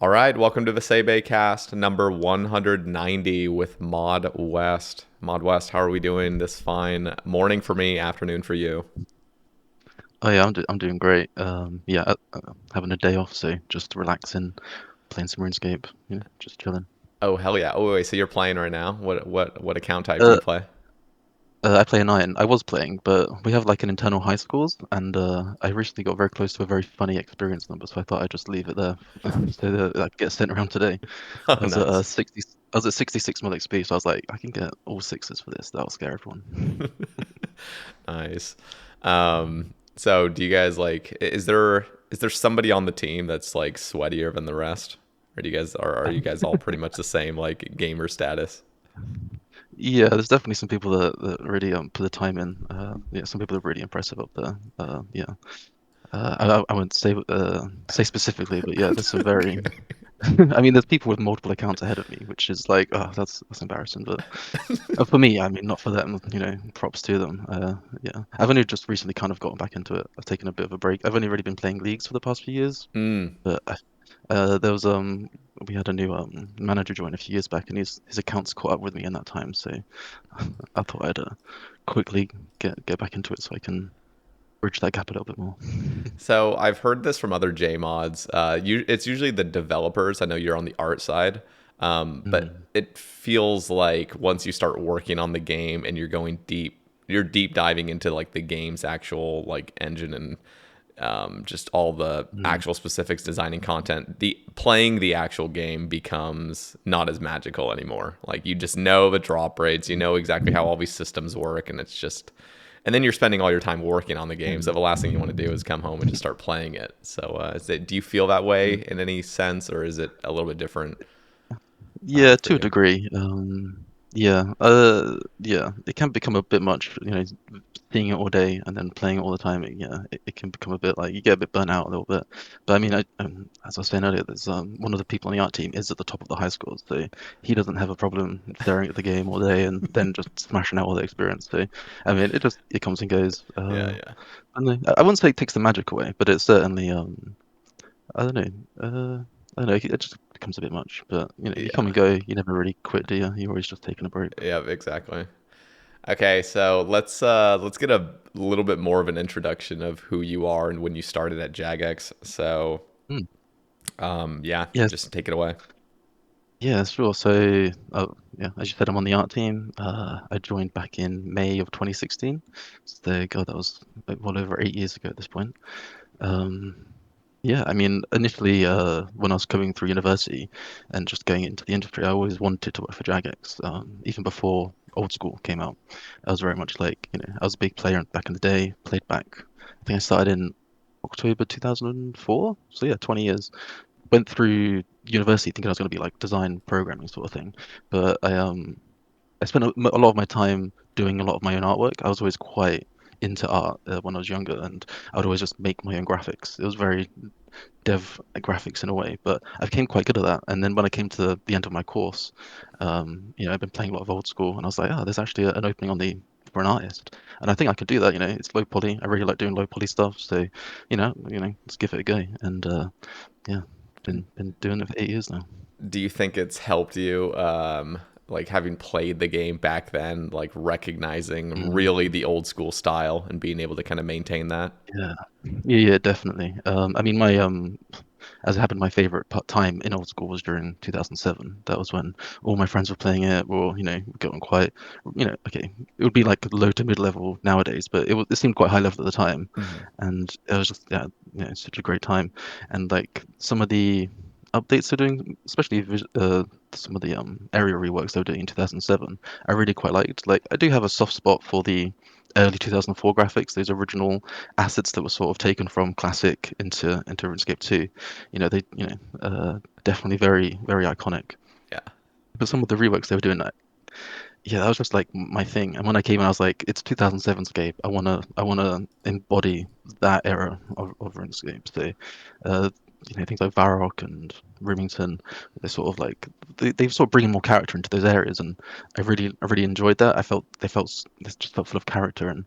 All right, welcome to the Sae Bae cast number 190 with Mod West. Mod West, how are we doing this fine morning for me, afternoon for you? Oh yeah, I'm doing great. Yeah, having a day off, so just relaxing, playing some RuneScape. Just chilling. Oh, hell yeah. Oh, wait, so you're playing right now? What account type do you Uh, play? I play a nine. I was playing, but we have like an internal high scores, and I recently got very close to a very funny experience number, so I thought I'd just leave it there, so that I could get sent around today. Oh, I was at nice. 60. I was at 66 mil XP, so I was like, I can get all sixes for this. That'll scare everyone. Nice. So do you guys like is there somebody on the team that's like sweatier than the rest? Or do you guys are you guys all pretty much the same like gamer status? Yeah, there's definitely some people that really put the time in. Yeah, some people are really impressive up there. Yeah. I wouldn't say specifically, but yeah, there's some very. I mean, there's people with multiple accounts ahead of me, which is like, oh, that's embarrassing. But for me, I mean, not for them. Props to them. Yeah, I've only just recently kind of gotten back into it. I've taken a bit of a break. I've only really been playing leagues for the past few years, Mm. but there was we had a new manager join a few years back, and his accounts caught up with me in that time. So I thought I'd quickly get back into it so I can bridge that gap a little bit more. So I've heard this from other J mods. It's usually the developers. I know you're on the art side, but Mm. it feels like once you start working on the game and you're going deep, you're deep diving into like the game's actual like engine and just all the Mm. actual specifics, designing content. The playing the actual game becomes not as magical anymore. Like you just know the drop rates, you know exactly how all these systems work, and it's just and then you're spending all your time working on the game. So Mm. the last thing you want to do is come home and just start playing it. So do you feel that way Mm. in any sense, or is it a little bit different Yeah, for to a you? degree. Yeah, yeah, it can become a bit much, seeing it all day and then playing it all the time. It can become a bit like you get a bit burnt out a little bit. But I mean, as I was saying earlier, there's one of the people on the art team is at the top of the high scores, so he doesn't have a problem staring at the game all day and then just smashing out all the experience. So, I mean, it comes and goes. Yeah, yeah. I don't know. I wouldn't say it takes the magic away, but it certainly I don't know. I don't know. It just becomes a bit much. But you come Yeah. and go. You never really quit, do you? You're always just taking a break. Yeah, exactly. Okay, so let's get a little bit more of an introduction of who you are and when you started at Jagex. So, Hmm. yeah, Yes. just take it away. Yeah, sure. So, yeah, as you said, I'm on the art team. I joined back in May of 2016. So, God, that was like well over 8 years ago at this point. Um, yeah, I mean, initially, when I was coming through university and just going into the industry, I always wanted to work for Jagex. Even before Old School came out, I was very much like, I was a big player back in the day. Played back. I think I started in October 2004. So yeah, 20 years. Went through university thinking I was going to be like design programming sort of thing, but I spent a lot of my time doing a lot of my own artwork. I was always quite into art when I was younger, and I would always just make my own graphics. It was very dev graphics in a way, but I became quite good at that. And then when I came to the end of my course, I've been playing a lot of old school, and I was like, oh, there's actually an opening on the for an artist, and I think I could do that. It's low poly. I really like doing low poly stuff, so let's give it a go. And yeah, been doing it for 8 years now. Do you think it's helped you, like having played the game back then, like recognizing really Mm. the old school style and being able to kind of maintain that? Yeah, yeah, definitely. I mean, as it happened, my favorite time in old school was during 2007. That was when all my friends were playing it, or going quite, okay, it would be like low to mid level nowadays, but it seemed quite high level at the time, Hmm. and it was just yeah, it's such a great time, and like some of the updates they're doing, especially some of the area reworks they were doing in 2007, I really quite liked. Like, I do have a soft spot for the early 2004 graphics, those original assets that were sort of taken from classic into RuneScape 2. They definitely very very iconic. Yeah. But some of the reworks they were doing, yeah, that was just like my thing. And when I came in, I was like, it's 2007 Scape. I wanna embody that era of RuneScape. So, things like Varrock and Remington, they sort of like they sort of bring more character into those areas, and I really enjoyed that. They just felt full of character and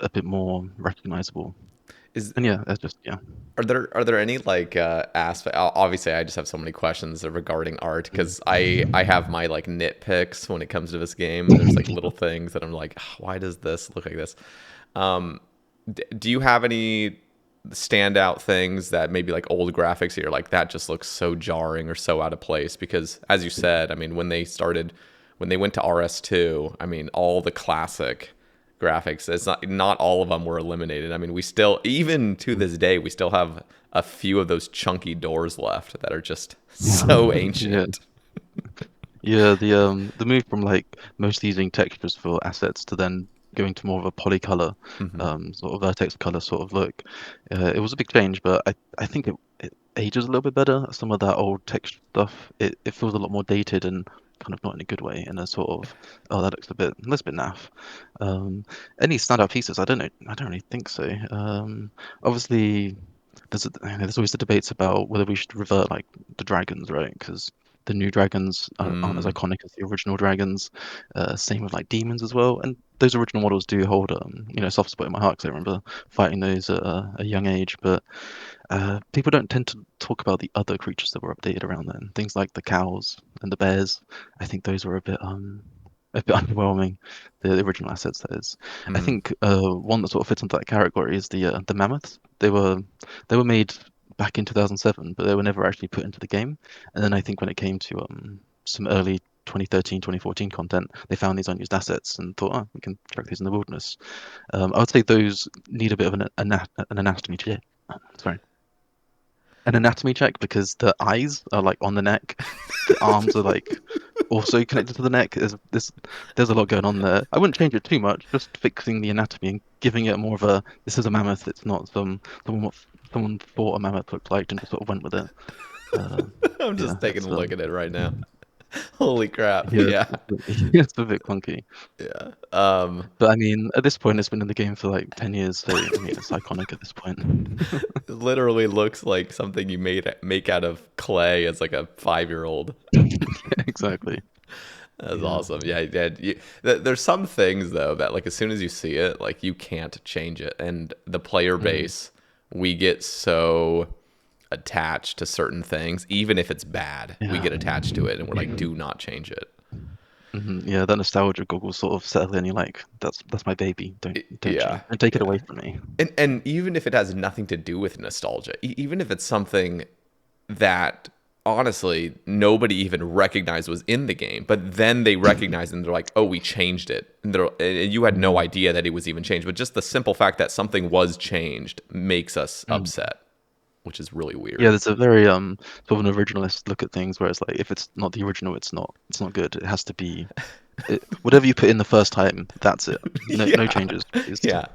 a bit more recognizable. Is And yeah, that's just yeah. are there any like aspect? Obviously, I just have so many questions regarding art because I have my like nitpicks when it comes to this game. There's like little things that I'm like, "Ah, why does this look like this? Um, do you have any standout things that maybe like old graphics that you're like that just looks so jarring or so out of place? Because as you said, I mean, when they went to RS2, I mean, all the classic graphics, it's not all of them were eliminated. I mean, we still, even to this day, we still have a few of those chunky doors left that are just so Yeah. ancient. Yeah, the move from like mostly using textures for assets to then going to more of a polycolor Hmm. sort of vertex color sort of look. It was a big change, but I think it ages a little bit better. Some of that old texture stuff, it feels a lot more dated and kind of not in a good way, in a sort of, oh, that looks a bit naff. Um, any standout pieces? I don't know. I don't really think so. Obviously, there's always the debates about whether we should revert like the dragons, right? Because the new dragons aren't as Mm. iconic as the original dragons. Same with like demons as well. And those original models do hold a soft spot in my heart because I remember fighting those at a young age. But people don't tend to talk about the other creatures that were updated around then. Things like the cows and the bears. I think those were a bit underwhelming. The original assets, that is. I Mm. think one that sort of fits into that category is the mammoths. They were made back in 2007, but they were never actually put into the game. And then I think when it came to some early 2013, 2014 content, they found these unused assets and thought, oh, we can chuck these in the wilderness. I would say those need a bit of an anatomy check. Sorry, an anatomy check because the eyes are like on the neck, the arms are like also connected to the neck. There's a lot going on there. I wouldn't change it too much, just fixing the anatomy and giving it more of a this is a mammoth. It's not someone what someone thought a mammoth looked like and just sort of went with it. Uh, I'm yeah, just taking that's a look at it right now. Holy crap. yeah, Yeah. it's a bit clunky. Yeah. But I mean, at this point, it's been in the game for like 10 years, so I mean, it's iconic at this point. It literally looks like something you make out of clay as like a 5-year-old. Exactly. That's Yeah. awesome. Yeah, yeah. There's some things though that like as soon as you see it, like you can't change it. And the player Mm. base, we get so attached to certain things, even if it's bad, we Yeah. get attached to it, and we're like, do not change it. Yeah, that nostalgia goggles sort of settle in. You're like, that's my baby. Don't Yeah, change. Don't take it yeah. away from me. And even if it has nothing to do with nostalgia, even if it's something that honestly nobody even recognized was in the game, but then they recognize and they're like, "Oh, we changed it," and you had no Mm, idea that it was even changed. But just the simple fact that something was changed makes us mm. upset, which is really Yeah, weird. there's a very sort of an originalist look at things where it's like if it's not the original, it's not good. It has to be whatever you put in the first time, that's it. No Yeah, changes, please. yeah.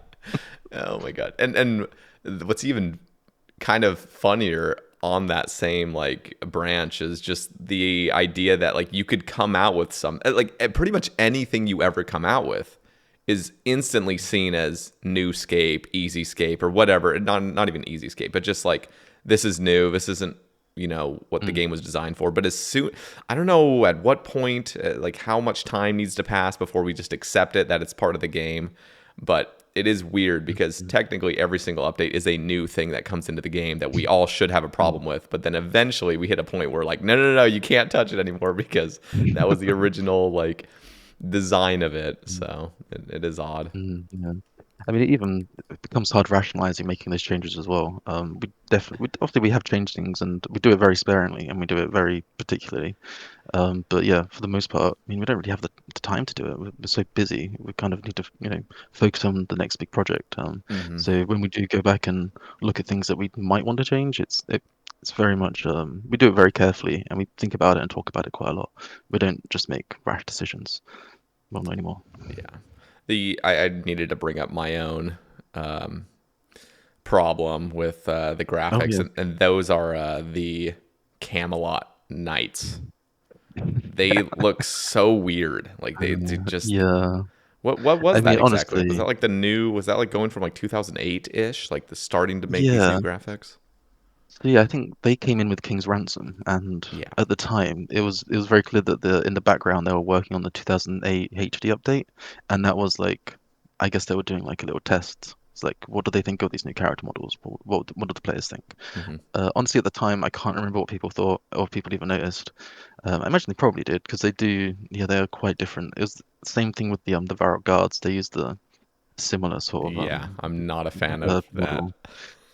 Oh my god. And what's even kind of funnier on that same like branch is just the idea that like you could come out with some like pretty much anything you ever come out with is instantly seen as new scape, easy scape, or whatever. Not even easy scape, but just like this is new. This isn't what the Mm, game was designed for. But as soon, I don't know at what point, like how much time needs to pass before we just accept it that it's part of the game. But it is weird because mm, technically every single update is a new thing that comes into the game that we all should have a mm. problem with. But then eventually we hit a point where like, no, no, no, no, you can't touch it anymore because that was the original like design of it. So it is odd. Yeah. I mean, it becomes hard rationalizing making those changes as well. Obviously we have changed things and we do it very sparingly and we do it very particularly. But yeah, for the most part, I mean, we don't really have the time to do it. We're so busy. We kind of need to, focus on the next big project. Hmm. So when we do go back and look at things that we might want to change, it's very much we do it very carefully and we think about it and talk about it quite a lot. We don't just make rash decisions. Well, not anymore. Yeah. I needed to bring up my own um, problem with the Oh graphics, yeah, and those are the Camelot Knights. They look so weird. Like they just yeah. what was I that mean, exactly? Was honestly, that like the new? Was that like going from like 2008 ish? Like the starting to make these yeah. new graphics? So yeah, I think they came in with King's Ransom, and Yeah. at the time, it was very clear that the in the background they were working on the 2008 HD update, and that was like, I guess they were doing like a little test It's like, what do they think of these new character models? What do the players think? Hmm. Honestly, at the time, I can't remember what people thought or if people even noticed. I imagine they probably did because they do. Yeah, they are quite different. It was the same thing with the Varrock guards. They used the similar sort of Yeah, I'm not a fan of bird that. model.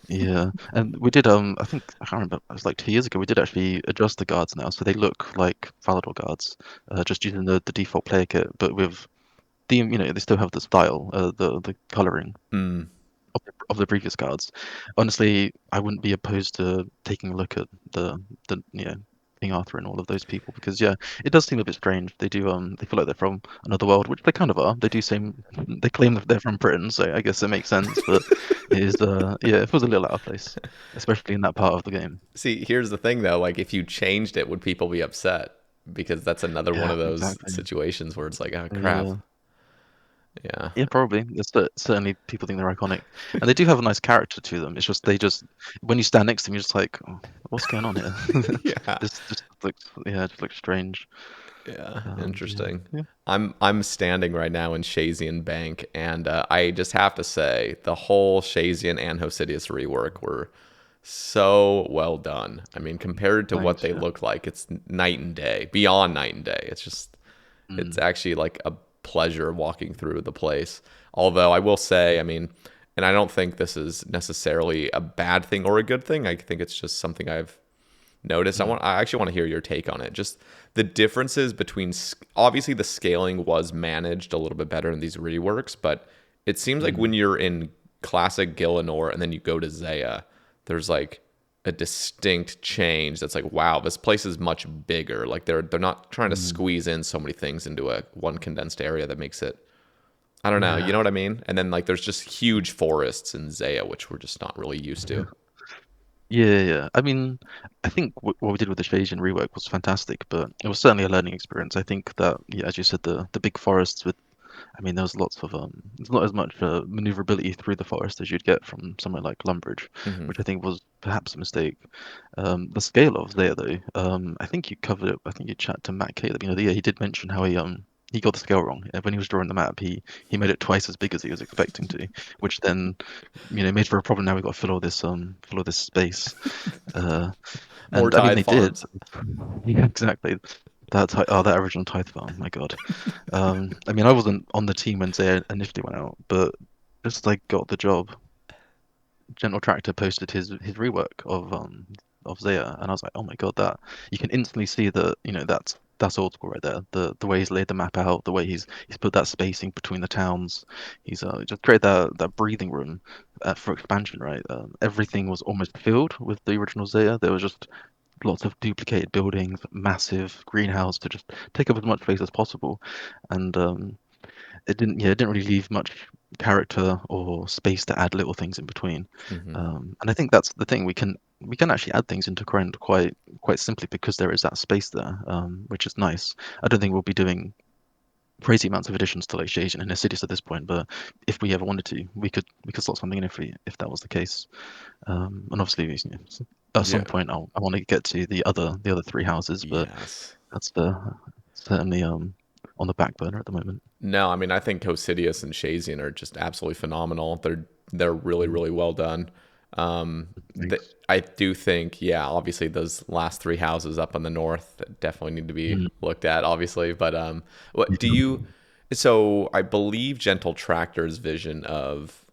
Yeah, and we did. I think I can't remember. It was like 2 years ago. We did actually adjust the guards now, so they look like Falador guards, just using the default player kit, but with the they still have the style, the coloring Mm. of the previous cards. Honestly, I wouldn't be opposed to taking a look at the King Arthur and all of those people because yeah, it does seem a bit strange. They do they feel like they're from another world, which they kind of are. They do seem they claim that they're from Britain, so I guess it makes sense. But it is yeah, it feels a little out of place, especially in that part of the game. See, here's the thing though, like if you changed it, would people be upset? Because that's another one Yeah, of those exactly. situations where it's like, oh crap. Yeah. Yeah. Yeah, probably. Certainly people think they're iconic, and they do have a nice character to them. It's just when you stand next to them, you're just like, oh, what's going on here? Yeah. This just looks it just looks strange. Yeah, Yeah, interesting. yeah. I'm standing right now in Shazian Bank, and I just have to say the whole Shazian and Hosidius rework were so well done. I mean, compared to what Thanks. they Yeah. look like, it's night and day, beyond night and day. It's Mm, actually like a pleasure walking through the place. Although I will say, I mean, and I don't think this is necessarily a bad thing or a good thing. I think it's just something I've noticed. mm, I actually want to hear your take on it. Just the differences between obviously the scaling was managed a little bit better in these reworks, but it seems like when mm, you're in classic Gillinor and then you go to Zeah, there's like a distinct change that's like, wow, this place is much bigger. Like they're not trying to mm. squeeze in so many things into a one condensed area that makes it, I don't know, you know Yeah. what I mean? And then like there's just huge forests in Zeah, which we're just not really used to. Yeah, yeah. I mean, I think what we did with the Bayesian rework was fantastic, but it was certainly a learning experience. I think that, yeah, as you said, the big forests with I mean, there's lots of there's not as much maneuverability through the forest as you'd get from somewhere like Lumbridge, Hmm. which I think was perhaps a mistake. The scale of there though, I think you covered it. I think you chat to Matt K at the beginning of the year. He did mention how he got the scale wrong. When he was drawing the map. He made it twice as big as he was expecting to, which then made for a problem. Now we've got to fill all this space. Uh, More and I mean tithe they did. farms. Yeah, exactly. That original Tithe farm, my God. I mean, I wasn't on the team when Zay initially went out, but just as I got the job, Gentle Tractor posted his rework of Zeah, and I was like, oh my God, that you can instantly see that that's old school right there. The way he's laid the map out, the way he's put that spacing between the towns, he's just created that breathing room for expansion, right? Everything was almost filled with the original Zeah. There was just lots of duplicated buildings, massive greenhouse to just take up as much space as possible, and it didn't really leave much character or space to add little things in between. Hmm. And I think that's the thing we can actually add things into Krend quite simply because there is that space there, which is nice. I don't think we'll be doing crazy amounts of additions to like Shasian and Assidious at this point, but if we ever wanted to, we could slot something in if that was the case. And obviously, at Yeah. some point, I want to get to the other three houses, but Yes. that's certainly on the back burner at the moment. No, I mean I think Cosidius and Shazian are just absolutely phenomenal. They're really Mm, really well done. Um, thanks. I do think, yeah, obviously those last three houses up on the north definitely need to be Mm, looked at, obviously. But what do yeah. you? So I believe Gentle Tractor's vision of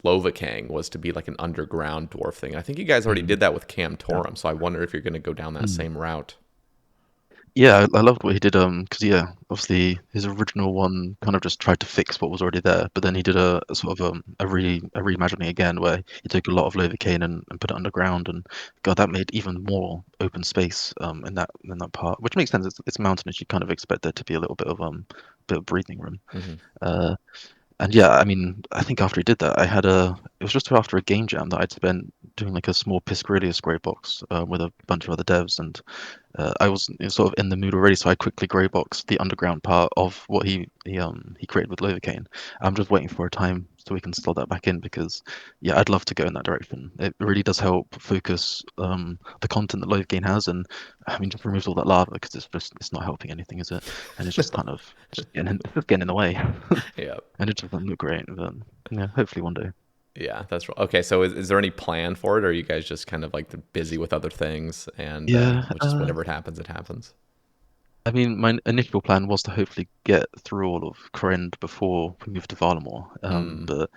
Lovakang was to be like an underground dwarf thing. I think you guys already Mm, did that with Cam yeah. Torum, so I wonder if you're going to go down that Mm. same route. Yeah, I loved what he did. Because yeah, obviously his original one kind of just tried to fix what was already there, but then he did a sort of a reimagining again where he took a lot of Lothar and put it underground, and God, that made even more open space in that part, which makes sense. It's mountainous. You kind of expect there to be a little bit of breathing room. Hmm. Uh, And yeah, I mean, I think after he did that, it was just after a game jam that I'd spent doing like a small Piscarius grey box with a bunch of other devs, and I was sort of in the mood already, so I quickly grey boxed the underground part of what he created with Lidocaine. I'm just waiting for a time so we can slot that back in because yeah, I'd love to go in that direction. It really does help focus the content that Low Gain has, and I mean just removes all that lava because it's not helping anything, is it? And it's just kind of it's just getting in the way, Yeah. and it doesn't look great. But yeah, hopefully one day. Yeah, okay. So is there any plan for it, or are you guys just kind of like busy with other things and Yeah, just whenever it happens, it happens? I mean, my initial plan was to hopefully get through all of Kourend before we move to Varlamore. Mm, But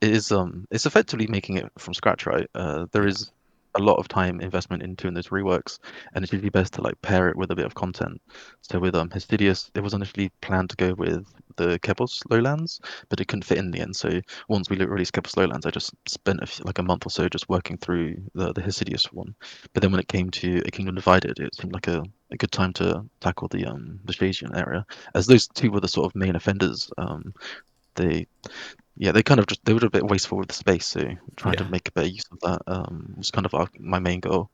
it's effectively making it from scratch, right? There yeah. is a lot of time investment into doing those reworks, and it's usually best to like pair it with a bit of content. So with Histidius, it was initially planned to go with the Kepos lowlands, but it couldn't fit in the end. So once we released Kepos lowlands, I just spent like a month or so just working through the Histidius one. But then when it came to A Kingdom Divided, it seemed like a good time to tackle the Shasian area, as those two were the sort of main offenders. They yeah, they kind of just they were a bit wasteful with the space, so trying to Yeah. make a better use of that was kind of my main goal,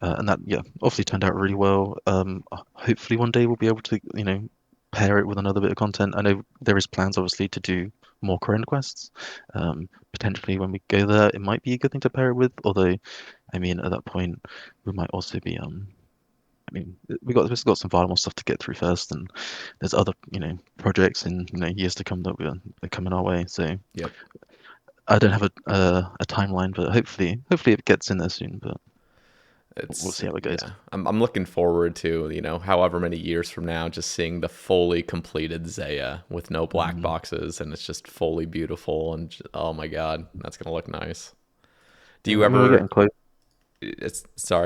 and that yeah obviously turned out really well. Hopefully one day we'll be able to pair it with another bit of content. I know there is plans obviously to do more current quests. Potentially when we go there, it might be a good thing to pair it with. Although I mean at that point we might also be I mean, we've got some Varlamore stuff to get through first, and there's other projects in years to come that are coming our way. So Yep. I don't have a timeline, but hopefully it gets in there soon. But we'll It's see how it goes. yeah. I'm looking forward to, however mmany years from now, just seeing the fully completed Zeah with no black Mm. boxes, and it's just fully beautiful, and oh my god, that's gonna look nice. Do Yeah, you I mean we're ever getting close.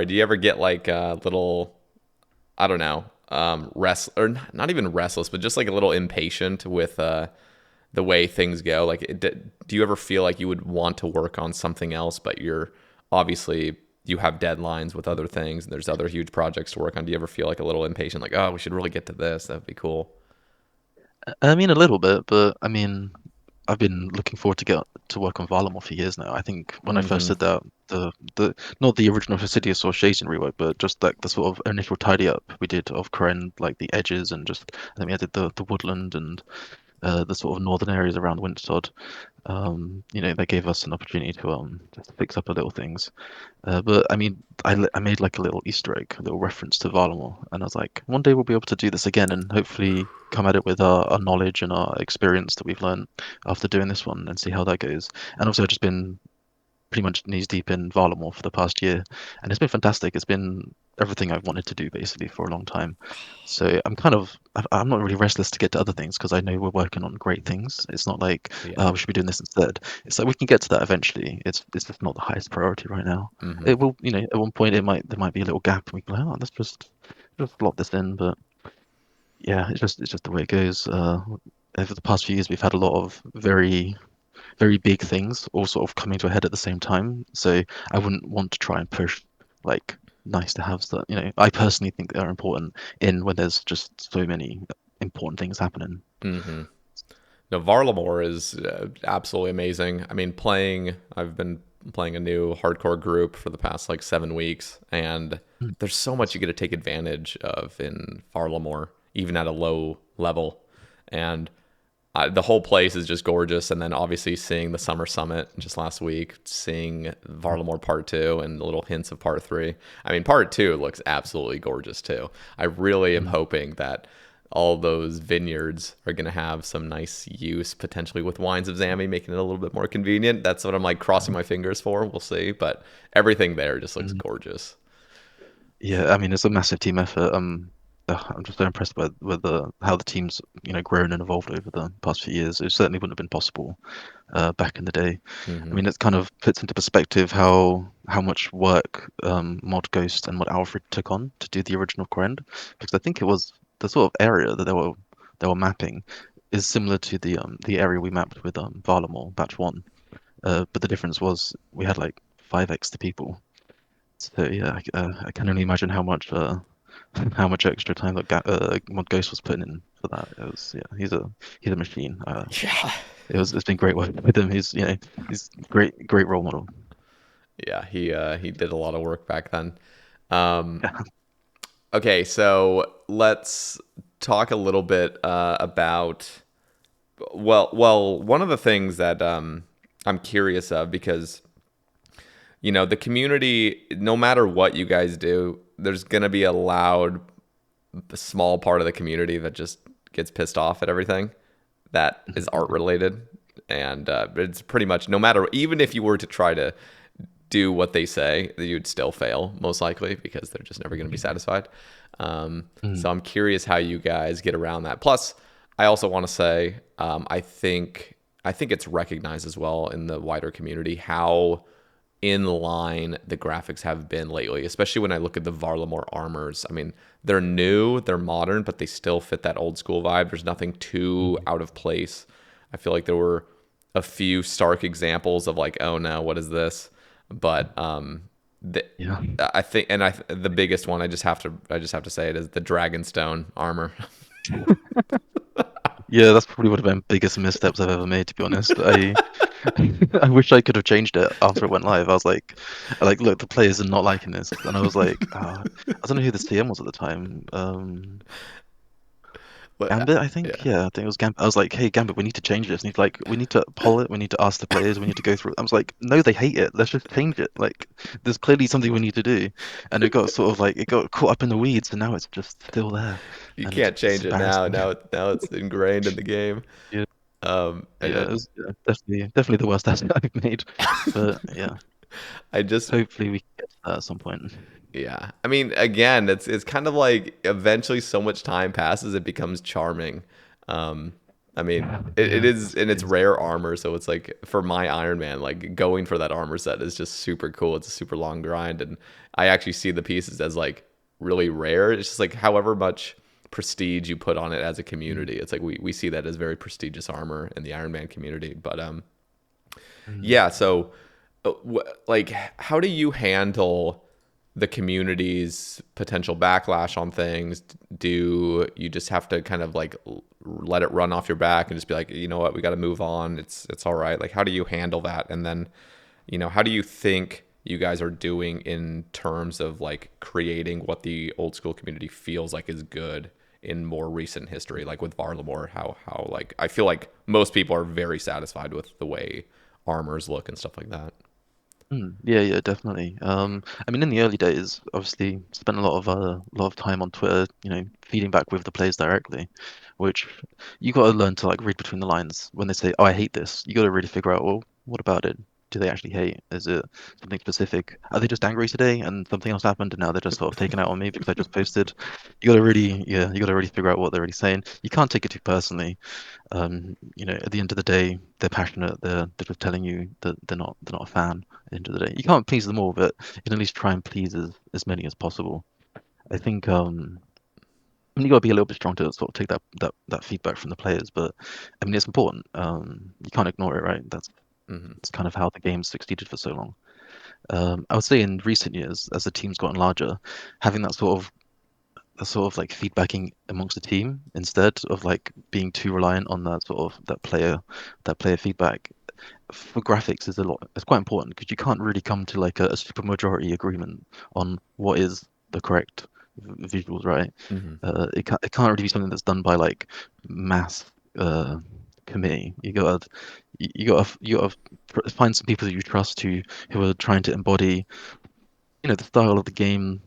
do you ever get like a little, I don't know, rest or not even restless, but just like a little impatient with the way things go? Like, do you ever feel like you would want to work on something else, but you're obviously you have deadlines with other things, and there's other huge projects to work on? Do you ever feel like a little impatient, like, oh, we should really get to this? That'd be cool. I mean a little bit, but I mean I've been looking forward to get to work on Varlamore for years now. I think when I first Mm-hmm. did that, the not the original Fastidious or Shayson rework, but just like the sort of initial tidy up we did of Kourend, like the edges and just I think we added the woodland and the sort of northern areas around Wintertod. They gave us an opportunity to just fix up a little things. But I mean, I made like a little Easter egg, a little reference to Varlamore, and I was like, one day we'll be able to do this again, and hopefully come at it with our knowledge and our experience that we've learned after doing this one, and see how that goes. And also, I've just been pretty much knees deep in Varlamore for the past year, and it's been fantastic. It's been everything I've wanted to do basically for a long time. So I'm not really restless to get to other things because I know we're working on great things. It's not like Yeah. we should be doing this instead. It's like we can get to that eventually. It's just not the highest priority right now. Mm-hmm. It will, at one point there might be a little gap and we can be like, oh, let's just slot this in. But yeah, it's just the way it goes. Over the past few years, we've had a lot of very big things all sort of coming to a head at the same time. So I wouldn't want to try and push like nice to haves that, I personally think are important in when there's just so many important things happening. Mm-hmm. No, Varlamore is absolutely amazing. I mean, I've been playing a new hardcore group for the past like 7 weeks, and Mm. there's so much you get to take advantage of in Varlamore, even at a low level. And the whole place is just gorgeous. And then obviously seeing the Summer Summit just last week, seeing Varlamore Part 2 and the little hints of Part 3. I mean, Part 2 looks absolutely gorgeous too. I really am Mm. hoping that all those vineyards are going to have some nice use potentially with Wines of Zami, making it a little bit more convenient. That's what I'm like crossing my fingers for. We'll see. But everything there just looks Mm. gorgeous. Yeah, I mean it's a massive team effort. I'm just so impressed by with the how the team's grown and evolved over the past few years. It certainly wouldn't have been possible back in the day. I Hmm. mean, it kind of puts into perspective how much work Mod Ghost and Mod Alfred took on to do the original Quend, because I think it was the sort of area that they were mapping is similar to the area we mapped with Varlamore Batch One, but the difference was we had like 5x the people. So yeah, I can only imagine how much how much extra time that Mod Ghost was putting in for that. It was yeah, he's a machine. Yeah. It's been great working with him. He's great role model. Yeah, he did a lot of work back then. Um, Yeah. okay, so let's talk a little bit about well, one of the things that I'm curious of, because the community, no matter what you guys do, there's gonna be a loud, small part of the community that just gets pissed off at everything that is art related, and it's pretty much no matter, even if you were to try to do what they say, you'd still fail most likely because they're just never going to be satisfied. So Mm. I'm curious how you guys get around that. Plus, I also want to say I think it's recognized as well in the wider community how in line the graphics have been lately, especially when I look at the Varlamore armors. I mean, they're new, they're modern, but they still fit that old school vibe. There's nothing too out of place. I feel like there were a few stark examples of like, oh no, what is this? But the, Yeah. I think, and the biggest one I just have to say it is the Dragonstone armor. Yeah, that's probably one of the biggest missteps I've ever made, to be honest. I wish I could have changed it after it went live. I was like, look, the players are not liking this, and I was like, I don't know who the CM was at the time. But Gambit, I yeah, think. Yeah, I think it was Gambit. I was like, hey, Gambit, we need to change this. We need to poll it. We need to ask the players. We need to go through it. I was like, no, they hate it. Let's just change it. Like, there's clearly something we need to do, and it got caught up in the weeds, and now it's just still there, you and it's can't change it now. embarrassing. Now it's ingrained in the game. Yeah, And yeah, it was definitely the worst asset I've made, but yeah, I just hopefully we can get to that at some point. Yeah. I mean, again, it's kind of like eventually so much time passes, it becomes charming. Um, I mean, it Yeah, is, that's and the it's thing. rare armor, so it's like for my Iron Man, like going for that armor set is just super cool. It's a super long grind, and I actually see the pieces as like really rare. It's just like however much prestige you put on it as a Mm, community. It's like we see that as very prestigious armor in the Iron Man community. But mm, yeah, so like how do you handle the community's potential backlash on things? Do you just have to kind of like let it run off your back and just be like, you know what, we got to move on, it's all right? Like how do you handle that? And then how do you think you guys are doing in terms of like creating what the old school community feels like is good in more recent history, like with Varlamore? How like I feel like most people are very satisfied with the way armors look and stuff like that. Yeah, yeah, definitely. I mean, in the early days, obviously, spent a lot of time on Twitter, feeding back with the players directly, which you got to learn to like read between the lines. When they say, "Oh, I hate this," you got to really figure out, well, what about it? Do they actually hate? Is it something specific? Are they just angry today and something else happened and now they're just sort of taking out on me because I just posted? You got to really figure out what they're really saying. You can't take it too personally. At the end of the day, they're passionate. They're just telling you that they're not a fan. At the end of the day, you can't please them all, but you can at least try and please as many as possible. I think you got to be a little bit strong to sort of take that feedback from the players, but I mean it's important. You can't ignore it, right? Hmm. That's kind of how the game succeeded for so long. I would say in recent years, as the team's gotten larger, having that sort of like feedbacking amongst the team instead of like being too reliant on that player feedback for graphics is a lot. It's quite important because you can't really come to like a super majority agreement on what is the correct visuals, right? Hmm. It can't really be something that's done by like mass committee. You gotta find some people that you trust who are trying to embody the style of the game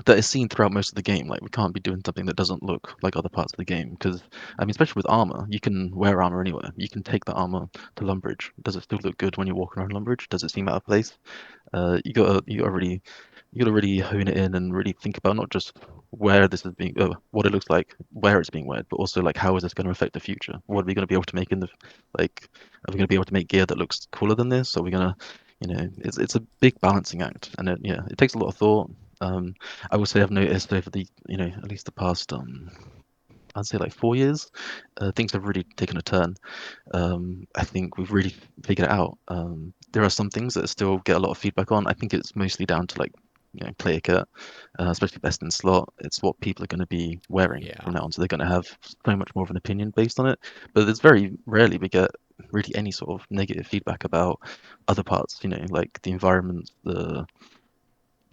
that is seen throughout most of the game. Like we can't be doing something that doesn't look like other parts of the game because I mean, especially with armor, you can wear armor anywhere. You can take the armor to Lumbridge. Does it still look good when you're walking around Lumbridge? Does it seem out of place? You gotta really hone it in and really think about not just where this is being, what it looks like, where it's being weared, but also like how is this going to affect the future? What are we going to be able to make like, are we going to be able to make gear that looks cooler than this? Are we gonna, it's a big balancing act, and it takes a lot of thought. Um, I would say I've noticed over at least the past, I'd say like 4 years, things have really taken a turn. I think we've really figured it out. There are some things that still get a lot of feedback on. I think it's mostly down to like, player kit, especially best in slot. It's what people are going to be wearing Yeah. from now on, so they're going to have so much more of an opinion based on it. But it's very rarely we get really any sort of negative feedback about other parts. Like the environment,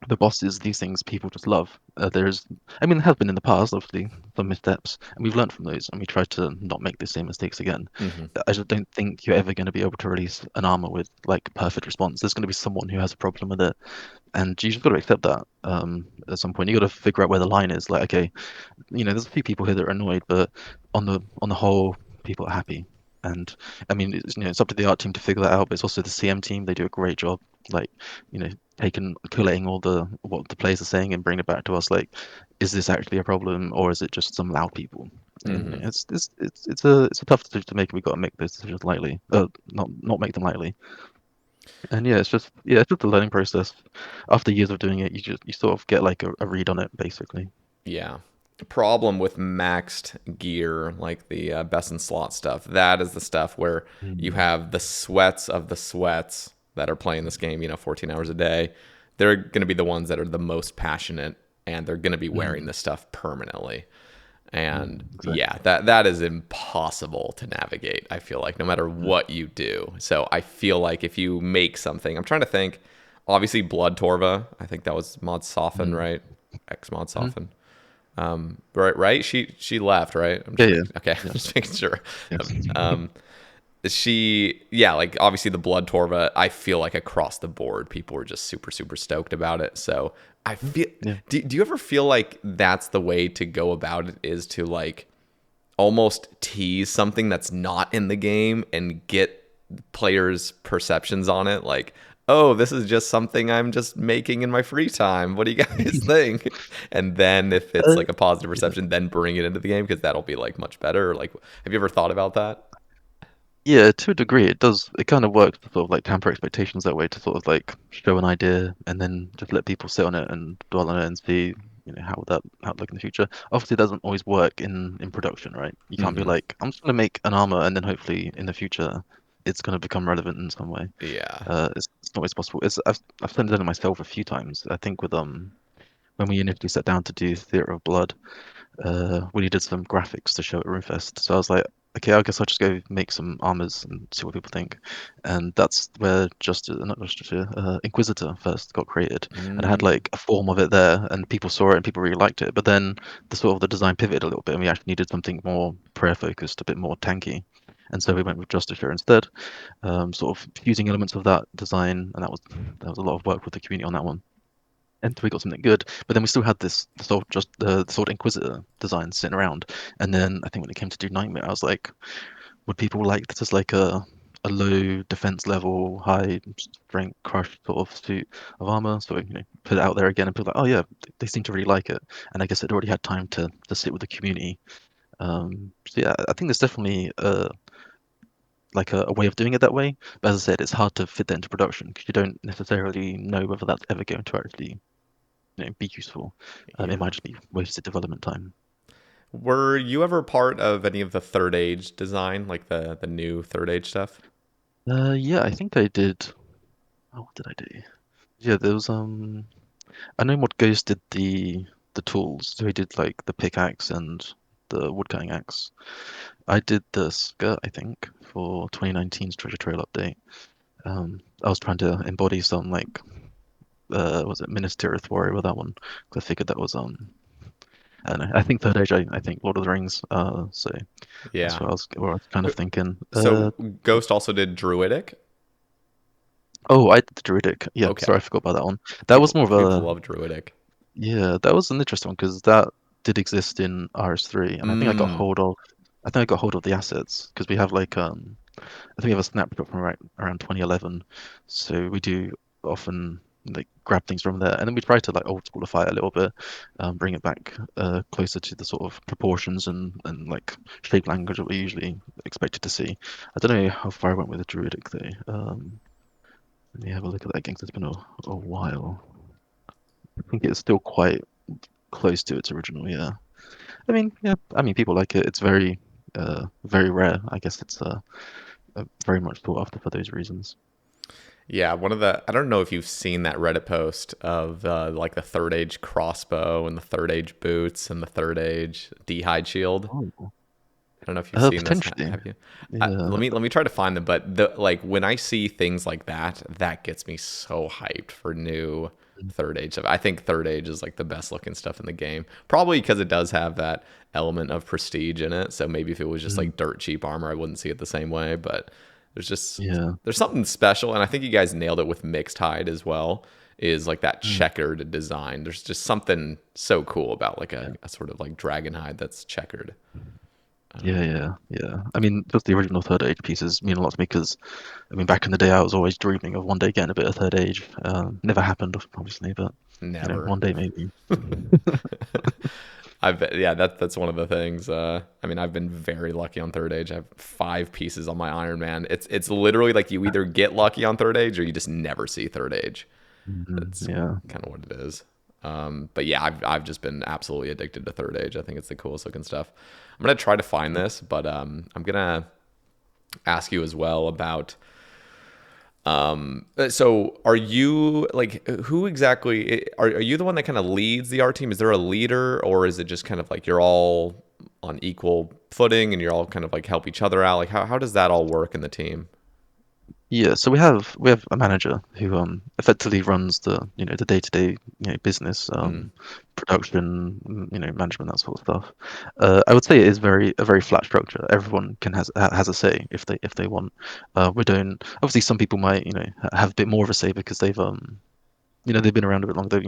the bosses, these things people just love. I mean, there have been in the past, obviously, some missteps, and we've learned from those, and we try to not make the same mistakes again. Hmm. I just don't think you're ever going to be able to release an armor with like perfect response. There's going to be someone who has a problem with it, and you just got to accept that. At some point, you got to figure out where the line is. Like, okay, there's a few people here that are annoyed, but on the whole, people are happy. And I mean, it's up to the art team to figure that out, but it's also the CM team. They do a great job, like, taking collating all the what the players are saying and bringing it back to us. Like, is this actually a problem, or is it just some loud people? And Hmm. it's a tough decision to make. We got to make those decisions lightly, not make them lightly. And it's just a learning process. After years of doing it, you sort of get like a read on it, basically. Yeah. Problem with maxed gear, like the best in slot stuff, that is the stuff where you Mm. have the sweats of the sweats that are playing this game, 14 hours a day. They're going to be the ones that are the most passionate, and they're going to be wearing Mm. this stuff permanently. And yeah, Exactly. that is impossible to navigate, I feel like, no matter Mm. what you do. So I feel like if you make something, I'm trying to think, obviously Blood Torva, I think that was Mod Soften, Mm. right? X Mod Mhm. Soften. Right. She left, right? I'm Yeah, just yeah, making okay. I'm yeah, just making sure. yes. Um, yeah, like obviously the Blood Torva. I feel like across the board, people were just super stoked about it. So I Mhm. feel. Yeah. Do you ever feel like that's the way to go about it? Is to like almost tease something that's not in the game and get players' perceptions on it. Like, oh, this is just something I'm just making in my free time. What do you guys think? And then if it's Uh, like a positive yeah. perception, then bring it into the game because that'll be like much better. Like, have you ever thought about that? Yeah, to a degree, it does. It kind of works to sort of like temper expectations that way to sort of like show an idea and then just let people sit on it and dwell on it and see, how would that look in the future. Obviously, it doesn't always work in production, right? You can't be Hmm. like, I'm just going to make an armor and then hopefully in the future it's going to become relevant in some way. Yeah. It's not always possible. I've done it myself a few times. I think with when we initially sat down to do Theatre of Blood. We needed some graphics to show at RuneFest. So I was like, okay, I guess I'll just go make some armors and see what people think. And that's where not Justice, Inquisitor first got created. And I had Mm. like a form of it there, and people saw it and people really liked it. But then the design pivoted a little bit, and we actually needed something more prayer focused, a bit more tanky. And so we went with Justice instead, sort of fusing elements of that design, and that was a lot of work with the community on that one and we got something good. But then we still had the sort of just the sort of Inquisitor design sitting around. And then I think when it came to do Nightmare, I was like, would people like this as like a low defense level, high strength crush sort of suit of armor? So put it out there again, and people were like, oh yeah, they seem to really like it. And I guess it already had time to sit with the community. So yeah, I think there's definitely like a way of doing it that way. But as I said, it's hard to fit that into production because you don't necessarily know whether that's ever going to actually be useful. It Yeah. might just be wasted development time. Were you ever part of any of the Third Age design, like the new Third Age stuff? Yeah, I think I did. Oh, what did I do? Yeah, there was I know Mod Ghost did the tools. So he did like the pickaxe and the woodcutting axe. I did the skirt, I think, for 2019's Treasure Trail update. I was trying to embody some like was it Ministerial Warrior with that one? 'Cause I figured that was I don't know. I think Third Age. I think Lord of the Rings. So that's Yeah. what I was kind of thinking. So Ghost also did Druidic. Oh, I did the Druidic. Yeah, sorry, Okay. I forgot about that one. That was more of People a love Druidic. yeah, that was an interesting one because that did exist in RS3, and I think I got Mm. hold of the assets because we have like I think we have a snapshot from around 2011, so we do often like grab things from there, and then we try to like old schoolify it a little bit, bring it back closer to the sort of proportions and like shape language that we usually expected to see. I don't know how far I went with the Druidic though. Let me have a look at that again 'cause it's been a while. I think it's still quite close to its original, yeah. Yeah, I mean, people like it. It's very rare. I guess it's very much sought after for those reasons. Yeah, one of the I don't know if you've seen that Reddit post of like the Third Age crossbow and the Third Age boots and the Third Age d'hide shield. Oh, I don't know if you've seen this. potentially. Have you? Yeah. Let me try to find them. But the like when I see things like that, that gets me so hyped for new. Third Age stuff. I think Third Age is like the best looking stuff in the game. Probably because it does have that element of prestige in it. So maybe if it was just Mm. like dirt cheap armor, I wouldn't see it the same way. But there's just Yeah. there's something special, and I think you guys nailed it with Mixed Hide as well. Is like that Mm. checkered design. There's just something so cool about like Yeah. a sort of like dragon hide that's checkered. Yeah, Um, yeah, yeah. I mean, just the original Third Age pieces mean a lot to me because, I mean, back in the day, I was always dreaming of one day getting a bit of Third Age. Never happened, obviously, but Never. one day maybe. Yeah, that's one of the things. I mean, I've been very lucky on Third Age. I have 5 pieces on my Iron Man. It's literally like you either get lucky on Third Age or you just never see Third Age. That's Yeah. kind of what it is. But yeah, I've just been absolutely addicted to Third Age. I think it's the coolest looking stuff. I'm gonna try to find this, but I'm gonna ask you as well about. So are you like who exactly are you the one that kind of leads the art team? Is there a leader, or is it just kind of like you're all on equal footing and you're all kind of like help each other out? Like how does that all work in the team? Yeah, so we have a manager who effectively runs the day-to-day business, Mm, production, management, that sort of stuff. I would say it is a very flat structure. Everyone has a say if they want. We don't obviously some people might have a bit more of a say because they've been around a bit longer,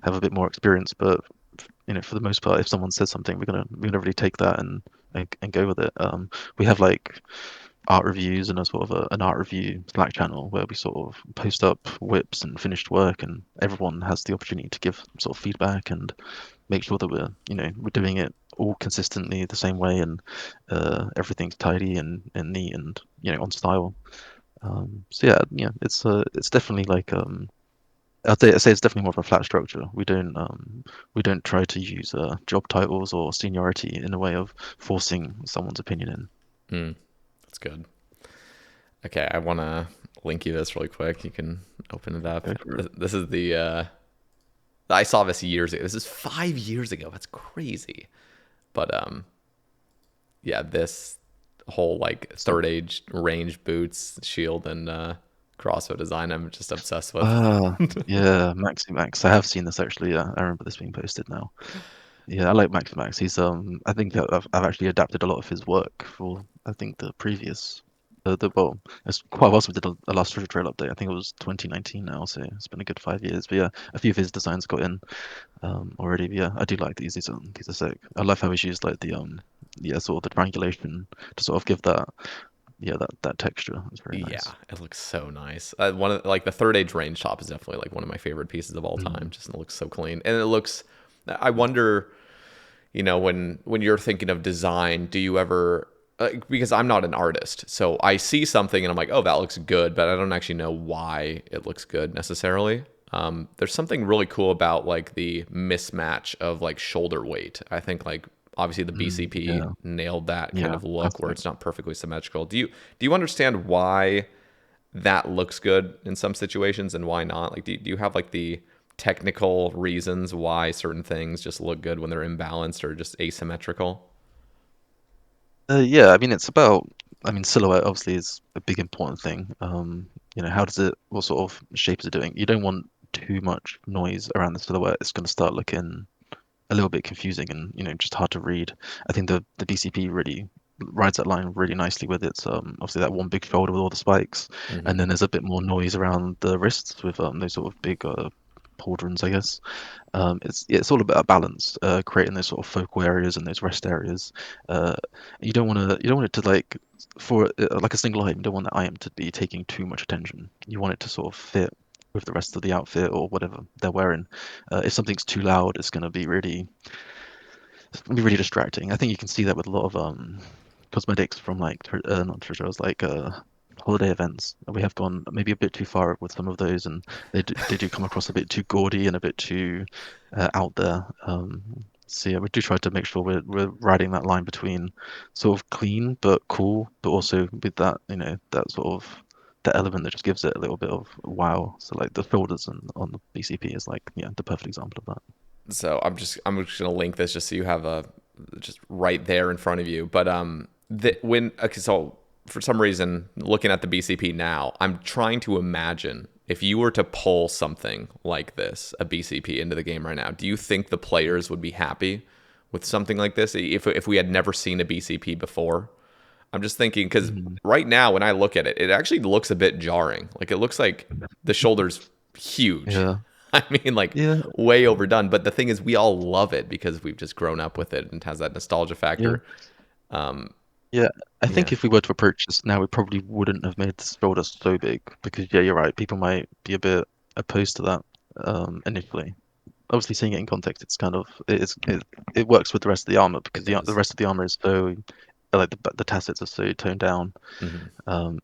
have a bit more experience. But for the most part, if someone says something, we're gonna really take that and go with it. We have like art reviews and a sort of an art review Slack channel where we sort of post up whips and finished work, and everyone has the opportunity to give sort of feedback and make sure that we're doing it all consistently the same way, and everything's tidy and neat and on style. So yeah, it's definitely like I'd say it's definitely more of a flat structure. We don't try to use job titles or seniority in a way of forcing someone's opinion in. mm, that's good. Okay, I want to link you this really quick. You can open it up. Go for it. This is the I saw this years ago. This is 5 years ago. That's crazy. But yeah, this whole like So, Third Age range boots, shield, and crossbow design, I'm just obsessed with. ah, yeah, Maxi Max. I have seen this actually. Yeah, I remember this being posted now. Yeah, I like Maxi Max. I think that I've actually adapted a lot of his work for, I think the previous, well, it's quite a while since we did a last Treasure Trail update. I think it was 2019 now, so it's been a good 5 years. But yeah, a few of his designs got in already. But yeah, I do like these. These are sick. I love how he's used like yeah, sort of the triangulation to sort of give that texture. It's very Yeah, nice. it looks so nice. One of like the Third Age range top is definitely like one of my favorite pieces of all time. Mm. Just it looks so clean, and it looks. I wonder, when you're thinking of design, do you ever? Because I'm not an artist, so I see something and I'm like, oh, that looks good, but I don't actually know why it looks good necessarily. There's something really cool about like the mismatch of like shoulder weight. I think like obviously the BCP Yeah, nailed that kind yeah, of look where classic. it's not perfectly symmetrical. Do you understand why that looks good in some situations and why not? Like, do you have like the technical reasons why certain things just look good when they're imbalanced or just asymmetrical? Yeah, I mean, I mean, silhouette obviously is a big important thing. How does what sort of shape is it doing? You don't want too much noise around the silhouette. It's going to start looking a little bit confusing and, just hard to read. I think the BCP really rides that line really nicely with its, obviously that one big shoulder with all the spikes, and Hmm. then there's a bit more noise around the wrists with those sort of big pauldrons, I guess. It's all about balance, creating those sort of focal areas and those rest areas. Uh, you don't want it to like for like a single item. You don't want that item to be taking too much attention. You want it to sort of fit with the rest of the outfit or whatever they're wearing. If something's too loud, it's gonna be really distracting. I think you can see that with a lot of cosmetics from like not treasures like holiday events. We have gone maybe a bit too far with some of those, and they do come across a bit too gaudy and a bit too out there. So yeah, we do try to make sure we're riding that line between sort of clean but cool, but also with that that sort of that element that just gives it a little bit of wow. So like the shoulders on the BCP is like the perfect example of that. So I'm just gonna link this just so you have a just right there in front of you. But when okay, so for some reason looking at the BCP now, I'm trying to imagine if you were to pull something like this, a BCP, into the game right now, do you think the players would be happy with something like this if we had never seen a BCP before? I'm just thinking because Mm, right now when I look at it, it actually looks a bit jarring. Like it looks like the shoulder's huge. yeah, I mean, like yeah, way overdone. But the thing is, we all love it because we've just grown up with it and it has that nostalgia yeah, factor. Um, yeah. I think yeah, if we were to approach this now, we probably wouldn't have made the shoulder so big because yeah, you're right. People might be a bit opposed to that initially. Obviously, seeing it in context, it's kind of it works with the rest of the armor because it the does. rest of the armor is so like the tacits are so toned down. Hmm.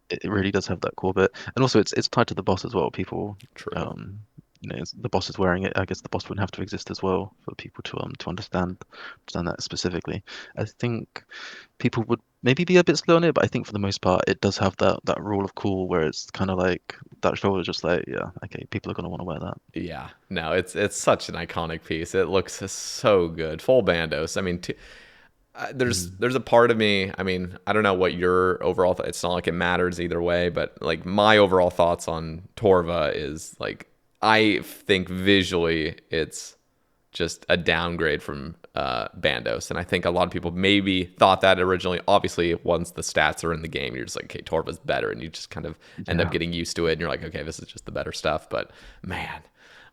It really does have that core bit, and also it's tied to the boss as well. People, True. um, the boss is wearing it. I guess the boss wouldn't have to exist as well for people to understand that specifically. I think people would maybe be a bit slow on it, but I think for the most part, it does have that rule of cool where it's kind of like that shoulder, just like yeah, okay, people are gonna want to wear that. Yeah, no, it's such an iconic piece. It looks so good. Full Bandos. I mean, Mm, there's a part of me. I mean, I don't know what your overall. It's not like it matters either way, but like my overall thoughts on Torva is like I think visually it's just a downgrade from Bandos, and I think a lot of people maybe thought that originally. Obviously, once the stats are in the game, you're just like, okay, Torva's better, and you just kind of end up yeah. getting used to it, and you're like, okay, this is just the better stuff. But man,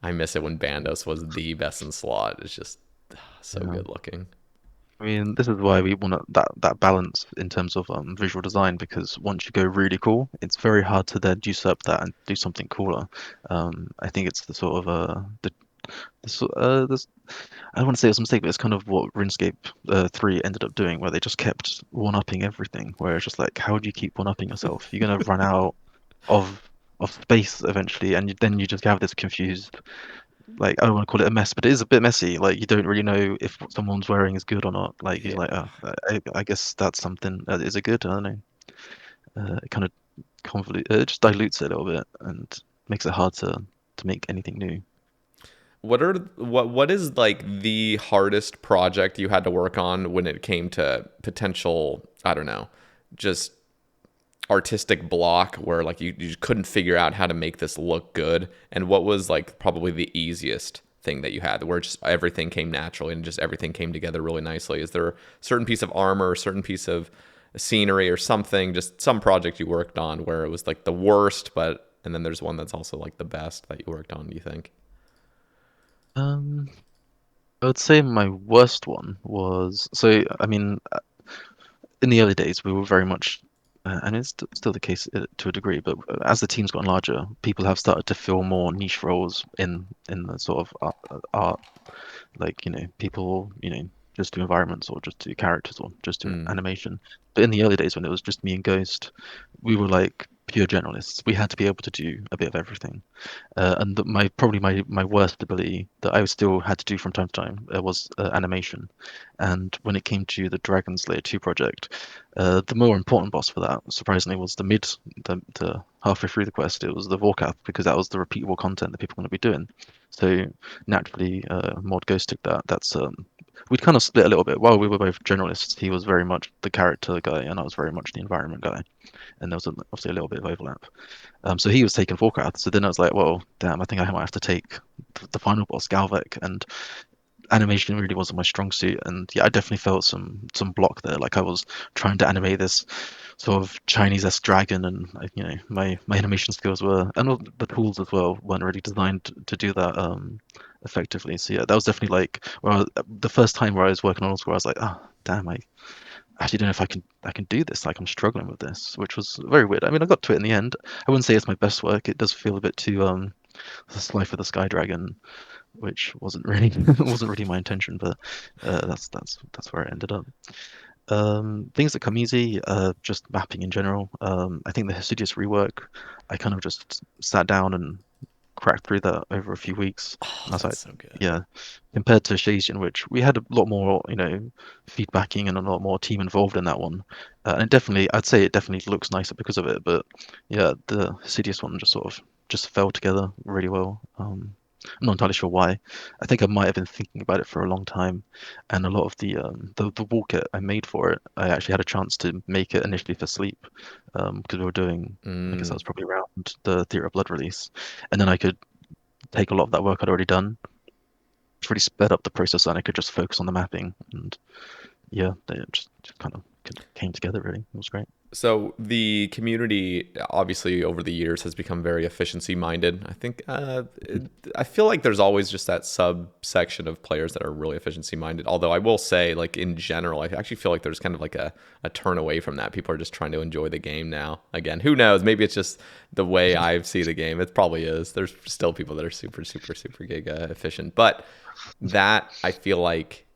I miss it when Bandos was the best in slot. It's just so Yeah. good looking. I mean, this is why we want that balance in terms of visual design because once you go really cool, it's very hard to then usurp that and do something cooler. I think it's the sort of this I don't want to say it's a mistake, but it's kind of what RuneScape 3 ended up doing, where they just kept one-upping everything. Where it's just like, how do you keep one-upping yourself? You're gonna run out of space eventually, and then you just have this confused like I don't want to call it a mess, but it is a bit messy. Like you don't really know if what someone's wearing is good or not. Like you're like, Yeah. oh, I guess that's something. Is it good? I don't know. It kind of it just dilutes it a little bit and makes it hard to make anything new. What is like the hardest project you had to work on when it came to potential, I don't know, just artistic block where like you just couldn't figure out how to make this look good? And what was like probably the easiest thing that you had where just everything came naturally and just everything came together really nicely? Is there a certain piece of armor, a certain piece of scenery or something, just some project you worked on where it was like the worst, but and then there's one that's also like the best that you worked on, do you think? Um, I would say my worst one was so. I mean, in the early days, we were very much, and it's still the case to a degree. But as the team's gotten larger, people have started to fill more niche roles in the sort of art. Like, people, just do environments or just do characters or just do Mm. animation. But in the early days when it was just me and Ghost, we were like pure generalists. We had to be able to do a bit of everything. And my probably my worst ability that I still had to do from time to time was animation. And when it came to the Dragon Slayer 2 project, the more important boss for that, surprisingly, was the halfway through the quest. It was the Vorkath because that was the repeatable content that people were going to be doing. So naturally, Mod Ghost took that. We'd kind of split a little bit. While we were both generalists, he was very much the character guy, and I was very much the environment guy. And there was obviously a little bit of overlap. So he was taking Warcraft. So then I was like, well, damn, I think I might have to take the final boss, Galvek. And animation really wasn't my strong suit. And yeah, I definitely felt some block there. Like I was trying to animate this sort of Chinese-esque dragon, and my animation skills were, and all the tools as well, weren't really designed to do that effectively. So yeah, that was definitely like, well, the first time where I was working on Old School, I was like, oh, damn, I actually don't know if I can do this. Like I'm struggling with this, which was very weird. I mean, I got to it in the end. I wouldn't say it's my best work. It does feel a bit too the life of the Sky Dragon, which wasn't really wasn't really my intention, but that's where it ended up. Things that come easy, just mapping in general. I think the Hesidious rework, I kind of just sat down and cracked through that over a few weeks. Oh, And I was that's like, so good. yeah, compared to Shazian, which we had a lot more, feedbacking and a lot more team involved in that one. And I'd say it definitely looks nicer because of it. But yeah, the Sidious one just sort of just fell together really well. I'm not entirely sure why. I think I might have been thinking about it for a long time, and a lot of the wall kit I made for it, I actually had a chance to make it initially for sleep, because we were doing, I guess that Mm. was probably around the Theatre of Blood release, and then I could take a lot of that work I'd already done, really sped up the process, and I could just focus on the mapping, and yeah, they just kind of came together really. It was great. So the community, obviously, over the years has become very efficiency minded. I think I feel like there's always just that subsection of players that are really efficiency minded. Although I will say, like in general, I actually feel like there's kind of like a turn away from that. People are just trying to enjoy the game now. Again, who knows? Maybe it's just the way I see the game. It probably is. There's still people that are super, super, super giga efficient, but that I feel like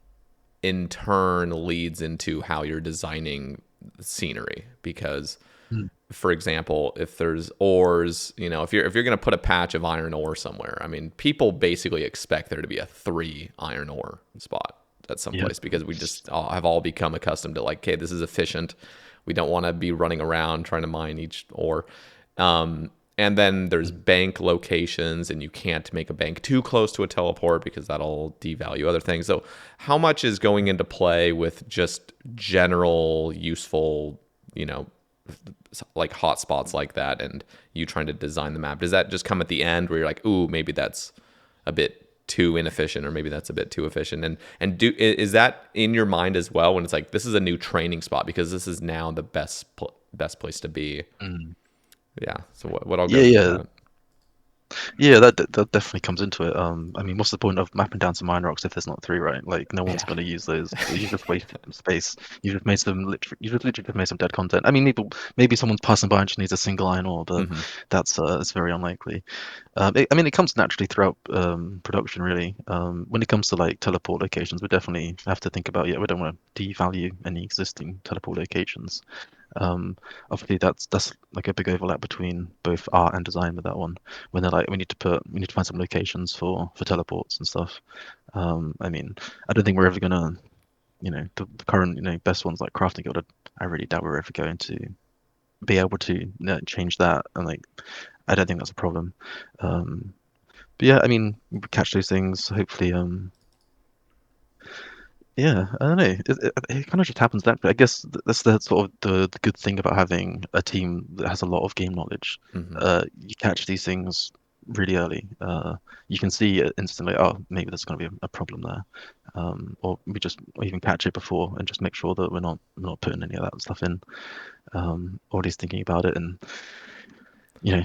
in turn leads into how you're designing scenery because Mm. for example if there's ores, if you're going to put a patch of iron ore somewhere, I mean people basically expect there to be a 3 iron ore spot at some Yeah. place because we just have all become accustomed to like, okay, this is efficient, we don't want to be running around trying to mine each ore. And then there's Mm. bank locations, and you can't make a bank too close to a teleport because that'll devalue other things. So, how much is going into play with just general useful, you know, like hotspots like that, and you trying to design the map? Does that just come at the end where you're like, ooh, maybe that's a bit too inefficient, or maybe that's a bit too efficient? And is that in your mind as well when it's like this is a new training spot because this is now the best place to be? Mm. Yeah. So what all Yeah, goes into yeah. that? Yeah, that definitely comes into it. I mean, what's the point of mapping down some mine rocks if there's not 3, right? Like, no one's Yeah. going to use those. You just wasted some space. You just literally just made some dead content. I mean, maybe someone's passing by and just needs a single iron ore, but Hmm. that's very unlikely. I mean, it comes naturally throughout production, really. When it comes to like teleport locations, we definitely have to think about, yeah, we don't want to devalue any existing teleport locations. Um, Obviously, that's like a big overlap between both art and design with that one. When they're like, we need to find some locations for teleports and stuff. I mean, I don't think we're ever gonna, the current, best ones like Crafting Guild. I really doubt we're ever going to be able to change that, and like, I don't think that's a problem. Um, but yeah, I mean, we catch those things. Hopefully, yeah, I don't know. It kind of just happens naturally. I guess that's the sort of the good thing about having a team that has a lot of game knowledge. Hmm. You catch these things really early. You can see it instantly. Oh, maybe there's going to be a problem there, or even catch it before and just make sure that we're not putting any of that stuff in. Or at least thinking about it and you know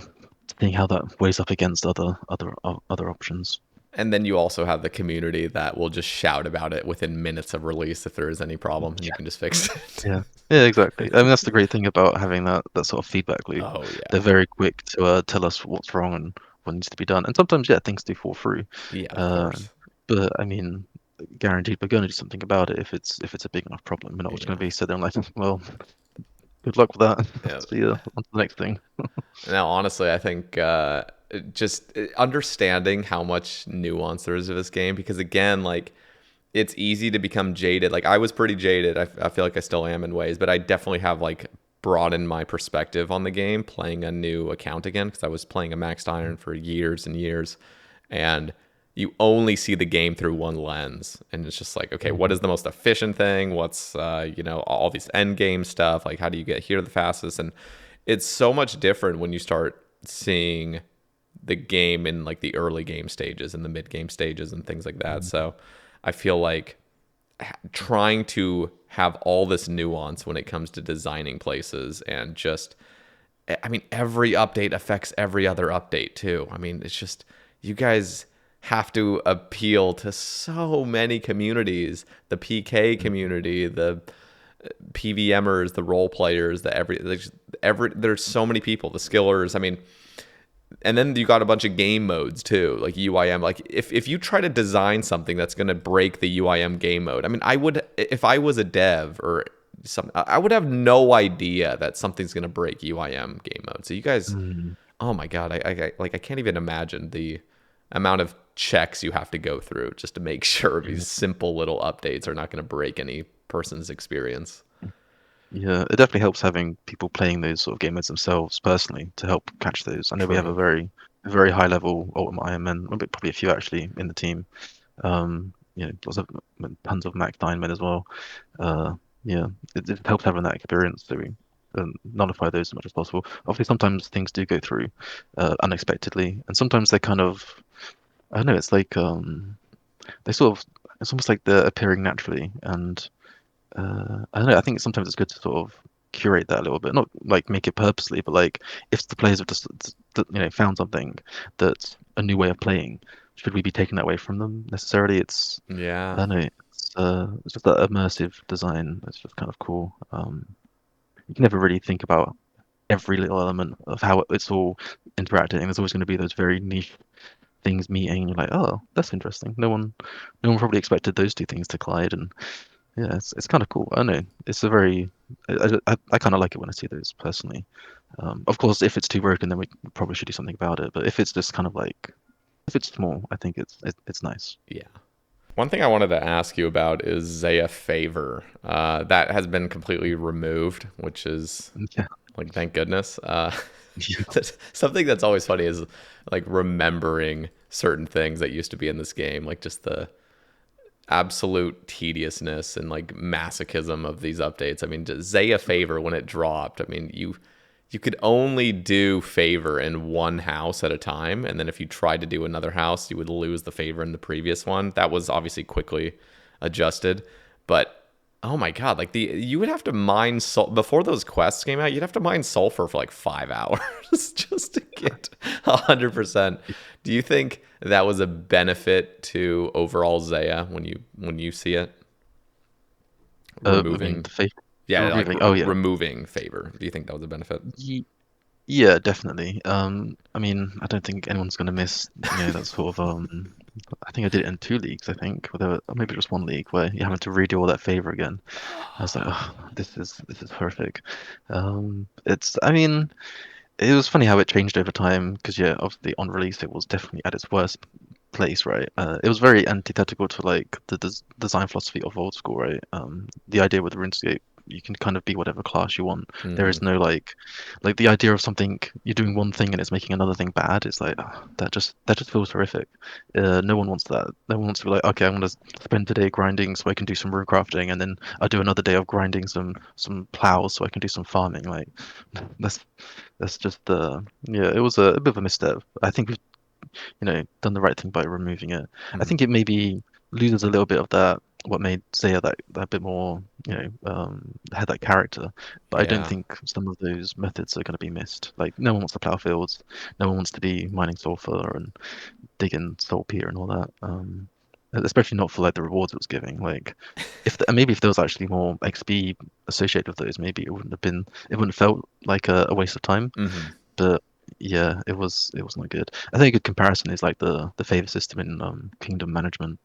seeing how that weighs up against other options. And then you also have the community that will just shout about it within minutes of release if there is any problem, and you can just fix it. Yeah, yeah, exactly. I mean, that's the great thing about having that sort of feedback loop. Oh They're yeah, very quick to tell us what's wrong and what needs to be done. And sometimes, yeah, things do fall through. yeah, of Uh, course. but I mean, guaranteed we're going to do something about it if it's a big enough problem. We're not just going Yeah, to be sitting there like, well, good luck with that. yeah. See you on to the next thing. Now, honestly, I think just understanding how much nuance there is to this game, because again, like it's easy to become jaded. Like I was pretty jaded. I feel like I still am in ways, but I definitely have like broadened my perspective on the game playing a new account again because I was playing a maxed iron for years and years, and you only see the game through one lens, and it's just like, okay, what Mhm. is the most efficient thing? What's all these end game stuff? Like how do you get here the fastest? And it's so much different when you start seeing the game in like the early game stages and the mid game stages and things like that. So I feel like trying to have all this nuance when it comes to designing places and just, I mean, every update affects every other update too. I mean, it's just, you guys have to appeal to so many communities, the PK community, the PVMers, the role players, there's so many people, the skillers. I mean, and then you got a bunch of game modes too, like UIM. Like if you try to design something that's going to break the UIM game mode, I mean, I would, if I was a dev or some, I would have no idea that something's going to break UIM game mode. So you guys, Mm. oh my god, I can't even imagine the amount of checks you have to go through just to make sure these simple little updates are not going to break any person's experience. Yeah, it definitely helps having people playing those sort of game modes themselves personally to help catch those. I know we have a True. very very high level ultimate Iron Men, probably a few actually in the team. Lots of tons of Max Diamond as well. Uh, yeah, it helps having that experience so we nullify those as much as possible. Obviously, sometimes things do go through unexpectedly, and sometimes they kind of, I don't know, it's like they sort of, it's almost like they're appearing naturally, and I don't know. I think sometimes it's good to sort of curate that a little bit, not like make it purposely, but like if the players have just found something that's a new way of playing, should we be taking that away from them necessarily? I Yeah. don't know. It's just that immersive design. It's just kind of cool. You can never really think about every little element of how it's all interacting. There's always going to be those very niche things meeting, and you're like, oh, that's interesting. No one probably expected those two things to collide, and yeah, it's kind of cool. I don't know. It's a very I kind of like it when I see those personally. Of course, if it's too broken, then we probably should do something about it. But if it's just kind of like if it's small, I think it's nice. Yeah. One thing I wanted to ask you about is Zeah Favor. That has been completely removed, which is Yeah, like, thank goodness. yeah, Something that's always funny is like remembering certain things that used to be in this game, like just the absolute tediousness and like masochism of these updates. I mean, Zeah Favor, when it dropped, I mean, you could only do favor in one house at a time, and then if you tried to do another house, you would lose the favor in the previous one. That was obviously quickly adjusted, but oh my god, like you would have to mine before those quests came out. You'd have to mine sulfur for like 5 hours just to get 100%. Do you think that was a benefit to overall Zeah when you see it I mean removing? the faith Yeah, like removing. Oh yeah, removing favor. Do you think that was a benefit? Yeah, definitely. I mean, I don't think anyone's gonna miss, that sort of I think I did it in 2 leagues, I think, or maybe just 1 league where you're having to redo all that favor again. I was like, oh, this is horrific. I mean, it was funny how it changed over time because yeah, obviously on release it was definitely at its worst place, right? It was very antithetical to like the design philosophy of old school, right? The idea with RuneScape, you can kind of be whatever class you want. There Mm-hmm. is no like the idea of something you're doing one thing and it's making another thing bad. It's like that just feels horrific. No one wants that. No one wants to be like, okay, I'm gonna spend today grinding so I can do some rune crafting, and then I do another day of grinding some plows so I can do some farming. Like that's that's just yeah, it was a bit of a misstep. I think we've done the right thing by removing it. I Mm-hmm. think it maybe loses a little bit of that what made Zeah that bit more had that character, but I don't Yeah. think some of those methods are going to be missed. Like no one wants to plow fields, no one wants to be mining sulfur and digging saltpeter and all that. Especially not for like the rewards it was giving. Like maybe if there was actually more XP associated with those, maybe it wouldn't have felt like a waste of time. Mm-hmm. But yeah, it was not good. I think a good comparison is like the favor system in Kingdom Management.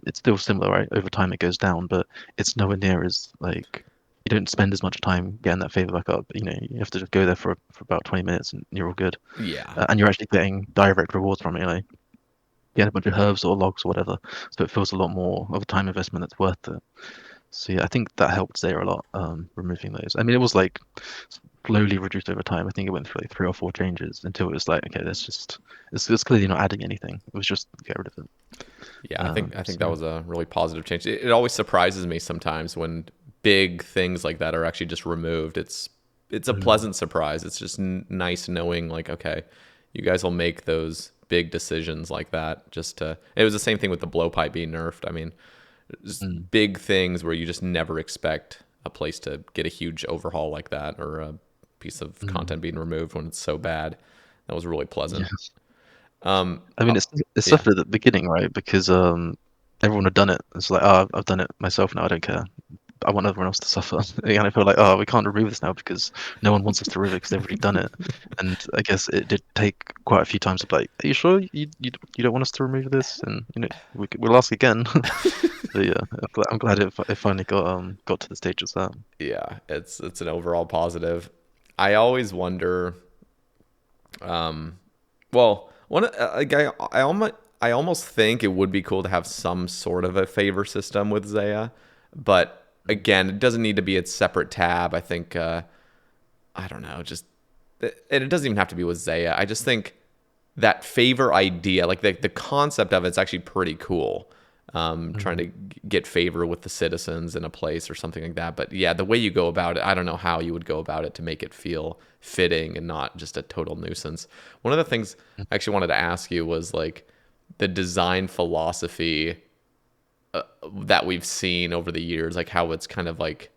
It's still similar, right? Over time it goes down, but it's nowhere near as like you don't spend as much time getting that favor back up. You have to just go there for about 20 minutes and you're all good. Yeah. And you're actually getting direct rewards from it, like getting a bunch of herbs or logs or whatever. So it feels a lot more of a time investment that's worth it. So yeah, I think that helped Zera a lot, removing those. I mean, it was like slowly reduced over time. I think it went through like 3 or 4 changes until it was like, okay, it's clearly not adding anything. It was just get rid of it. Yeah, I think that So was a really positive change. It always surprises me sometimes when big things like that are actually just removed. It's a mm, pleasant surprise. It's just nice knowing like, okay, you guys will make those big decisions like that just to it was the same thing with the blowpipe being nerfed. I mean, just mm, big things where you just never expect a place to get a huge overhaul like that or a piece of mm. content being removed when it's so bad. That was really pleasant. Yes. Um, I mean, uh, it yeah. suffered at the beginning, right? Because everyone had done it. It's like, oh, I've done it myself now. I don't care. I want everyone else to suffer. And I feel like, oh, we can't remove this now because no one wants us to remove it because they've already done it. And I guess it did take quite a few times to be like, are you sure you don't want us to remove this? And we'll ask again. But yeah, I'm glad it finally got to the stage of that. Yeah, it's an overall positive. I always wonder. Well, one like I almost think it would be cool to have some sort of a favor system with Zeah, but again, it doesn't need to be its separate tab. I think I don't know, just and it doesn't even have to be with Zeah. I just think that favor idea, like the concept of it's actually pretty cool. Trying to get favor with the citizens in a place or something like that. But yeah, the way you go about it, I don't know how you would go about it to make it feel fitting and not just a total nuisance. One of the things I actually wanted to ask you was like the design philosophy that we've seen over the years, like how it's kind of like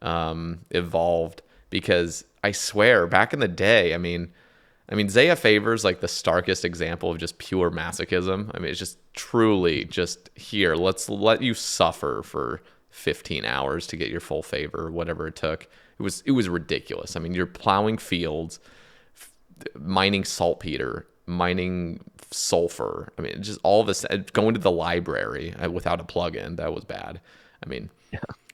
evolved. Because I swear, back in the day, I mean, Zeah favors like the starkest example of just pure masochism. I mean, it's just truly just here. Let's let you suffer for 15 hours to get your full favor, whatever it took. It was ridiculous. I mean, you're plowing fields, mining saltpeter, mining sulfur. I mean, just all this going to the library without a plugin. That was bad. I mean,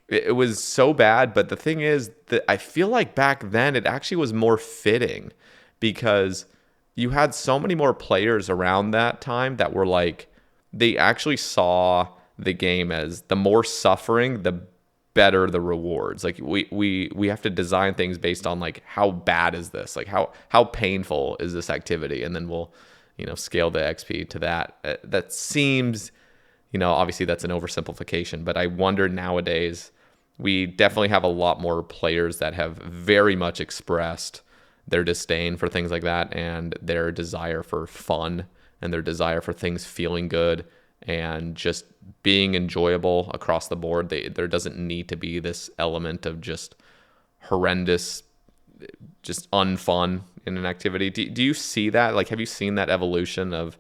it was so bad. But the thing is that I feel like back then it actually was more fitting because you had so many more players around that time that were like, they actually saw the game as the more suffering, the better the rewards. Like we have to design things based on like how bad is this? Like how painful is this activity? And then we'll, scale the XP to that. That seems, obviously that's an oversimplification, but I wonder nowadays we definitely have a lot more players that have very much expressed their disdain for things like that and their desire for fun and their desire for things feeling good and just being enjoyable across the board. There doesn't need to be this element of just horrendous, just unfun in an activity. Do you see that? Like, have you seen that evolution of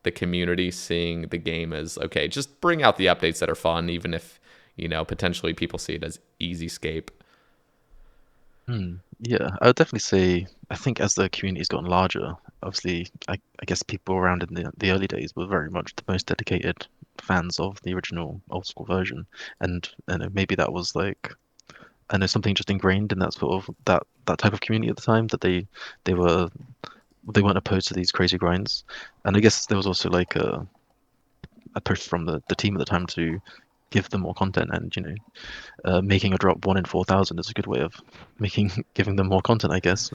the community seeing the game as, okay, just bring out the updates that are fun, even if, potentially people see it as easy scape? Yeah, I would definitely say I think as the community's gotten larger, obviously I guess people around in the early days were very much the most dedicated fans of the original old school version, and maybe that was like I know something just ingrained in that sort of that type of community at the time that they were they weren't opposed to these crazy grinds, and I guess there was also like a push from the team at the time to give them more content and making a drop 1 in 4,000 is a good way of giving them more content, I guess.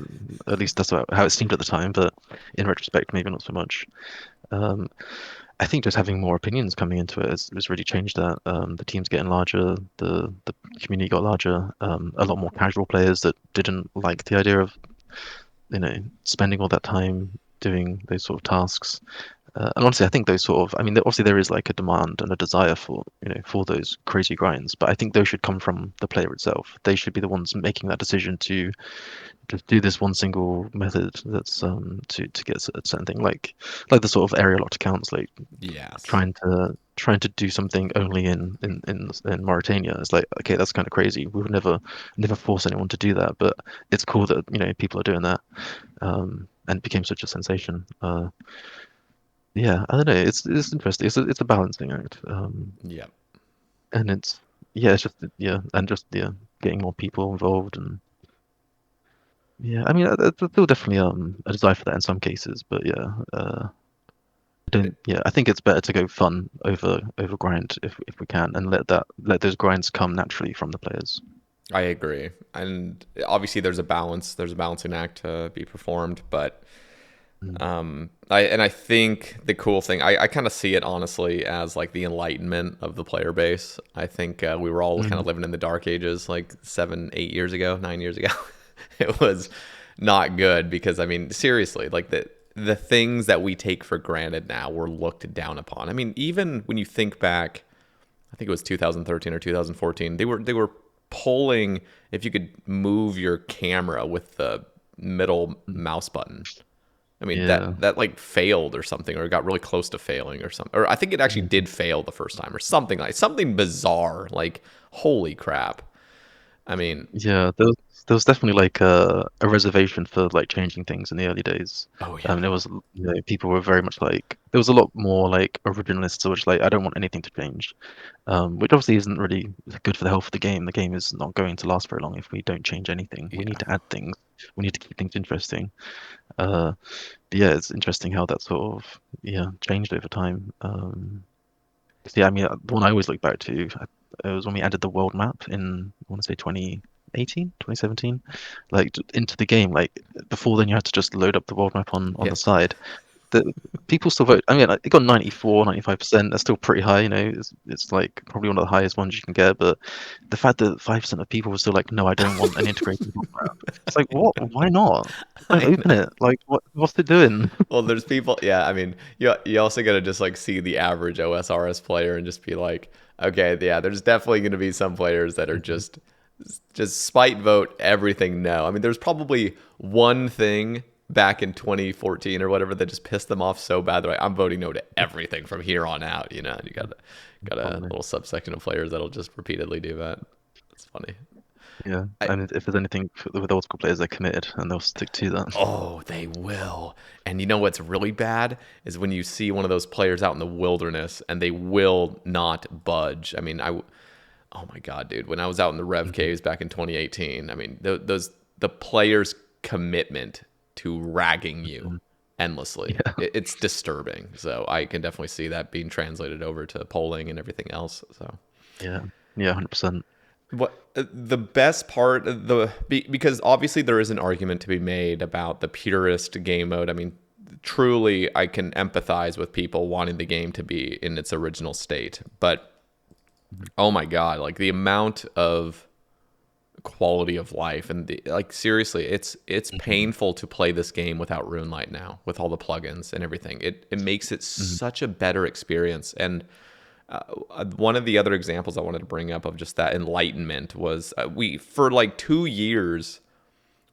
At least that's how it seemed at the time, but in retrospect, maybe not so much. Um, I think just having more opinions coming into it has really changed that. The team's getting larger, the community got larger. A lot more casual players that didn't like the idea of spending all that time doing those sort of tasks. And honestly, I think those sort of, I mean, obviously there is like a demand and a desire for, for those crazy grinds, but I think those should come from the player itself. They should be the ones making that decision to just do this one single method that's to get a certain thing, like the sort of area locked accounts, like Yes. trying to do something only in Mauritania. It's like, okay, that's kind of crazy. We would never force anyone to do that, but it's cool that people are doing that, and it became such a sensation. Yeah, I don't know. It's interesting. It's a balancing act, Yeah. and it's yeah, it's just yeah, and just yeah, getting more people involved and yeah. I mean, there's still definitely a desire for that in some cases, but yeah, I don't. Yeah, I think it's better to go fun over grind if we can, and let those grinds come naturally from the players. I agree. And obviously there's a balance, there's a balancing act to be performed, but Mm. I think the cool thing, I kind of see it honestly as like the enlightenment of the player base. I think we were all kind Mm. of living in the dark ages like 7, 8 years ago, 9 years ago. It was not good because I mean, seriously, like the things that we take for granted now were looked down upon. I mean, even when you think back, I think it was 2013 or 2014, they were polling if you could move your camera with the middle Mm. mouse button. I mean Yeah. that like failed or something, or it got really close to failing or something. Or I think it actually Mm. did fail the first time, or something bizarre. Like holy crap! I mean, Yeah, there was definitely like a reservation for like changing things in the early days. oh yeah, There was people were very much like there was a lot more like originalists, which like I don't want anything to change, which obviously isn't really good for the health of the game. The game is not going to last very long if we don't change anything. We need yeah, to add things. We need to keep things interesting. Uh, but yeah, it's interesting how that sort of changed over time. 'Cause, yeah, I mean, the one I always look back to it was when we added the world map in, I want to say 2018, 2017, like into the game. Like before then, you had to just load up the world map on yeah. the side. the people still vote. I mean, like, it got 94, 95%. That's still pretty high, you know. It's like probably one of the highest ones you can get. But the fact that 5% of people were still like, no, I don't want an integrated background. It's like, what? Why not? Don't I open know. it. Like, what's it doing? Well, there's people. Yeah, I mean, you also gotta just like see the average OSRS player and just be like, okay, yeah, there's definitely gonna be some players that are just spite vote everything no. I mean, there's probably one thing back in 2014 or whatever that just pissed them off so bad that I'm voting no to everything from here on out. You know, you got a Probably. little subsection of players that'll just repeatedly do that. It's funny. Yeah. I, And if there's anything with old school players, they're committed and they'll stick to that. Oh, they will. And you know what's really bad is when you see one of those players out in the wilderness and they will not budge. I mean, oh my God, dude, when I was out in the Rev Mhm. caves back in 2018, I mean, the players' commitment to ragging you Mhm. endlessly, Yeah. it's disturbing. So I can definitely see that being translated over to polling and everything else. So Yeah. Yeah. 100%. what the best part of because obviously there is an argument to be made about the purist game mode. I mean, truly, I can empathize with people wanting the game to be in its original state, but Mhm. oh my God, like the amount of quality of life and like seriously, it's Mhm. painful to play this game without RuneLight now with all the plugins and everything. It makes it Mhm. such a better experience. And one of the other examples I wanted to bring up of just that enlightenment was we for like 2 years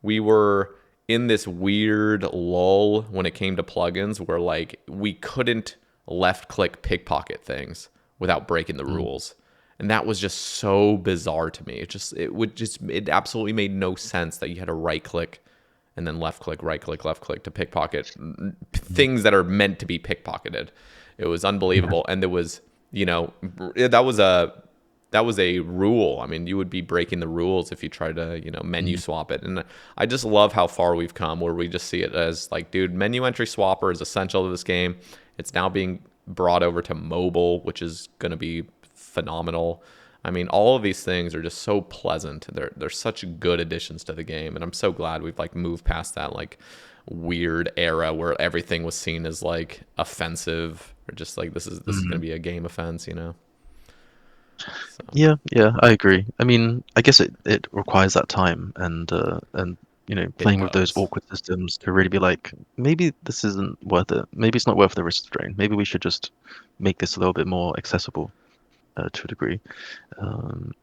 we were in this weird lull when it came to plugins where like we couldn't left click pickpocket things without breaking the Mhm. rules. And that was just so bizarre to me. It absolutely made no sense that you had to right click and then left click, right click, left click to pickpocket Mhm. things that are meant to be pickpocketed. It was Yeah. unbelievable. And there was, you know, that was a rule. I mean, you would be breaking the rules if you try to, menu Mhm. swap it. And I just love how far we've come where we just see it as like, dude, menu entry swapper is essential to this game. It's now being brought over to mobile, which is going to be phenomenal. I mean, all of these things are just so pleasant. They're such good additions to the game, and I'm so glad we've like moved past that like weird era where everything was seen as like offensive or just like this is going to Mhm. be a game offense, you know. So Yeah, yeah, I agree. I mean, I guess it requires that time and it playing with those does. awkward systems to really be like, maybe this isn't worth it. Maybe it's not worth the risk strain. Maybe we should just make this a little bit more accessible to a degree. Um,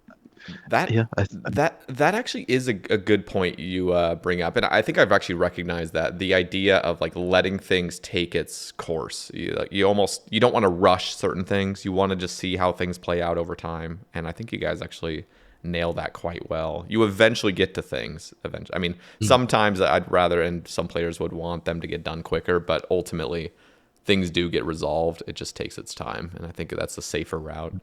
That yeah, that actually is a good point you bring up, and I think I've actually recognized that the idea of like letting things take its course. You don't want to rush certain things. You want to just see how things play out over time, and I think you guys actually nail that quite well. You eventually get to things. Eventually, I mean, mm, sometimes I'd rather, and some players would want them to get done quicker, but ultimately, things do get resolved. It just takes its time, and I think that's a safer route.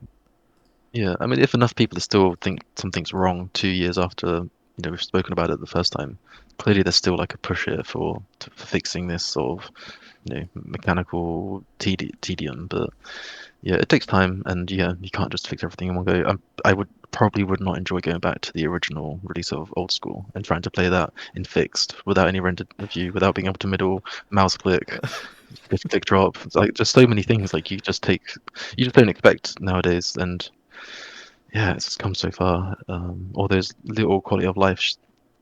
yeah. I mean, if enough people still think something's wrong 2 years after we've spoken about it the first time, clearly there's still like a push here for fixing this sort of mechanical tedium, but. Yeah, it takes time, and yeah, you can't just fix everything in one go. I would not enjoy going back to the original release of Old School and trying to play that in fixed without any rendered view, without being able to middle mouse click, just click drop. It's like just so many things like you just don't expect nowadays, and yeah, it's just come so far. All those little quality of life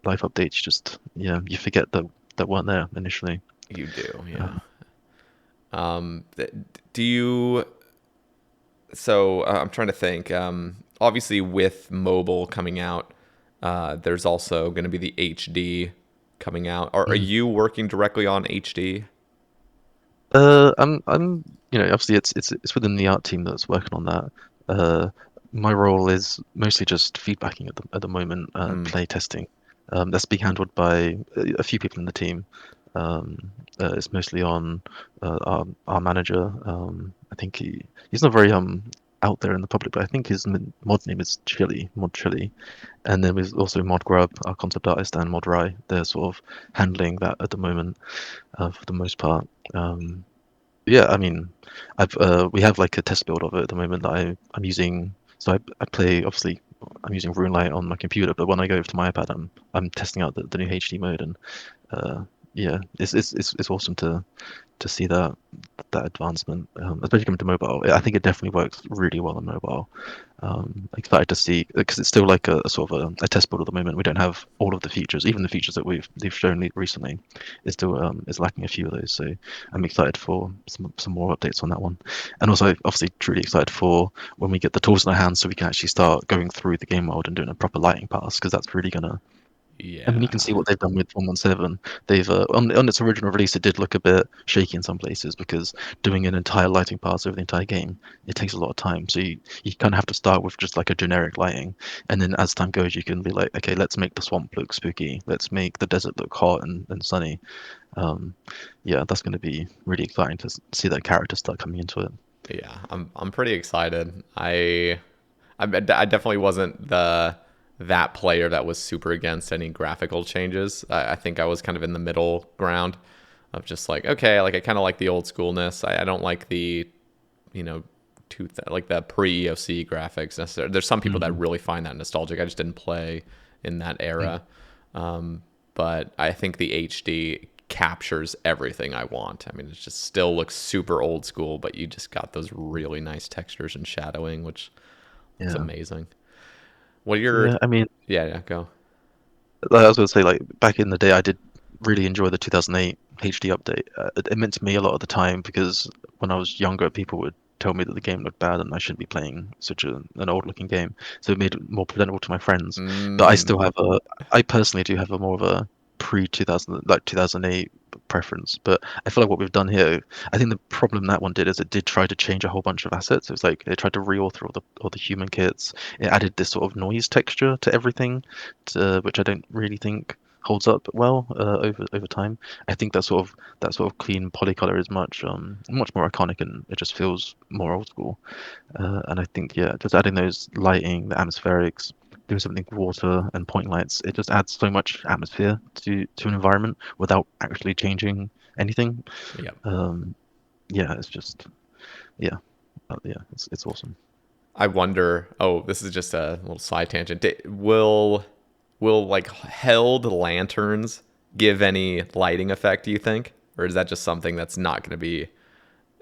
updates, just yeah, you forget that weren't there initially. You do, yeah. Um, Do you? So I'm trying to think. Obviously, with mobile coming out, there's also going to be the HD coming out. Are mm. you working directly on HD? I'm, obviously it's within the art team that's working on that. Uh, my role is mostly just feedbacking at the moment, Mm. play testing. That's being handled by a few people in the team. It's mostly on our manager. I think he's not very out there in the public, but I think his mod name is Mod Chili. And then there's also Mod Grub, our concept artist, and Mod Rai. They're sort of handling that at the moment, for the most part. Yeah, I mean, I've we have like a test build of it at the moment that I'm using. So I play obviously I'm using RuneLight on my computer, but when I go over to my iPad, I'm testing out the new HD mode, and uh, yeah, it's awesome to see that advancement, especially coming to mobile. I think it definitely works really well on mobile. Excited to see because it's still like a sort of a test build at the moment. We don't have all of the features, even the features that they've shown recently. It's still is lacking a few of those. So I'm excited for some more updates on that one, and also obviously truly excited for when we get the tools in our hands, so we can actually start going through the game world and doing a proper lighting pass because that's really gonna. I mean, you can Yeah. see what they've done with 117. They've on its original release, it did look a bit shaky in some places because doing an entire lighting pass over the entire game, it takes a lot of time. So you kind of have to start with just like a generic lighting, and then as time goes, you can be like, okay, let's make the swamp look spooky. Let's make the desert look hot and sunny. Um, yeah, that's going to be really exciting to see that character start coming into it. Yeah, I'm pretty excited. I definitely wasn't the that player that was super against any graphical changes. I think I was kind of in the middle ground of just like, okay, like I kind of like the old schoolness. I don't like the, you know, like the pre EOC graphics necessarily. There's some people that Mm, really find that nostalgic. I just didn't play in that mm, era. But I think the HD captures everything I want. I mean, it just still looks super old school, but you just got those really nice textures and shadowing, which looks yeah, amazing. What are your, yeah. I mean, yeah, go. like I was going to say, like back in the day, I did really enjoy the 2008 HD update. It meant to me a lot of the time because when I was younger, people would tell me that the game looked bad and I shouldn't be playing such an old-looking game. So it made it more presentable to my friends. But I Mm, still have I personally do have a more of a pre-2000, like 2008 preference. But I feel like what we've done here, I think the problem that one did is it did try to change a whole bunch of assets. It was like it tried to reauthor all the human kits. It added this sort of noise texture to everything which I don't really think holds up well over time. I think that sort of clean polycolor is much more iconic and it just feels more old school. And I think yeah, just adding those lighting, the atmospherics, doing something with water and point lights, it just adds so much atmosphere to an environment without actually changing anything. yeah. Um, yeah, it's just yeah, it's awesome. I wonder. Oh, this is just a little side tangent. Will like held lanterns give any lighting effect? Do you think, or is that just something that's not going to be?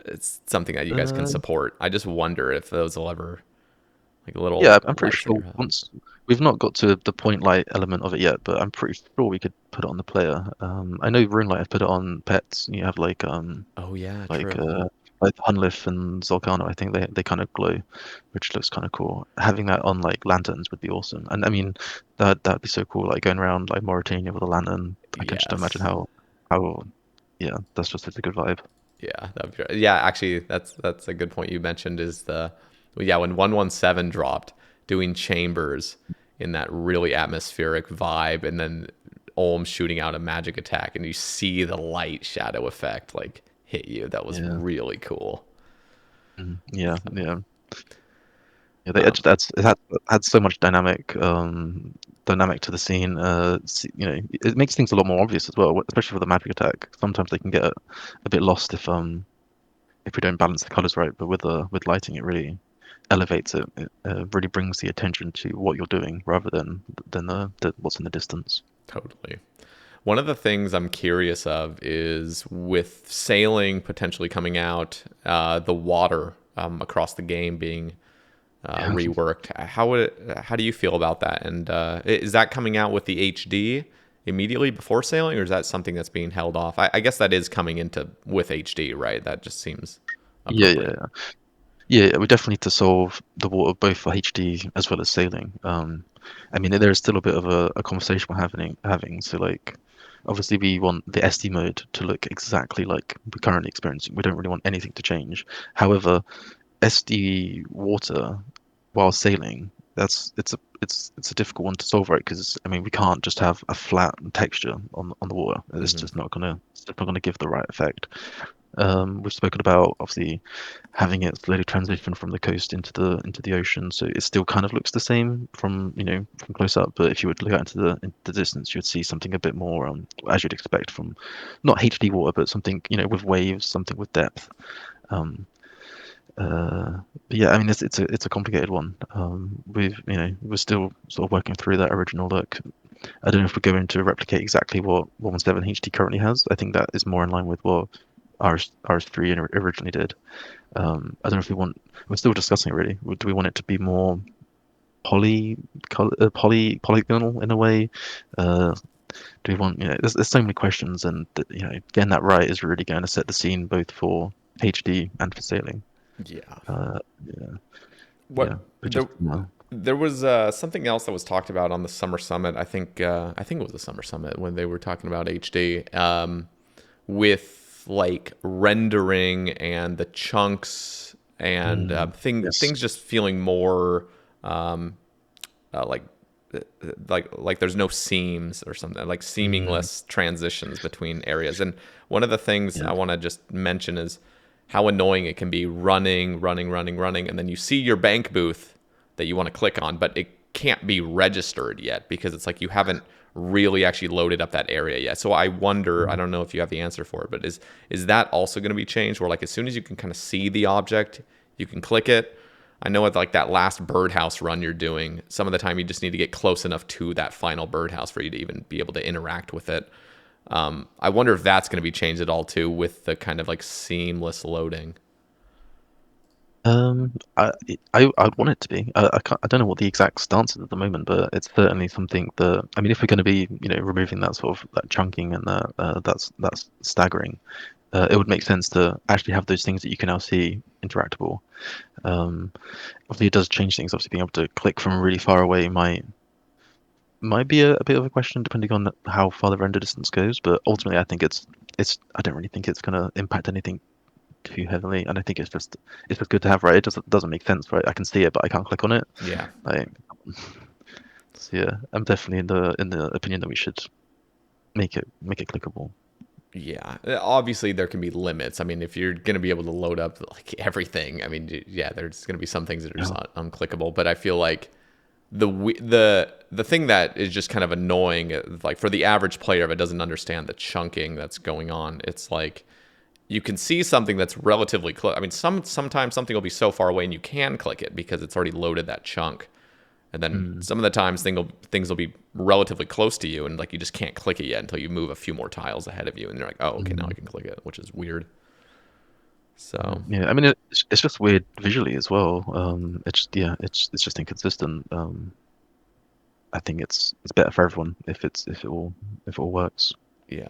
It's something that you guys can Uh, support. I just wonder if those will ever like little Yeah, I'm pretty lights that sure you're. once we've not got to the point light element of it yet, but I'm pretty sure we could put it on the player. I know RuneLite have put it on pets. You have Oh yeah, like true. uh like Hunlif and Zolcano. I think they kind of glow, which looks kind of cool. Having that on like lanterns would be awesome. And I mean that'd be so cool. Like going around like Mauritania with a lantern. I can just imagine Yes. how yeah, that's just such a good vibe. Yeah, that'd be, yeah. Actually, that's a good point you mentioned. Is the well, yeah, when 117 dropped, doing chambers in that really atmospheric vibe, and then Olm shooting out a magic attack, and you see the light shadow effect like hit you. That was Yeah. really cool. Yeah, So, yeah. Yeah, they it um, just adds so much dynamic to the scene. It makes things a lot more obvious as well, especially for the magic attack. Sometimes they can get a bit lost if we don't balance the colors right. But with lighting, it really elevates it. It really brings the attention to what you're doing rather than the what's in the distance. totally. One of the things I'm curious of is with sailing potentially coming out, the water across the game being Yeah. reworked. How do you feel about that? And is that coming out with the HD immediately before sailing, or is that something that's being held off? I guess that is coming into with HD, right? That just seems Yeah, yeah, appropriate. yeah. Yeah, we definitely need to solve the water both for HD as well as sailing. I mean, there is still a bit of a conversation we're having. So like, obviously we want the SD mode to look exactly like we're currently experiencing. We don't really want anything to change. However, SD water while sailing, it's a difficult one to solve, right? Because I mean, we can't just have a flat texture on the water. Hmm. It's just not gonna give the right effect. We've spoken about obviously having it slowly transition from the coast into the ocean, so it still kind of looks the same from close up. But if you would look out into the distance, you'd see something a bit more as you'd expect from not HD water, but something with waves, something with depth. Um, but yeah, I mean it's a complicated one. We're still sort of working through that original look. I don't know if we're going to replicate exactly what 1.7 HD currently has. I think that is more in line with what RS3 originally did. I don't know if we want. We're still discussing it really. Do we want it to be more polygonal in a way? Uh, do we want, there's so many questions, and getting that right is really going to set the scene both for HD and for sailing. Yeah. Yeah, yeah, What but there just there was something else that was talked about on the summer summit. I think it was the summer summit when they were talking about HD, with like rendering and the chunks and yes, things just feeling more um, like there's no seams or something, like mm, seamless transitions between areas. And one of the things I yeah, want to just mention is how annoying it can be running, and then you see your bank booth that you want to click on, but it can't be registered yet because it's like you haven't really actually loaded up that area yet. So I wonder, I mm. don't know if you have the answer for it, but is that also going to be changed where like as soon as you can kind of see the object, you can click it? I know it's like that last birdhouse run you're doing, some of the time you just need to get close enough to that final birdhouse for you to even be able to interact with it. I wonder if that's going to be changed at all too with the kind of like seamless loading. Um, I, I want it to be. I don't know what the exact stance is at the moment, but it's certainly something that, I mean, if we're going to be, removing that sort of that chunking and that's staggering. It would make sense to actually have those things that you can now see interactable. Um, Obviously, it does change things. Obviously, being able to click from really far away might be a bit of a question depending on how far the render distance goes. But ultimately, I think it's I don't really think it's going to impact anything too heavily, and I think it's just good to have, right? It doesn't make sense, right? I can see it, but I can't click on it. Yeah. Like, so yeah, I'm definitely in the opinion that we should make it clickable. Yeah, obviously there can be limits. I mean, if you're going to be able to load up like everything, I mean, yeah, there's going to be some things that are just Yeah. unclickable. But I feel like the thing that is just kind of annoying, like for the average player, if it doesn't understand the chunking that's going on, it's like you can see something that's relatively close. I mean, sometimes something will be so far away and you can click it because it's already loaded that chunk. And then Mm, some of the times things will be relatively close to you and like you just can't click it yet until you move a few more tiles ahead of you and you're like, oh, okay, now I mm, can click it, which is weird. So yeah. I mean, it's just weird visually as well. It's just inconsistent. I think it's better for everyone if it all works. yeah,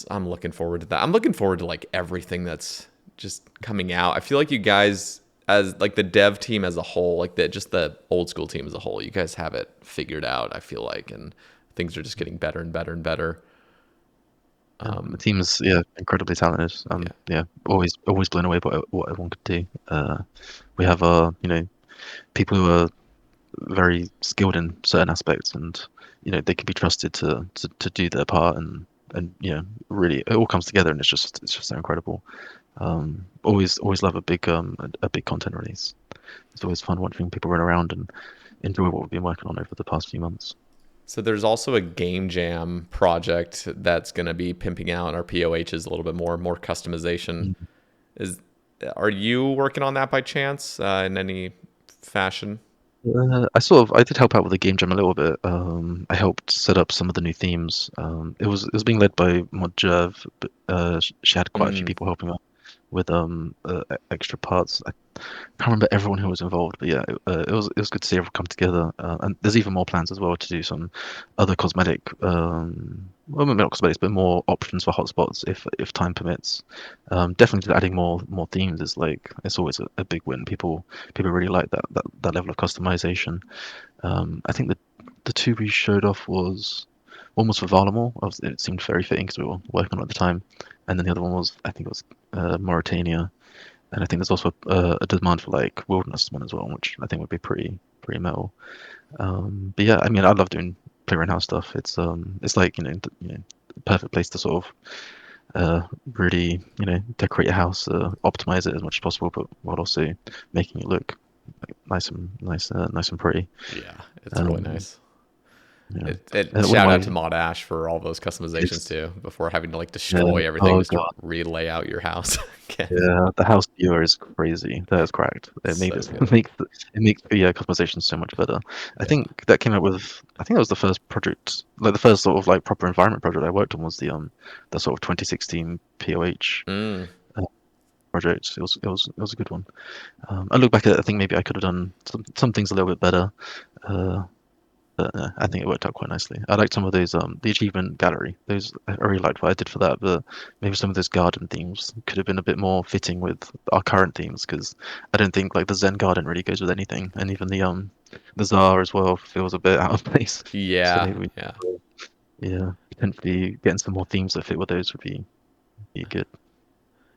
I'm looking forward to that. I'm looking forward to like everything that's just coming out. I feel like you guys as like the dev team as a whole, like the old school team as a whole, you guys have it figured out, I feel like, and things are just getting better and better and better. Yeah, the team's incredibly talented. Yeah. Yeah, always blown away by what everyone could do. We have people who are very skilled in certain aspects, and they can be trusted to do their part, and really it all comes together, and it's just so incredible. Always love a big content release. It's always fun watching people run around and enjoy what we've been working on over the past few months. So there's also a game jam project that's going to be pimping out our POHs a little bit more customization. Is Are you working on that by chance in any fashion? I did help out with the game jam a little bit. I helped set up some of the new themes. It was being led by Modjev, but she had quite a few Mm, people helping out with extra parts. I can't remember everyone who was involved, but yeah, it was good to see everyone come together. And there's even more plans as well to do some other cosmetic, well, maybe not cosmetics, but more options for hotspots if time permits. Definitely just adding more themes is like it's always a big win. People really like that level of customization. I think the two we showed off was one was for Varlamore. It seemed very fitting because we were working on it at the time, and then the other one was I think it was Mauritania, and I think there's also a demand for like wilderness one as well, which I think would be pretty metal. But yeah, I mean, I love doing playground house stuff. It's like perfect place to sort of really decorate your house, optimize it as much as possible, but while also making it look nice and pretty. yeah, it's really Um, nice. Yeah. One of Shout out my to Mod Ash for all those customizations it's too. Before having to like yeah. destroy everything Oh just to God. relay out your house again. Yeah, the house viewer is crazy. That is cracked. It So made it good. makes the customization so much better. I Yeah. think that came out with I think that was the first project, like the first sort of like proper environment project I worked on was the sort of 2016 POH Mm. uh, project. It was a good one. I look back at it, I think maybe I could have done some things a little bit better. Uh, but I think it worked out quite nicely. I liked some of those, the achievement gallery. Those I really liked what I did for that, but maybe some of those garden themes could have been a bit more fitting with our current themes because I don't think like the Zen garden really goes with anything, and even the Tsar as well feels a bit out of place. So Yeah. maybe Yeah. yeah, potentially getting some more themes that fit with those would be good.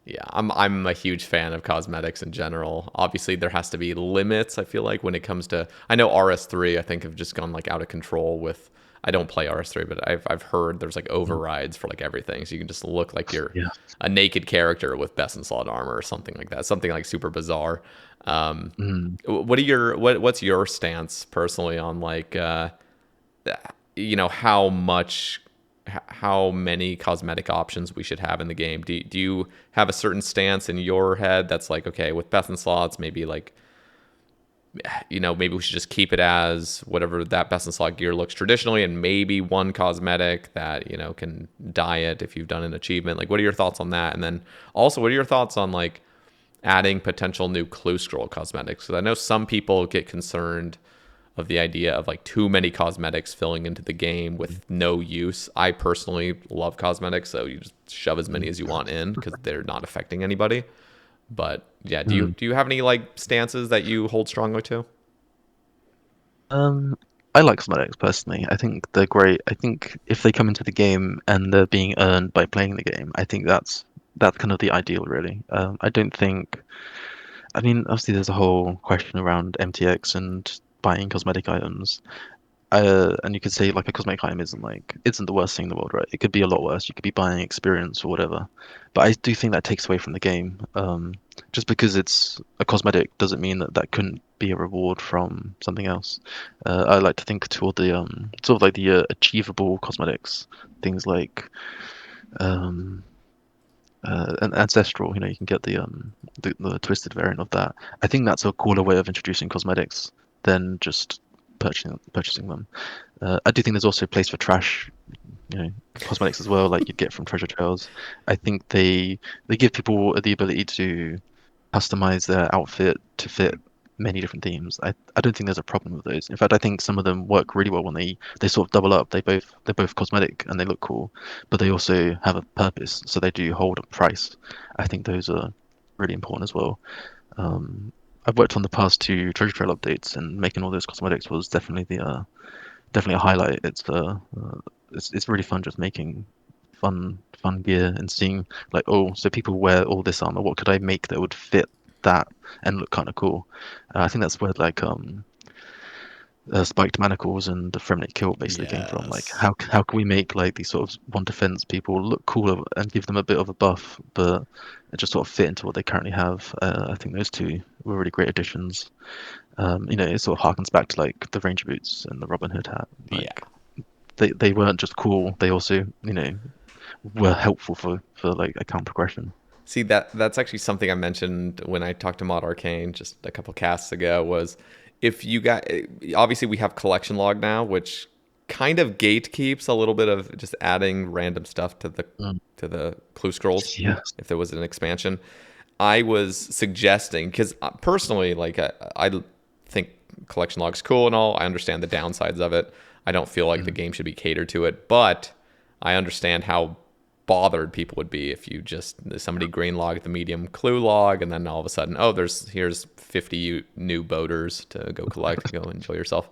Yeah, I'm a huge fan of cosmetics in general. Obviously, there has to be limits. I feel like when it comes to, I know RS3, I think have just gone like out of control with. I don't play RS3, but I've heard there's like Mm. overrides for like everything, so you can just look like you're Yeah. a naked character with best in slot armor or something like that. Something like super bizarre. Mm. What's your stance personally on like how much how many cosmetic options we should have in the game? Do you have a certain stance in your head that's like, okay, with Beth and slots, maybe like, maybe we should just keep it as whatever that Beth and slot gear looks traditionally, and maybe one cosmetic that, can dye it if you've done an achievement. Like, what are your thoughts on that? And then also, what are your thoughts on like adding potential new clue scroll cosmetics? Because I know some people get concerned of the idea of like too many cosmetics filling into the game with no use. I personally love cosmetics, so you just shove as many as you want in because they're not affecting anybody. But yeah, do you Mm. do you have any like stances that you hold strongly to? Um, I like cosmetics personally. I think they're great. I think if they come into the game and they're being earned by playing the game, I think that's kind of the ideal, really. I don't think. I mean, obviously, there's a whole question around MTX and buying cosmetic items. And you could say like a cosmetic item isn't the worst thing in the world, right? It could be a lot worse. You could be buying experience or whatever. But I do think that takes away from the game. Just because it's a cosmetic doesn't mean that that couldn't be a reward from something else. I like to think toward the sort of like the achievable cosmetics, things like um, an ancestral. You can get the twisted variant of that. I think that's a cooler way of introducing cosmetics than just purchasing them. I do think there's also a place for trash, you know, cosmetics as well, like you'd get from treasure trails. I think they give people the ability to customize their outfit to fit many different themes. I don't think there's a problem with those. In fact, I think some of them work really well when they sort of double up. They're both cosmetic and they look cool, but they also have a purpose, so they do hold a price. I think those are really important as well. Um, I've worked on the past two treasure trail updates, and making all those cosmetics was definitely a highlight. It's really fun just making fun gear and seeing like, oh, so people wear all this armor. What could I make that would fit that and look kind of cool? I think that's where like spiked manacles and the Fremnik kilt basically came from. Like, Yes. how can we make like these sort of one defense people look cooler and give them a bit of a buff, but just sort of fit into what they currently have? I think those two were really great additions. It sort of harkens back to like the Ranger boots and the Robin Hood hat. Yeah. Like they weren't just cool; they also, were helpful for like account progression. See, that's actually something I mentioned when I talked to Mod Arcane just a couple casts ago was if you got obviously we have collection log now, which kind of gatekeeps a little bit of just adding random stuff Mm. to the clue scrolls Yes. if there was an expansion. I was suggesting because personally, like I think collection log's cool and all. I understand the downsides of it. I don't feel like the Mm. game should be catered to it, but I understand how bothered people would be if you just somebody green log the medium clue log and then all of a sudden, oh, here's 50 new boaters to go collect, go enjoy yourself.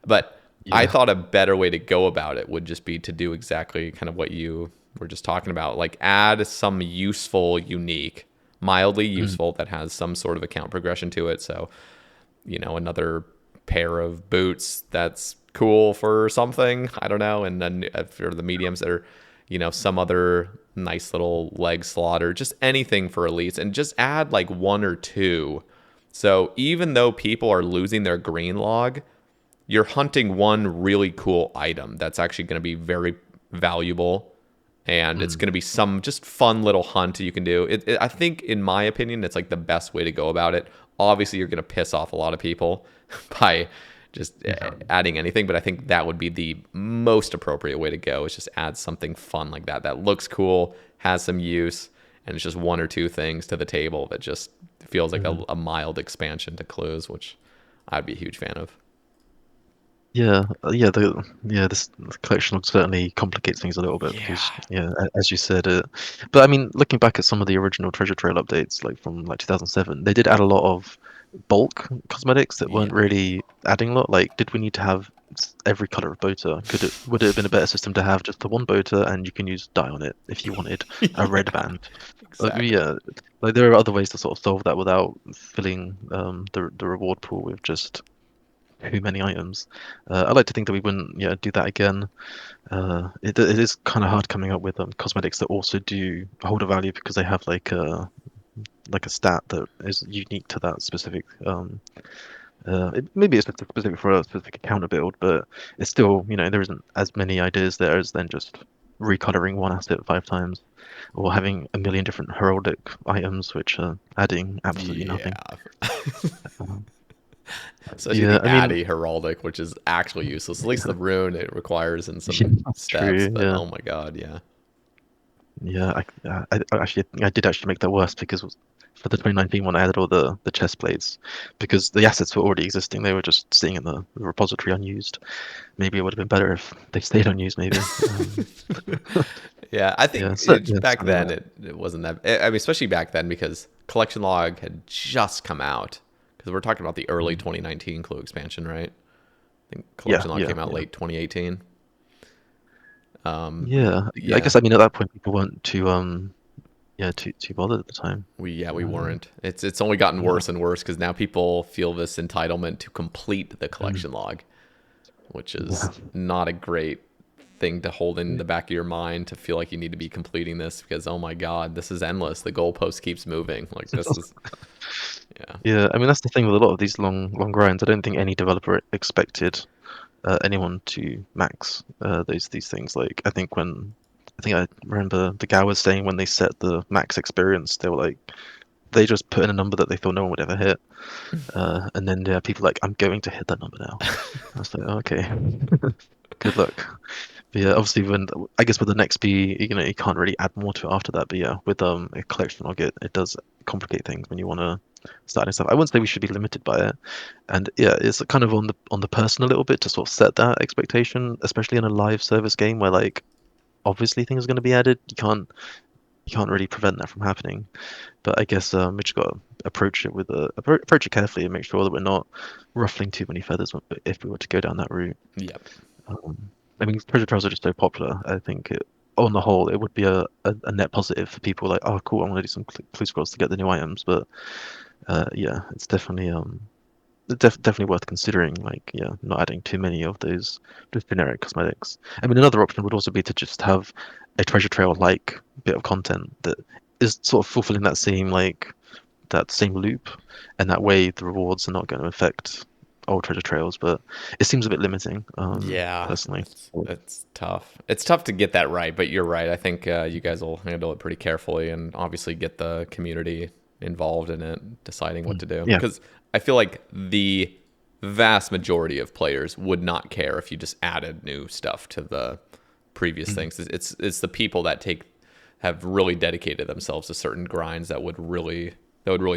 But I Yeah. thought a better way to go about it would just be to do exactly kind of what you were just talking about, like add some useful, unique, mildly Mm. useful that has some sort of account progression to it. So, another pair of boots that's cool for something, I don't know, and then for the mediums that are, some other nice little leg slot or just anything for elites, and just add like one or two. So even though people are losing their green log, you're hunting one really cool item that's actually going to be very valuable, and it's going to be some just fun little hunt you can do. I think, in my opinion, it's like the best way to go about it. Obviously, you're going to piss off a lot of people by just adding anything, but I think that would be the most appropriate way to go, is just add something fun like that that looks cool, has some use, and it's just one or two things to the table that just feels like a mild expansion to clues, which I'd be a huge fan of. This collection log certainly complicates things a little bit because, Yeah. as you said, but I mean, looking back at some of the original Treasure Trail updates, like from like 2007, they did add a lot of bulk cosmetics that weren't Yeah. really adding a lot. Like, did we need to have every color of boater? Would it have been a better system to have just the one boater and you can use dye on it if you wanted a red Yeah. band? Exactly. Yeah, like there are other ways to sort of solve that without filling the reward pool with just too many items. I like to think that we wouldn't, do that again. It is kind of hard coming up with cosmetics that also do hold a value because they have like a stat that is unique to that specific. Maybe it's specific for a specific encounter build, but it's still, there isn't as many ideas there as then just recoloring one asset 5 times, or having a million different heraldic items which are adding absolutely nothing. Yeah. Um, Especially yeah, the I mean, Addy Heraldic, which is actually useless. At least the rune it requires in yeah, some steps, true. but Yeah. oh my god, yeah. Yeah, I did actually make that worse because for the 2019 one, I added all the chest plates because the assets were already existing. They were just sitting in the repository unused. Maybe it would have been better if they stayed unused. Maybe. Yeah, I think Yeah, so yeah, back something like then that. it wasn't that. I mean, especially back then because Collection Log had just come out. Because we're talking about the early Mm. 2019 Clue expansion, right? I think Yeah, Collection Log yeah, came out yeah, late 2018. yeah. I Yeah, guess I mean at that point people weren't too bothered at the time. we Uh, weren't. It's only gotten yeah. worse and worse because now people feel this entitlement to complete the Mm. Collection Log, which Yeah. is not a great thing to hold in the back of your mind, to feel like you need to be completing this because oh my god, this is endless. The goalpost keeps moving. Like this is yeah. Yeah, I mean that's the thing with a lot of these long grinds. I don't think any developer expected anyone to max these things. Like I remember the guy was saying when they set the max experience, they were like they just put in a number that they thought no one would ever hit, and then people like I'm going to hit that number now. I was like, okay, good luck. But yeah, obviously when I guess with the next B, you can't really add more to it after that. But yeah, with a collection log, it does complicate things when you want to start and stuff. I wouldn't say we should be limited by it, and yeah, it's kind of on the person a little bit to sort of set that expectation, especially in a live service game where like obviously things are going to be added. You can't really prevent that from happening. But I guess we just got to approach it approach it carefully and make sure that we're not ruffling too many feathers if we were to go down that route. Yep. Um, I mean, treasure trails are just so popular. I think on the whole, it would be a net positive for people like, oh, cool, I want to do some clue scrolls to get the new items. But yeah, it's definitely worth considering. Like, yeah, not adding too many of those just generic cosmetics. I mean, another option would also be to just have a treasure trail like bit of content that is sort of fulfilling that same loop, and that way the rewards are not going to affect old treasure trails. But it seems a bit limiting, Yeah, personally. it's tough. It's tough to get that right, but you're right. I think you guys will handle it pretty carefully and obviously get the community involved in it, deciding what to do. Yeah. Because I feel like the vast majority of players would not care if you just added new stuff to the previous Mm. things. It's the people that have really dedicated themselves to certain grinds that would really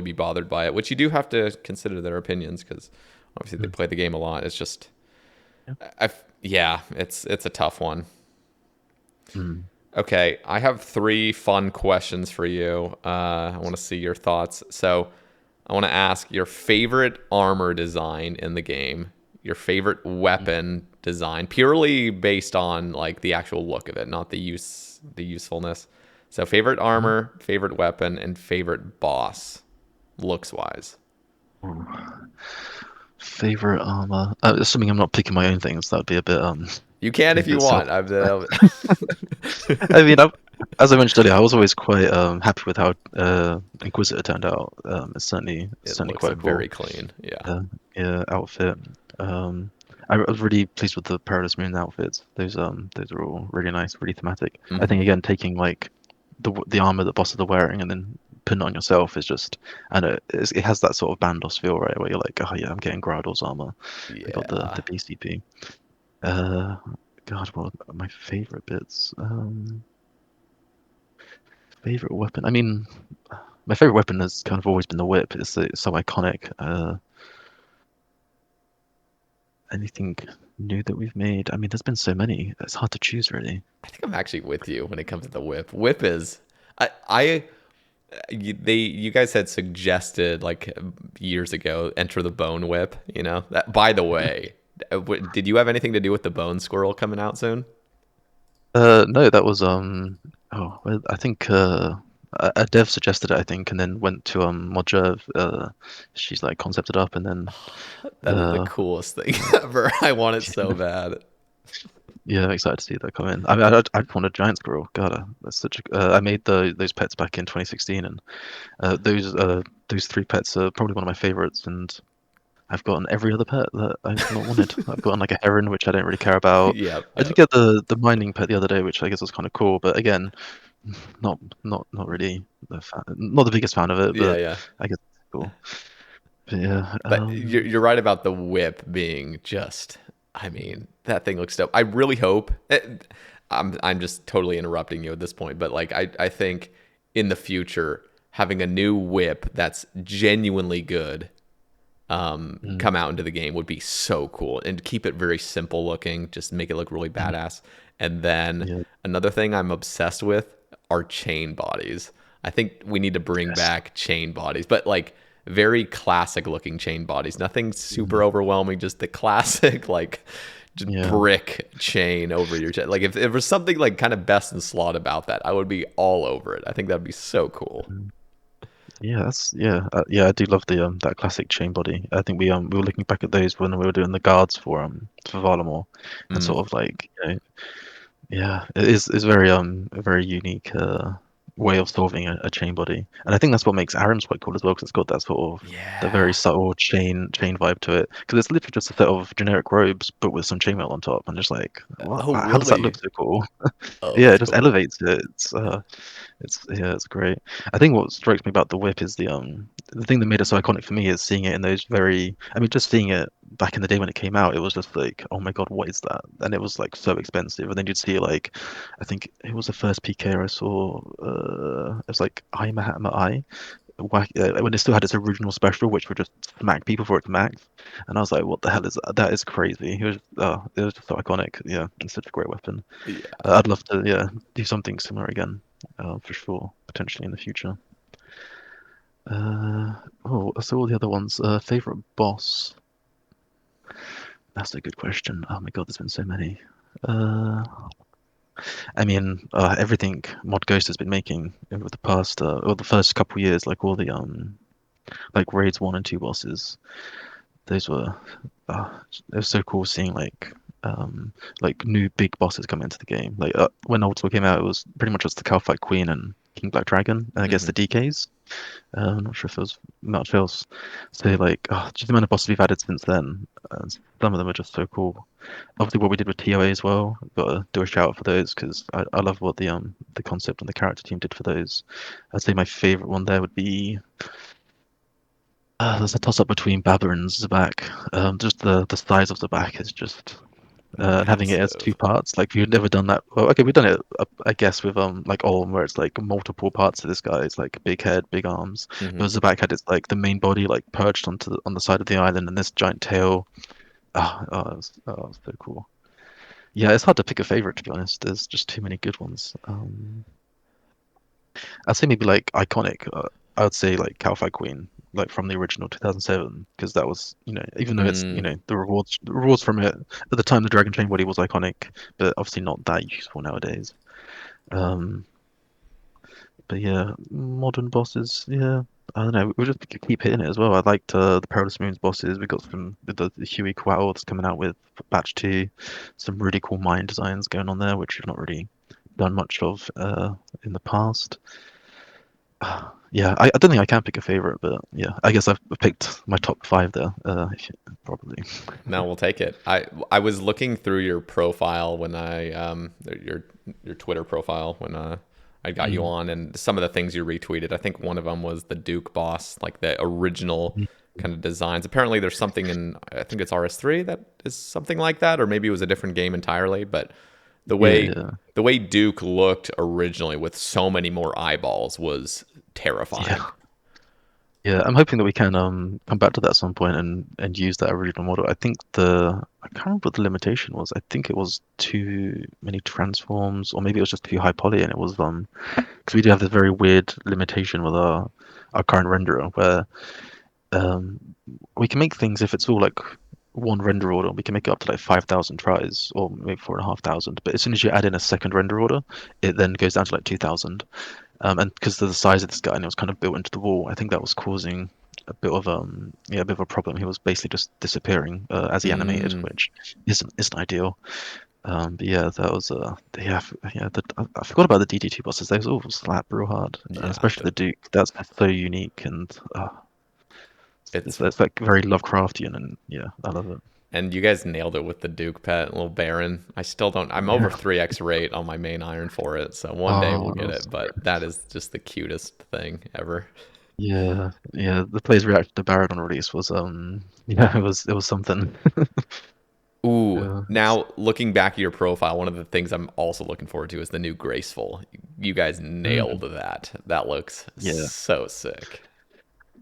be bothered by it. Which you do have to consider their opinions because obviously they Mm. play the game a lot. It's just Yeah. yeah, it's a tough one. Mm. Okay, I have three fun questions for you. I want to see your thoughts. So, I want to ask your favorite armor design in the game, your favorite weapon design, purely based on like the actual look of it, not the usefulness. So, favorite Mhm. armor, favorite weapon, and favorite boss, looks wise. Ooh. Favorite armor. Assuming I'm not picking my own things, that'd be a bit You can be a if you bit self. want. I've I mean, as I mentioned earlier, I was always quite happy with how Inquisitor turned out. It's certainly It looks quite a very cool clean. Yeah. uh, yeah, outfit. Um, I was really pleased with the Perilous Moon outfits. Those are all really nice, really thematic. I think Hmm. again taking like the armor that bosses are wearing and then putting it on yourself is just, I know it has that sort of Bandos feel, right? Where you're like, oh yeah, I'm getting Grardor's armor. I got Yeah. the BCP. Uh, God, what are my favorite bits? Favorite weapon. I mean, my favorite weapon has kind of always been the whip. It's so iconic. Anything new that we've made? I mean, there's been so many. It's hard to choose, really. I think I'm actually with you when it comes to the whip. Whip is, I you guys had suggested like years ago, enter the bone whip. You know that. By the way, did you have anything to do with the bone squirrel coming out soon? No, that was I think a dev suggested it, I think, and then went to Modjerv. She's like concepted up, and then That is the uh, coolest thing ever. I want it so bad. yeah, I'm excited to see that come in. I mean, I want a giant squirrel. God, that's such a. I made those pets back in 2016, and those three pets are probably one of my favorites, and I've gotten every other pet that I've not wanted. I've gotten like a heron, which I don't really care about. Yep, I did yep. get the mining pet the other day, which I guess was kind of cool, but again, not really not the biggest fan of it, Yeah, but yeah. I guess it's cool. But yeah, But you're right about the whip being just. I mean, that thing looks dope. I really hope. I'm just totally interrupting you at this point, but like I think in the future having a new whip that's genuinely good mm, come out into the game would be so cool, and keep it very simple looking. Just make it look really mm, badass. And then yeah, another thing I'm obsessed with are chain bodies. I think we need to bring yes, back chain bodies, but like very classic looking chain bodies. Nothing mm, super overwhelming, just the classic like just yeah. brick chain over your chest. Like if there was something like kind of best in slot about that, I would be all over it. I think that'd be so cool. Mm. Yeah, yeah. I do love the that classic chain body. I think we were looking back at those when we were doing the guards for Varlamore, and Mm. sort of like yeah, it's very a very unique way of solving a chain body, and I think that's what makes Aram's quite cool as well, because it's got that sort of the very Yeah. subtle chain vibe to it. Because it's literally just a set of generic robes, but with some chainmail on top, and just like what? Oh, How does that really? look so cool? Oh, Yeah, that's it just cool. elevates it. It's yeah, it's great. I think what strikes me about the whip is the thing that made it so iconic for me is seeing it in those very. I mean, just seeing it back in the day when it came out, it was just like, oh my God, what is that? And it was like so expensive. And then you'd see like, I think it was the first PK I saw. It was like I Mahatma I. When it still had its original special, which would just smack people for its max, and I was like, "What the hell is that? That is crazy." It was just so iconic. Yeah, it's such a great weapon. Yeah. I'd love to, yeah, do something similar again, for sure, potentially in the future. So all the other ones. Favorite boss? That's a good question. Oh my God, there's been so many. Uh, I mean, everything Mod Ghost has been making over the past, or the first couple years, like all the like raids 1 and 2 bosses. Those were, it was so cool seeing like new big bosses come into the game. Like when Old School came out, it was pretty much just the Calphite Queen and King Black Dragon, and I guess Hmm. the DKs. I'm not sure if it was much else. So like, just the amount of bosses we've added since then. Some of them are just so cool. Obviously, what we did with TOA as well. Got to do a shout out for those because I love what the concept and the character team did for those. I'd say my favorite one there would be. There's a toss up between Baba and Zabak. Just the size of Zabak is just and having it as two Massive. parts. Like we've never done that. Well, okay, we've done it, I guess, with like Olm, where it's like multiple parts to this guy. It's like big head, big arms. Hmm. But Zabak had its like the main body like perched on the side of the island, and this giant tail. It was so cool. Yeah, it's hard to pick a favorite to be honest. There's just too many good ones. I'd say maybe like iconic. I would say like Calphi Queen, like from the original 2007, because that was, even though it's, Mm. the rewards from it at the time, the Dragon Chain body was iconic, but obviously not that useful nowadays. Um, but yeah, modern bosses, yeah. I don't know. We just keep hitting it as well. I liked the Perilous Moons bosses. We got some with the Huey Quao that's coming out with Batch 2. Some really cool mine designs going on there, which we've not really done much of in the past. Yeah, I don't think I can pick a favorite, but yeah, I guess I've picked my top five there. Probably. No, we'll take it. I was looking through your profile when I your Twitter profile when I got you Mm. on, and some of the things you retweeted. I think one of them was the Duke boss, like the original kind of designs. Apparently, there's something in I think it's RS3 that is something like that, or maybe it was a different game entirely. But the Yeah, way yeah, the way Duke looked originally with so many more eyeballs was terrifying. yeah. Yeah, I'm hoping that we can come back to that at some point and use that original model. I can't remember what the limitation was. I think it was too many transforms, or maybe it was just too high poly, and it was because we do have this very weird limitation with our current renderer where um we can make things if it's all like one render order, we can make it up to like 5,000 tries or maybe 4,500. But as soon as you add in a second render order, it then goes down to like 2,000. And because of the size of this guy and it was kind of built into the wall, I think that was causing a bit of a problem. He was basically just disappearing as he animated, Mm, which isn't ideal. But yeah, that was yeah, yeah. I forgot about the DD2 bosses. They all slap real hard, and yeah, especially the Duke. That's so unique, and it's it's like very Lovecraftian, and yeah, I love it. and you guys nailed it with the Duke pet, little Baron. I still don't. I'm over Yeah. 3x rate on my main iron for it, so one day we'll Oh, that get was it. But that is just the cutest thing ever. yeah, yeah. The player's reaction to Barrett on release was yeah, it was something. Ooh, Yeah. now looking back at your profile, one of the things I'm also looking forward to is the new Graceful. You guys nailed Mm. that. That looks Yeah. so sick.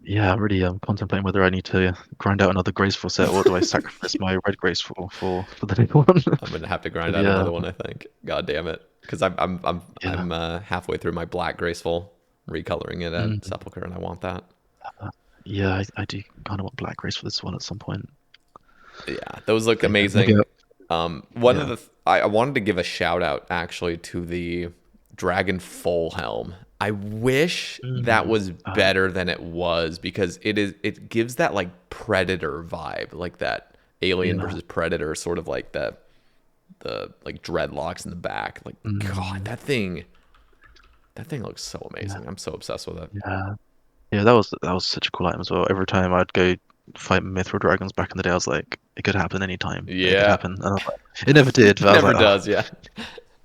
Yeah, I'm really contemplating whether I need to grind out another graceful set or do I sacrifice my red graceful for the new one. I'm gonna have to grind But out yeah, another one, I think. God damn it, because yeah. halfway through my black Graceful, recoloring it at Mm. Sepulchre, and I want that. Yeah, I do kind of want black grace for this one at some point. Yeah, those look So yeah, maybe amazing. One of yeah. the I wanted to give a shout out actually to the Dragon Full Helm. I wish that Mm. was better than it was because it gives that like Predator vibe, like that Alien Yeah. versus Predator, sort of like the like dreadlocks in the back. Like God, Mm. that thing looks so Yeah. amazing. I'm so obsessed with it. Yeah. Yeah, that was such a cool item as well. Every time I'd go fight Mithril dragons back in the day, I was like, it could happen anytime. It could Yeah, happen. And I was like, it never did, but I was never like, oh, does. Yeah,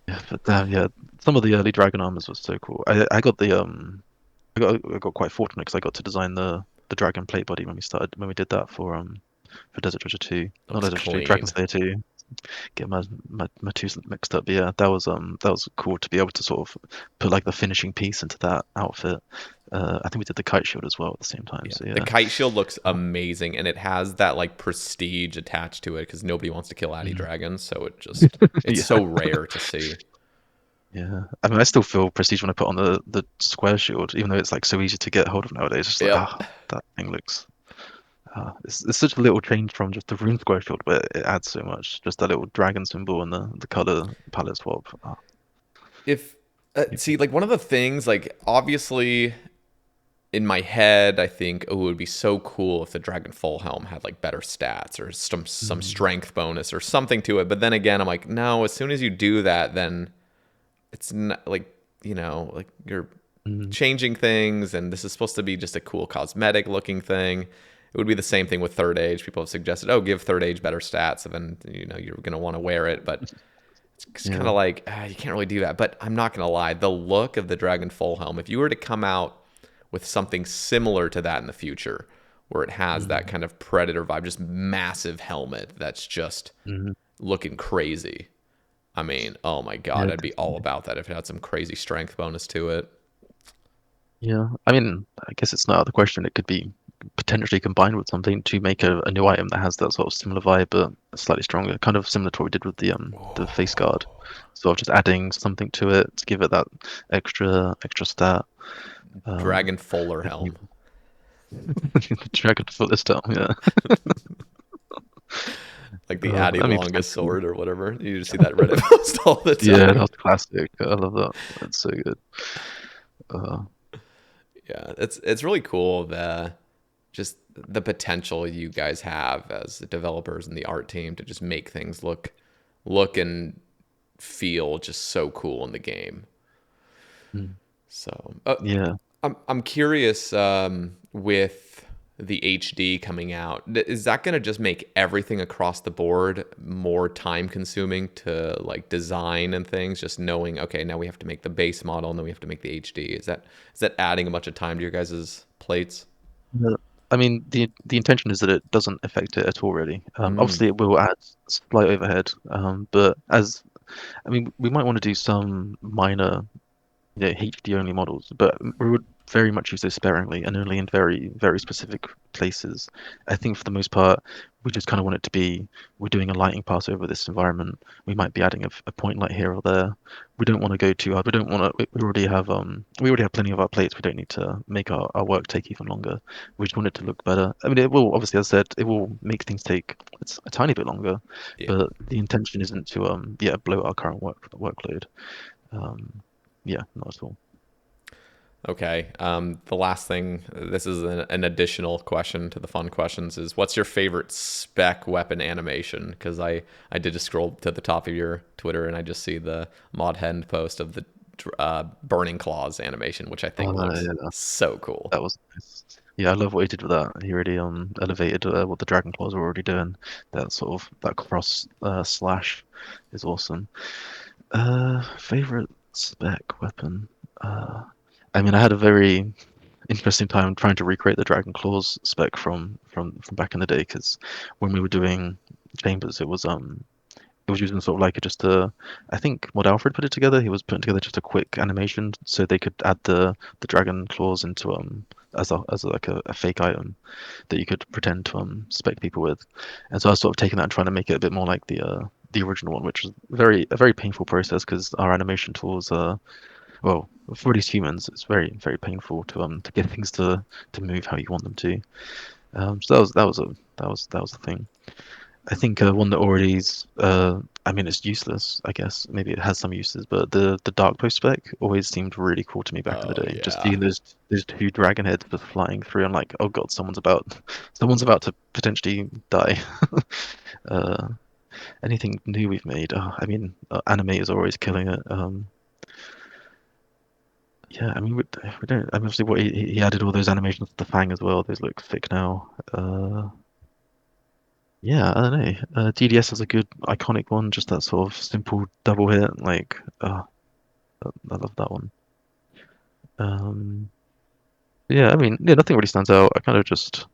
yeah. But damn, yeah, some of the early dragon armors was so cool. I got the I got quite fortunate because I got to design the dragon plate body when we did that for Desert Treasure 2. Not looks Desert Treasure 2, Dragon clean. Slayer 2. Get my two mixed up. But yeah, that was cool to be able to sort of put like the finishing piece into that outfit. I think we did the kite shield as well at the same time. Yeah, So the yeah. kite shield looks amazing, and it has that like prestige attached to it because nobody wants to kill Addy Mm. dragons, so it's Yeah, so rare to see. yeah. I mean, I still feel prestige when I put on the square shield, even though it's like so easy to get hold of nowadays. It's just like, Yep. that thing looks. It's such a little change from just the rune square shield, but it adds so much. Just that little dragon symbol and the color palette swap. If Yeah. see, like one of the things, like obviously in my head, I think, oh, it would be so cool if the Dragon Full Helm had like better stats or some Mm, strength bonus or something to it. But then again, I'm like, no. As soon as you do that, then it's not like like you're mm, changing things, and this is supposed to be just a cool cosmetic looking thing. It would be the same thing with Third Age. People have suggested, oh, give Third Age better stats, and then you're gonna want to wear it. But it's kind yeah. of like you can't really do that. But I'm not gonna lie, the look of the Dragon Full Helm, if you were to come out with something similar to that in the future, where it has that Mm, kind of Predator vibe, just massive helmet that's just mm, looking crazy. I mean, oh my yeah, god, I'd be all definitely. about that if it had some crazy strength bonus to it. Yeah. I mean, I guess it's not out of the question. It could be potentially combined with something to make a new item that has that sort of similar vibe, but slightly stronger. Kind of similar to what we did with the face guard. Sort of just adding something to it to give it that extra stat. Um, Dragon Fuller Definitely Helm. dragon for this time. Yeah. Like the Addy I mean, longest potentially. sword or whatever. You just see that Reddit post all the Yeah, that time. was classic. I love that. That's so good. Uh, Yeah, it's really cool just the potential you guys have as the developers and the art team to just make things look and feel just so cool in the game. mm, So, yeah. I'm curious with the HD coming out, is that going to just make everything across the board more time consuming to like design and things? Just knowing, okay, now we have to make the base model and then we have to make the HD. Is that adding a bunch of time to your guys' plates? Uh, I mean, the intention is that it doesn't affect it at all, really. Mm, Obviously, it will add slight overhead, but as I mean, we might want to do some minor HD only models, but we would very much use those sparingly and only in very, very specific places. I think for the most part, we just kind of want it to be we're doing a lighting pass over this environment. We might be adding a point light here or there. We don't want to go too hard. We don't want to. We already have plenty of our plates. We don't need to make our work take even longer. We just want it to look better. I mean, it will obviously, as I said, it will make things take it's a tiny bit longer, yeah. but the intention isn't to yeah blow our current workload. Um, yeah, not at all. Okay. The last thing, this is an additional question to the fun questions, is what's your favorite spec weapon animation? Because I did just scroll to the top of your Twitter and I just see the mod hand post of the burning claws animation, which I think looks Yeah, so cool. that was nice. Yeah, I love what he did with that. He really elevated what the Dragon Claws were already doing. That sort of that cross slash is awesome. Favorite spec weapon. Uh, I mean, I had a very interesting time trying to recreate the Dragon Claws spec from back in the day because when we were doing chambers, it was using sort of like just a I think Mod Alfred put it together. He was putting together just a quick animation so they could add the dragon claws into like a fake item that you could pretend to spec people with. And so I was sort of taking that and trying to make it a bit more like the original one, which was a very painful process because our animation tools are well for these humans it's very painful to get things to move how you want them to. So that was the thing. I think one that already is, I mean, it's useless, I guess. Maybe it has some uses, but the Dark Post spec always seemed really cool to me back in the Oh day. Just yeah. seeing those two dragon heads just flying through, I'm like, oh god, someone's about to potentially die. Uh, anything new we've made? I mean, anime is always killing it. Yeah, I mean, we don't. I mean, obviously, what he added all those animations to the Fang as well. Those look thick now. Yeah, I don't know. DDS is a good iconic one, just that sort of simple double hit. Like, I love that one. Um, yeah, I mean, yeah, nothing really stands out. I kind of just,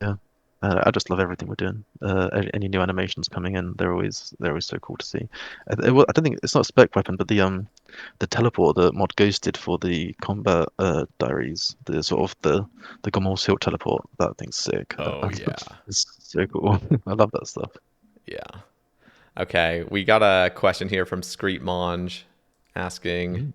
yeah, I just love everything we're doing. Any new animations coming in, they're always so cool to see. I don't think it's not a spec weapon, but the teleport that Mod Ghost did for the combat diaries, the sort of the Gomorrah Silk teleport, that thing's sick. Oh yeah. It's so cool. I love that stuff. Yeah. Okay. We got a question here from Screet Monge asking, Mm.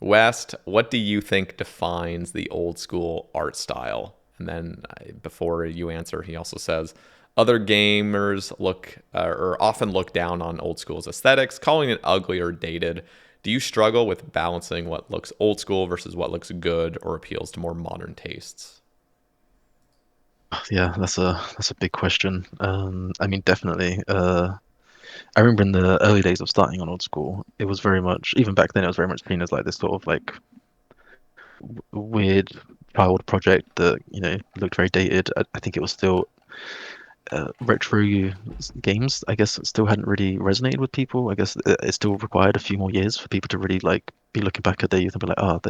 West, what do you think defines the old school art style? And then before you answer, he also says, other gamers look or often look down on old school's aesthetics, calling it ugly or dated. Do you struggle with balancing what looks old school versus what looks good or appeals to more modern tastes? Yeah, that's a big question. I mean, definitely. I remember in the early days of starting on Old School, it was very much, even back then, it was very much seen as like this sort of like weird child project that, looked very dated. I think it was still retro games, I guess, still hadn't really resonated with people. I guess it still required a few more years for people to really like be looking back at their youth and be like, oh,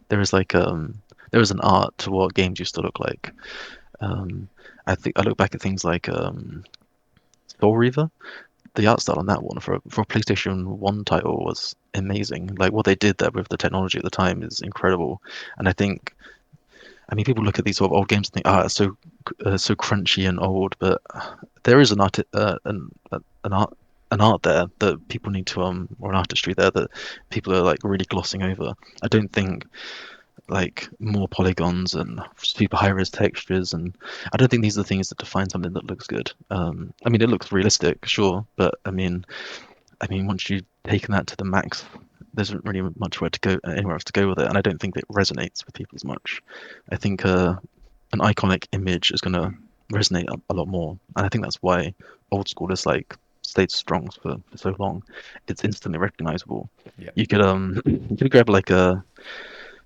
there is like there is an art to what games used to look like. Um, I think I look back at things like Soul Reaver. The art style on that one for a PlayStation 1 title was amazing. Like what they did there with the technology at the time is incredible. And I mean, people look at these sort of old games and think, it's so crunchy and old, but there is an art an art there that people need to or an artistry there that people are like really glossing over. I don't think like more polygons and super high res textures, and I don't think these are the things that define something that looks good. I mean, it looks realistic, sure, but I mean, once you've taken that to the max, there isn't really much where to go, anywhere else to go with it, and I don't think it resonates with people as much. I think an iconic image is going to resonate a lot more, and I think that's why old school is like stayed strong for so long. It's instantly recognizable. Yeah. You could grab like a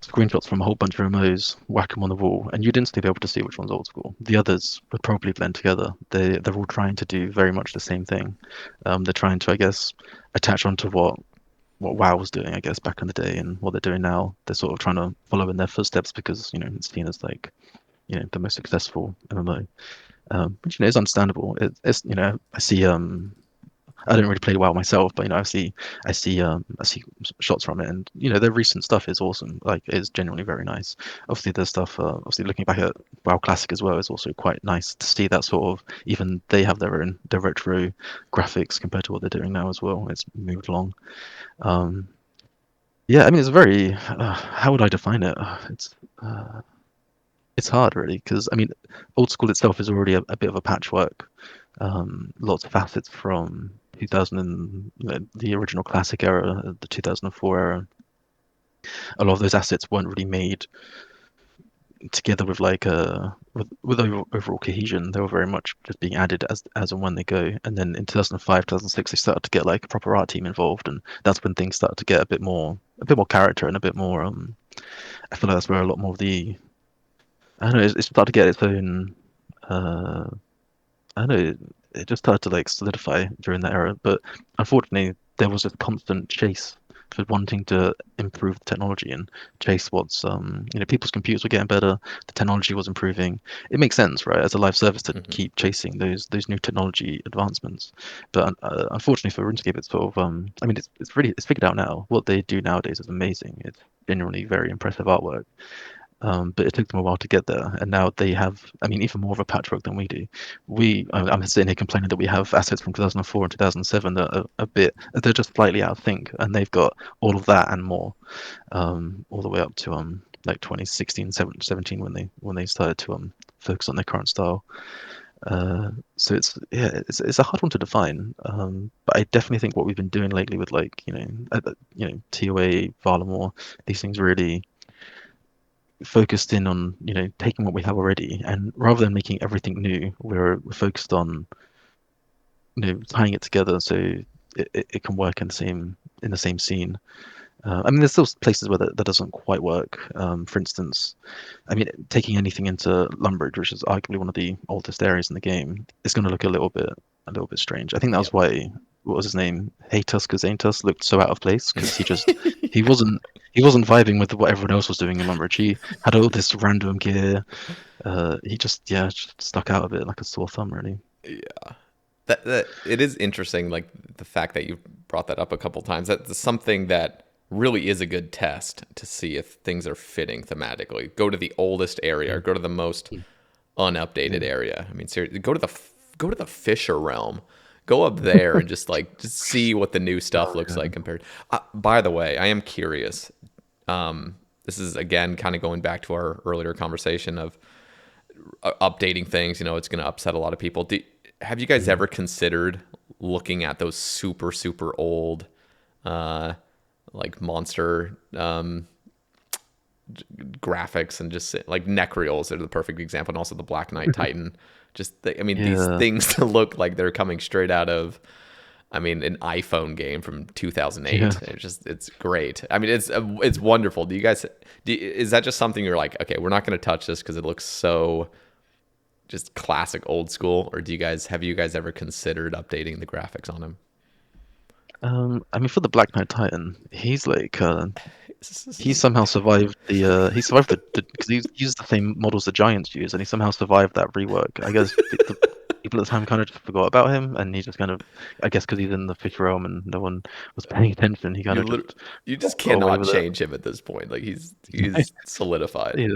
screenshots from a whole bunch of MMOs, whack them on the wall, and you'd instantly be able to see which one's old school. The others would probably blend together. They're all trying to do very much the same thing. They're trying to, I guess, attach onto what WoW was doing, I guess, back in the day, and what they're doing now. They're sort of trying to follow in their footsteps because it's seen as like the most successful MMO, which is understandable. It's I see I don't really play WoW myself, but I see shots from it, and their recent stuff is awesome. Like, it's genuinely very nice. Obviously, their stuff. Obviously, looking back at WoW Classic as well is also quite nice to see that sort of. Even they have their retro graphics compared to what they're doing now as well. It's moved along. Um, yeah, I mean, it's very. How would I define it? It's hard really because I mean, old school itself is already a bit of a patchwork. Lots of assets from 2000 and the original classic era, the 2004 era. A lot of those assets weren't really made together with like with overall cohesion. They were very much just being added as and when they go. And then in 2005, 2006, they started to get like a proper art team involved, and that's when things started to get a bit more character and a bit more. I feel like that's where a lot more of the I don't know. It started to get its own. Uh, I don't know. It just started to like solidify during that era, but unfortunately, there was a constant chase for wanting to improve the technology and chase what's people's computers were getting better, the technology was improving. It makes sense, right, as a live service to Hmm. keep chasing those new technology advancements. But unfortunately for RuneScape, it's sort of I mean, it's figured out now. What they do nowadays is amazing. It's genuinely very impressive artwork. But it took them a while to get there, and now they have, I mean, even more of a patchwork than we do. I'm sitting here complaining that we have assets from 2004 and 2007 that are they're just slightly out of sync, and they've got all of that and more, all the way up to like 2016, 17 when they started to focus on their current style. So it's a hard one to define, but I definitely think what we've been doing lately with like TOA, Varlamore, these things really focused in on taking what we have already, and rather than making everything new, we're focused on tying it together so it can work in the same scene. I mean, there's still places where that doesn't quite work. For instance, I mean, taking anything into Lumbridge, which is arguably one of the oldest areas in the game, is going to look a little bit strange. I think that was Yep. why what was his name, Haytus Kazaintus, looked so out of place because he wasn't he wasn't vibing with what everyone else was doing in Lumbridge. He had all this random gear. He just stuck out a bit like a sore thumb, really. Yeah. That it is interesting, like the fact that you brought that up a couple times. That's something that really is a good test to see if things are fitting thematically. Go to the oldest area, or Mm, go to the most mm, unupdated yeah, area. I mean, seriously, go to the Fisher realm. Go up there and just see what the new stuff oh looks yeah. like compared. By the way, I am curious. This is again kind of going back to our earlier conversation of updating things. It's going to upset a lot of people. Have you guys Mm. ever considered looking at those super super old, uh, like monster graphics and just like Necreals are the perfect example, and also the Black Knight Titan. I mean, these Yeah, things to look like they're coming straight out of, I mean, an iPhone game from yeah. 2008. It's great. I mean, it's wonderful. Is that just something you're like, okay, we're not going to touch this because it looks so just classic old school, or have you guys ever considered updating the graphics on him? I mean, for the Black Knight Titan, he's like he somehow survived he survived the because he used the same models the Giants use, and he somehow survived that rework. I guess the people at the time kind of just forgot about him, and he just kind of, I guess, because he's in the fish realm and no one was paying attention, he kind you of lit- just you just got away cannot with it. change him at this point. Like he's solidified. Yeah.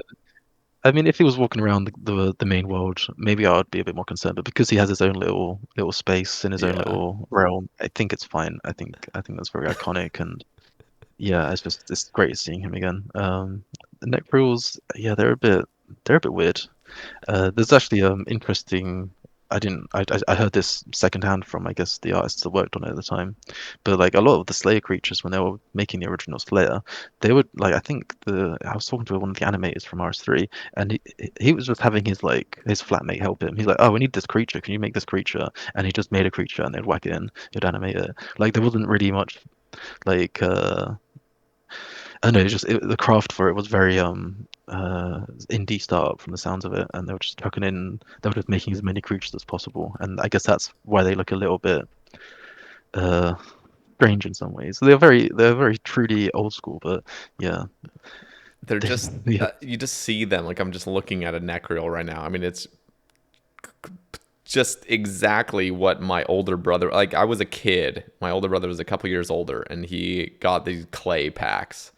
I mean, if he was walking around the main world, maybe I would be a bit more concerned. But because he has his own little space in his own Yeah. little realm, I think it's fine. I think that's very iconic, and yeah, it's great seeing him again. The neck frills, yeah, they're a bit weird. There's actually interesting. I didn't. I heard this secondhand from I guess the artists that worked on it at the time, but like a lot of the Slayer creatures when they were making the original Slayer, they would like I was talking to one of the animators from RS3, and he was just having his flatmate help him. He's like, oh, we need this creature. Can you make this creature? And he just made a creature and they'd whack it in, he'd animate it. Like there wasn't really much like I know, the craft for it was very indie startup from the sounds of it, and they were just chucking in, they were just making as many creatures as possible, and I guess that's why they look a little bit uh strange in some ways. They're very truly old school, but yeah, They're they, just yeah. you just see them. Like I'm just looking at a neck reel right now. I mean, it's just exactly what my older brother, like I was a kid, my older brother was a couple years older, and he got these clay packs,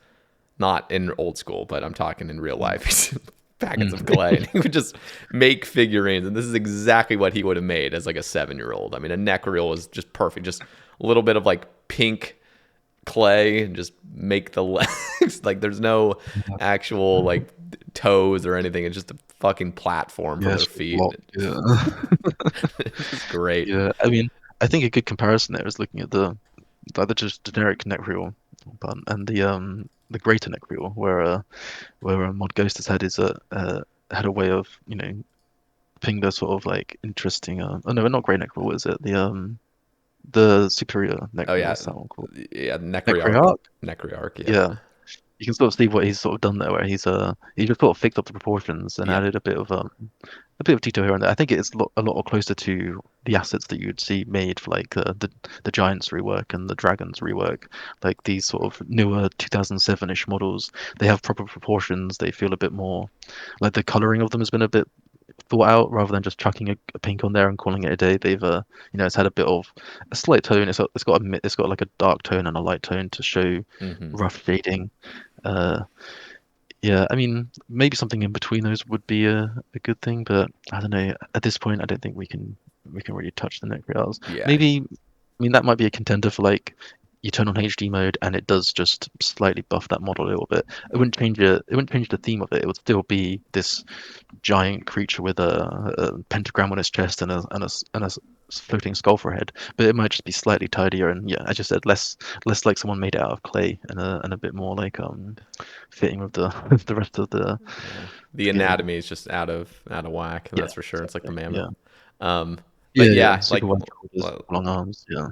not in old school, but I'm talking in real life. Packets of Mm. clay, and he would just make figurines, and this is exactly what he would have made as like a 7-year-old. I mean, a neck reel is just perfect, just a little bit of like pink clay and just make the legs. Like there's no actual like toes or anything, it's just a fucking platform for Yeah, their it's feet. block. Yeah. It's just great. Yeah, I mean, I think a good comparison there is looking at the just generic neck reel button and the greater neck reel where Mod Ghost has had is had a way of putting the sort of like interesting oh no, not great neck reel, is it the superior neck Oh reel, yeah, what's that one called? yeah, necryarch. Necroarch? Necryarch, yeah. Yeah, you can sort of see what he's sort of done there, where he just sort of fixed up the proportions and Yeah. added a bit of detail here and there. I think it's a lot closer to the assets that you'd see made for like the Giants rework and the Dragons rework, like these sort of newer 2007-ish models. They have proper proportions. They feel a bit more like the coloring of them has been a bit thought out rather than just chucking a pink on there and calling it a day. They've it's had a bit of a slight tone. It's got like a dark tone and a light tone to show Hmm. rough shading. Uh, yeah, I mean, maybe something in between those would be a good thing, but I don't know. At this point, I don't think we can really touch the neck rails. Yeah. Maybe, I mean, that might be a contender for like you turn on HD mode and it does just slightly buff that model a little bit. It wouldn't change it. It wouldn't change the theme of it. It would still be this giant creature with a pentagram on its chest and a floating skull for a head. But it might just be slightly tidier and yeah, as you said, less like someone made it out of clay and a bit more like fitting with the the rest of Yeah. The the game. anatomy is just out of whack, Yeah, that's for sure. It's like the exactly. mammoth. Yeah. Um, but Yeah. yeah, Super wide shoulders, long arms. Yeah.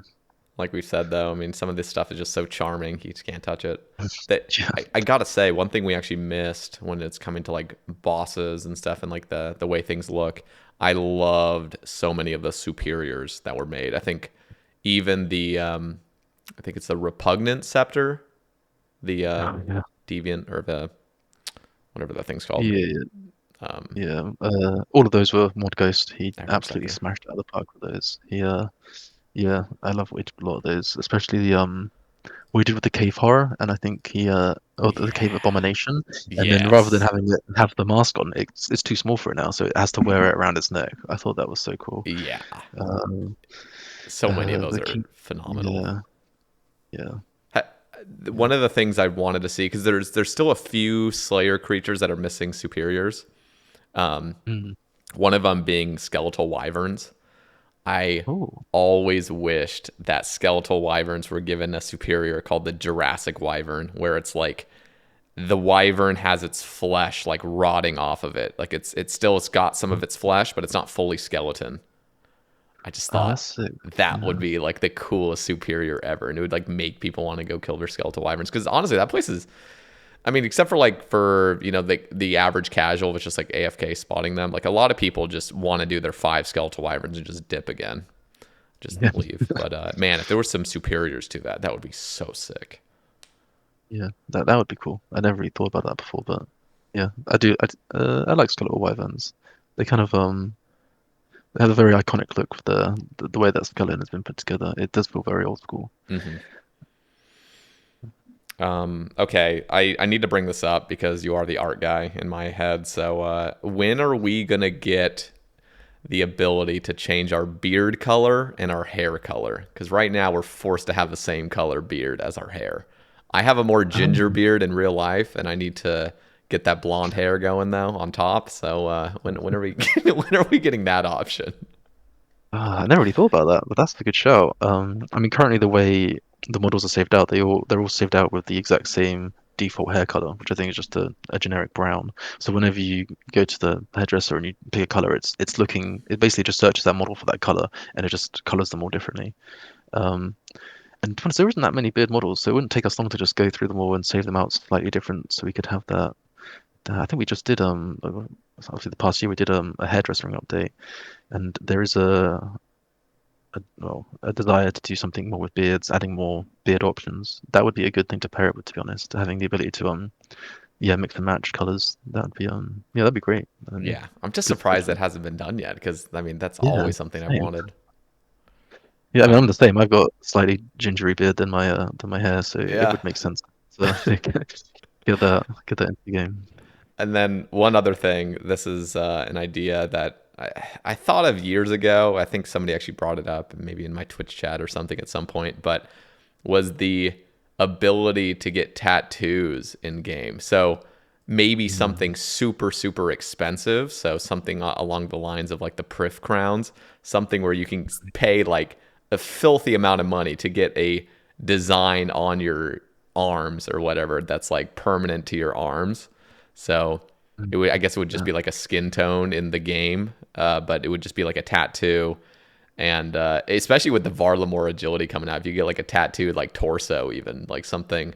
like we said though, I mean, some of this stuff is just so charming, you just can't touch it. That Yeah. I gotta say, one thing we actually missed when it's coming to like bosses and stuff and like the way things look, I loved so many of the superiors that were made. I think even I think it's the repugnant scepter, the Oh, yeah. deviant or the whatever that thing's called. Yeah. Um, Yeah. All of those were Mod Ghost. He absolutely Necrosucker. smashed it out of the park with those. Yeah, I love what he did with a lot of those, especially the what he did with the cave horror, and I think or the cave Yeah. abomination, and then rather than Yes. having it have the mask on, it's too small for it now, so it has to wear it around its neck. I thought that was so cool. Yeah. Um, So many of those the are king, phenomenal. yeah, yeah. Ha- One of the things I wanted to see, because there's still a few Slayer creatures that are missing superiors. Um, Mm. One of them being skeletal wyverns. I Oh, always wished that skeletal wyverns were given a superior called the Jurassic wyvern, where it's like the wyvern has its flesh like rotting off of it. Like it's got some of its flesh, but it's not fully skeleton. I just that's thought sick. that would Yeah, be like the coolest superior ever, and it would like make people want to go kill their skeletal wyverns. Because honestly, that place is, I mean, except for like for the average casual, which is like AFK spotting them. Like a lot of people just want to do their 5 skeletal wyverns and just dip again, just yeah, leave. But man, if there were some superiors to that, that would be so sick. yeah. That would be cool. I never really thought about that before, but yeah, I do. I like skeletal wyverns. They kind of They have a very iconic look with the way that skeleton has been put together. It does feel very old school. Hmm. Okay, I need to bring this up because you are the art guy in my head. So when are we gonna get the ability to change our beard color and our hair color? Because right now we're forced to have the same color beard as our hair. I have a more ginger Um, beard in real life, and I need to get that blonde hair going though on top. So when are we when are we getting that option? I never really thought about that, but that's a good shout. I mean, currently the way the models are saved out, they're all saved out with the exact same default hair color, which I think is just a generic brown. So whenever you go to the hairdresser and you pick a color, it basically just searches that model for that color and it just colors them all differently. Um, And to be honest, there isn't that many beard models, so it wouldn't take us long to just go through them all and save them out slightly different, so we could have that. I think we just did obviously the past year we did a hairdressing update, and there is a desire to do something more with beards, adding more beard options. That would be a good thing to pair it with, to be honest. Having the ability to yeah, mix and match colors. That would be yeah, that'd be great. Yeah, Yeah, I'm just good surprised that suggestion. hasn't been done yet because I mean that's Yeah, always something I've same. wanted. Yeah, I mean, I'm Um, the same. I've got slightly gingery beard than my hair, so it yeah. would make sense to get that into the game. And then one other thing, this is an idea that I thought of years ago. I think somebody actually brought it up, maybe in my Twitch chat or something at some point, but was the ability to get tattoos in game. So maybe Mm. something super, super expensive. So something along the lines of like the Prif crowns, something where you can pay like a filthy amount of money to get a design on your arms or whatever that's like permanent to your arms. So Mm. it would, I guess it would just Yeah. be like a skin tone in the game, but it would just be like a tattoo. And especially with the Varlamore agility coming out, if you get like a tattooed like torso, even like something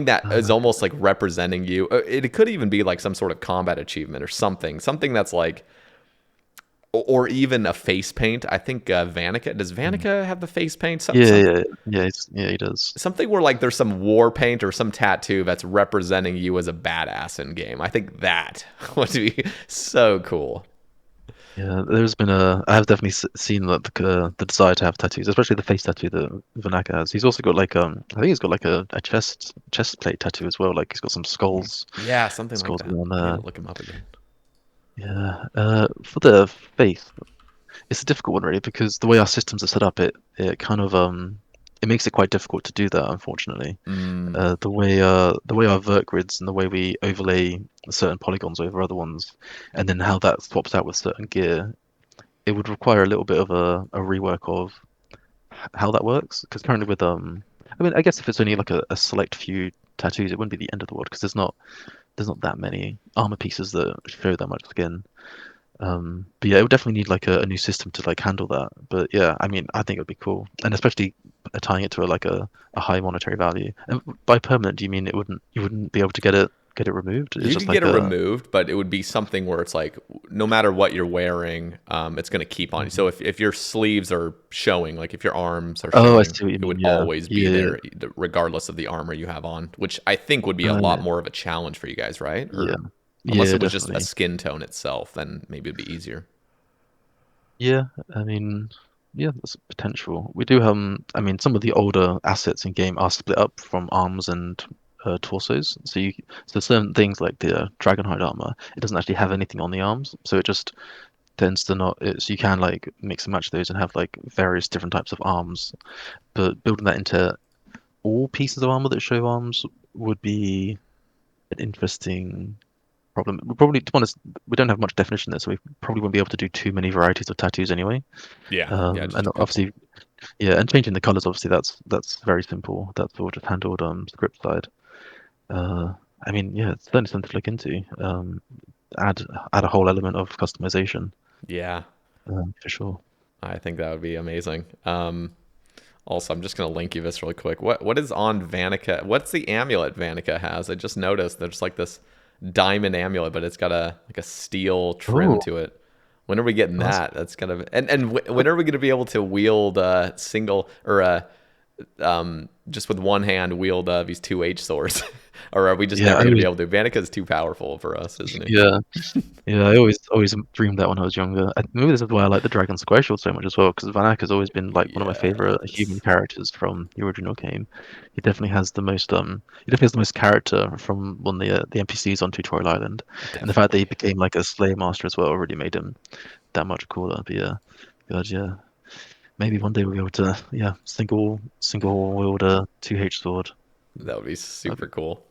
that is Uh, almost like representing you. It could even be like some sort of combat achievement or something that's like, or even a face paint. I think Vanica, does mm. Vanica have the face paint? Yeah, yeah, yeah. Yeah, he does. Something where like there's some war paint or some tattoo that's representing you as a badass in game. I think that would be so cool. Yeah, there's been a. I have definitely seen that the desire to have tattoos, especially the face tattoo that Vanaka has. He's also got like I think he's got like a chest plate tattoo as well. Like he's got some Yeah, something like skulls that. around I need there. to look him up again. Yeah. For the face, it's a difficult one really because the way our systems are set up, it kind of it makes it quite difficult to do that, unfortunately. Mm, The way our vert grids and the way we overlay certain polygons over other ones, and then how that swaps out with certain gear, it would require a little bit of a rework of how that works. Because currently with I mean, I guess if it's only like a select few tattoos, it wouldn't be the end of the world because there's not that many armor pieces that show that much skin. But yeah, it would definitely need like a new system to like handle that. But yeah, I mean, I think it would be cool, and especially tying it to a high monetary value. And by permanent, do you mean you wouldn't be able to get it removed? It's you just could get like it a removed, but it would be something where it's like no matter what you're wearing, it's going to keep on you. So Mhm. if your sleeves are showing, like if your arms are Oh, I showing, see what you it would mean. Yeah, always be yeah, yeah. there, regardless of the armor you have on, which I think would be a lot Yeah, more of a challenge for you guys, right? yeah, Or unless yeah, it was just a definitely. skin tone itself, then maybe it'd be easier. Yeah, I mean, yeah, that's a potential. We do I mean, some of the older assets in game are split up from arms and torsos. So certain things like the Dragonhide armor, it doesn't actually have anything on the arms, so it just tends to not. So you can like mix and match those and have like various different types of arms, but building that into all pieces of armor that show arms would be an interesting problem. We probably, to be honest, we don't have much definition there, so we probably won't be able to do too many varieties of tattoos anyway. Yeah, just And a couple. obviously, yeah, and changing the colors, obviously, that's very simple. That's all just handled script side. Uh, I mean, yeah, it's certainly something to look into. Add add a whole element of customization, Yeah, for sure. I think that would be amazing. Also, I'm just gonna link you this really quick. What is on Vanica? What's the amulet Vanica has? I just noticed there's like this diamond amulet, but it's got a like a steel trim Oh, to it. When are we getting that's that? That's kind of when are we gonna be able to wield single or just with one hand wield these two H swords? Or are we just yeah. never gonna be able to? Vanica's too powerful for us, isn't he? Yeah, yeah. I always dreamed that when I was younger. Maybe this is why I like the Dragon Square Shield so much as well, because Vanak has always been like one of my favorite human Yes, characters from the original game. He definitely has the most he definitely has the most character from one of the NPCs on Tutorial Island, and the fact that he definitely. became like a Slayer Master as well really made him that much cooler. But yeah, God, yeah. Maybe one day we'll be able to, yeah, single wield a 2H sword. That would be That'd be super cool.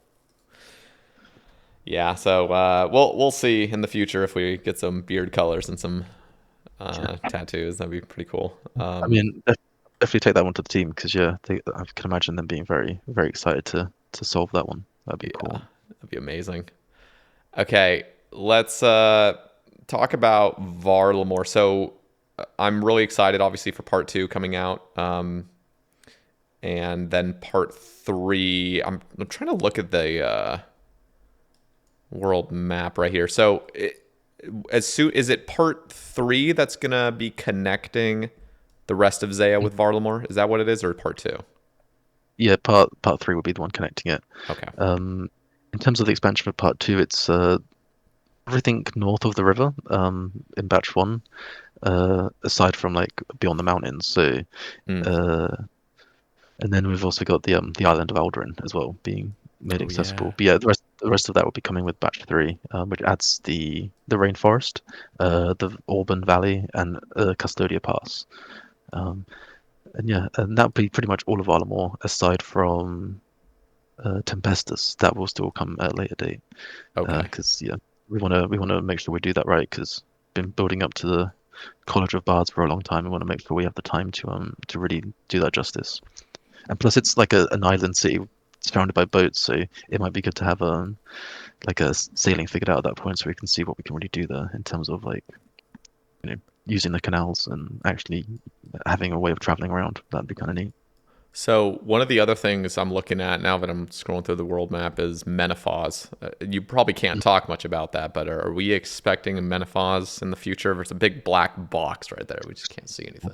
Yeah, so we'll see in the future if we get some beard colors and some yeah. tattoos. That'd be pretty cool. I mean, definitely take that one to the team because yeah, I can imagine them being very excited to solve that one. That'd be Yeah, cool. that'd be amazing. Okay, let's talk about Varlamore. So I'm really excited, obviously, for part two coming out. and then part three. I'm trying to look at the world map right here. So as soon is it part three that's gonna be connecting the rest of Zeah with Varlamore? Is that what it is, or part two? Yeah, part three will be the one connecting it. Okay. Um, in terms of the expansion for part two, it's everything north of the river, in batch one, aside from like beyond the mountains. So, Mm. uh, and then we've also got the island of Aldrin as well being made Oh yeah. accessible. But yeah, the rest of that will be coming with batch three, which adds the rainforest, the Auburn Valley, and Custodia Pass. Um, and yeah, and that'll be pretty much all of Varlamore aside from Tempestus. That will still come at a later date. Okay. Because yeah, we want to make sure we do that right. Because been building up to the College of Bards for a long time. We want to make sure we have the time to really do that justice. And plus, it's like an island city surrounded by boats, so it might be good to have like a sailing figured out at that point, so we can see what we can really do there in terms of like using the canals and actually having a way of traveling around. That'd be kind of neat. So one of the other things I'm looking at now that I'm scrolling through the world map is menopause. You probably can't talk much about that, but are we expecting a menopause in the future? There's a big black box right there. We just can't see anything.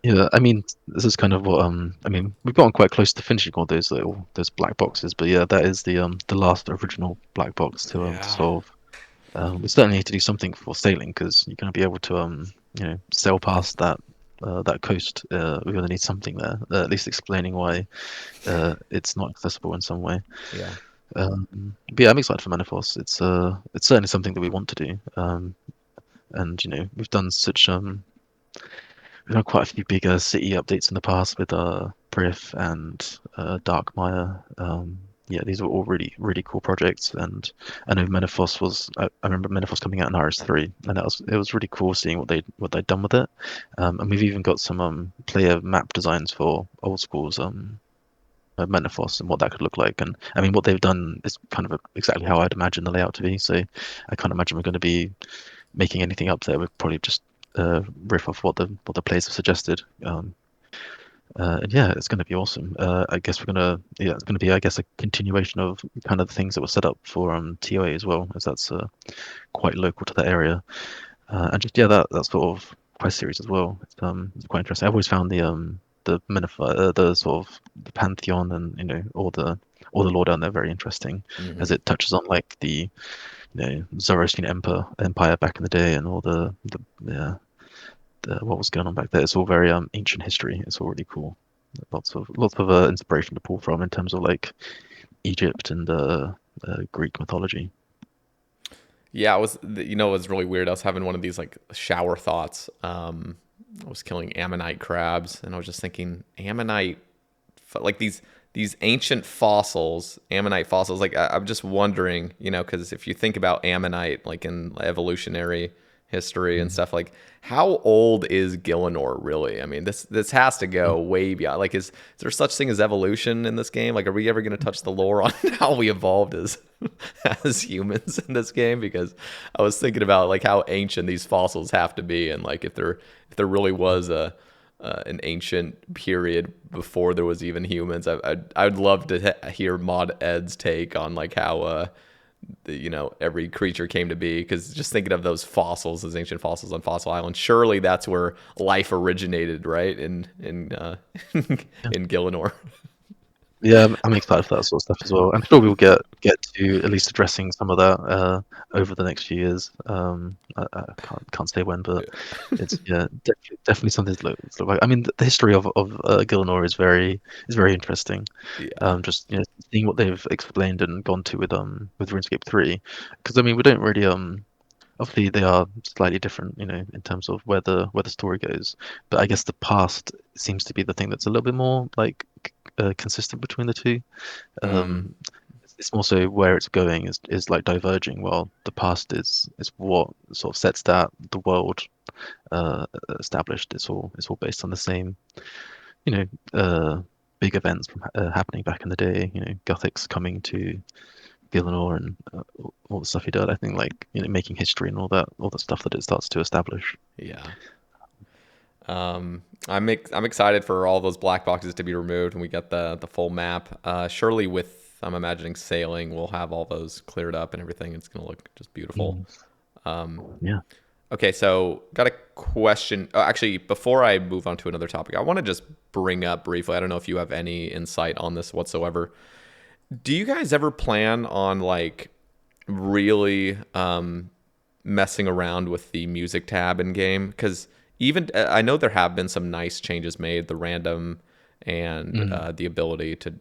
Yeah, I mean, this is kind of what I mean, we've gotten quite close to finishing all those black boxes, but yeah, that is the last original black box to Yeah. solve. We certainly need to do something for sailing because you're going to be able to sail past that coast. We're going to need something there, at least explaining why it's not accessible in some way. Yeah. But yeah, I'm excited for Manifold. It's certainly something that we want to do. And we've done such we've done quite a few bigger city updates in the past with Briff and Darkmire. Yeah, these were all really, really cool projects, and I know Menethos was. I remember Menethos coming out in RS3, and it was really cool seeing what they'd done with it. And we've even got some player map designs for Old School's Menethos and what that could look like. And I mean, what they've done is kind of exactly how I'd imagine the layout to be. So I can't imagine we're going to be making anything up there. We'll probably just riff off what the players have suggested. And yeah, it's going to be awesome. I guess it's going to be, I guess, a continuation of kind of the things that were set up for TOA as well, as that's quite local to that area. And just yeah, that sort of quest series as well. It's quite interesting. I've always found the sort of the pantheon and all the lore down there very interesting, Hmm. as it touches on like the Zoroastrian empire back in the day and all the yeah what was going on back there. It's all very ancient history. It's all really cool. Lots of inspiration to pull from in terms of like Egypt and Greek mythology. Yeah, it was really weird. I was having one of these like shower thoughts. I was killing ammonite crabs, and I was just thinking ammonite, like these ancient fossils, ammonite fossils. Like I'm just wondering, because if you think about ammonite, like in evolutionary history and Mm. stuff, like how old is Gillinor really? I mean, this has to go way beyond. Like, is there such thing as evolution in this game? Like, are we ever going to touch the lore on how we evolved as as humans in this game? Because I was thinking about like how ancient these fossils have to be, and like if there really was a an ancient period before there was even humans. I'd love to hear Mod Ed's take on like how every creature came to be, because just thinking of those fossils, those ancient fossils on Fossil Island, surely that's where life originated, right? In in Gillinor. Yeah, I'm excited for that sort of stuff as well. I'm sure we'll get to at least addressing some of that over the next few years. I can't say when, but it's yeah definitely something to look like. I mean, the history of Gillinor is very interesting. Yeah. Just seeing what they've explained and gone to with RuneScape 3, because I mean we don't really obviously they are slightly different, in terms of where the story goes. But I guess the past seems to be the thing that's a little bit more like consistent between the two. Mm. Um, it's more so where it's going is like diverging, while the past is what sort of sets that the world established. It's all based on the same, you know, big events from happening back in the day. Gothics coming to Gillinor and all the stuff he did. I think like making history and all that stuff that it starts to establish. Yeah. I'm excited for all those black boxes to be removed and we get the full map. Surely with I'm imagining sailing, we'll have all those cleared up and everything. It's gonna look just beautiful. Mm, yeah. Okay, so got a question. Oh, actually, before I move on to another topic, I want to just bring up briefly. I don't know if you have any insight on this whatsoever. Do you guys ever plan on like really messing around with the music tab in game? Because even I know there have been some nice changes made, the random and Mm, the ability to,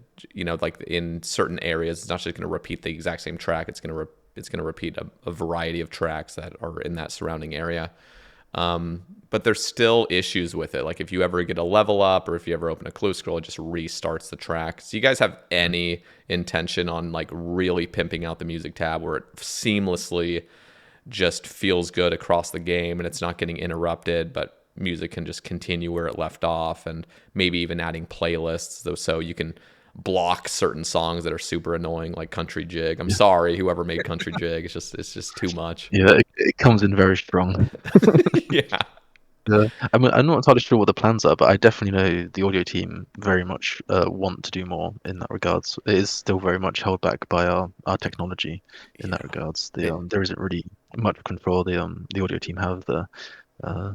like in certain areas, it's not just going to repeat the exact same track. It's going to repeat a variety of tracks that are in that surrounding area. But there's still issues with it. Like if you ever get a level up or if you ever open a clue scroll, it just restarts the track. So you guys have any intention on like really pimping out the music tab where it seamlessly just feels good across the game and it's not getting interrupted, but music can just continue where it left off, and maybe even adding playlists though, so you can block certain songs that are super annoying like Country Jig. I'm yeah. sorry whoever made Country Jig. It's just too much. Yeah, it comes in very strong. Yeah. Yeah, I mean, I'm not entirely sure what the plans are, but I definitely know the audio team very much want to do more in that regards. It is still very much held back by our technology in that Yeah. regards. It There isn't really much control the audio team have. Uh,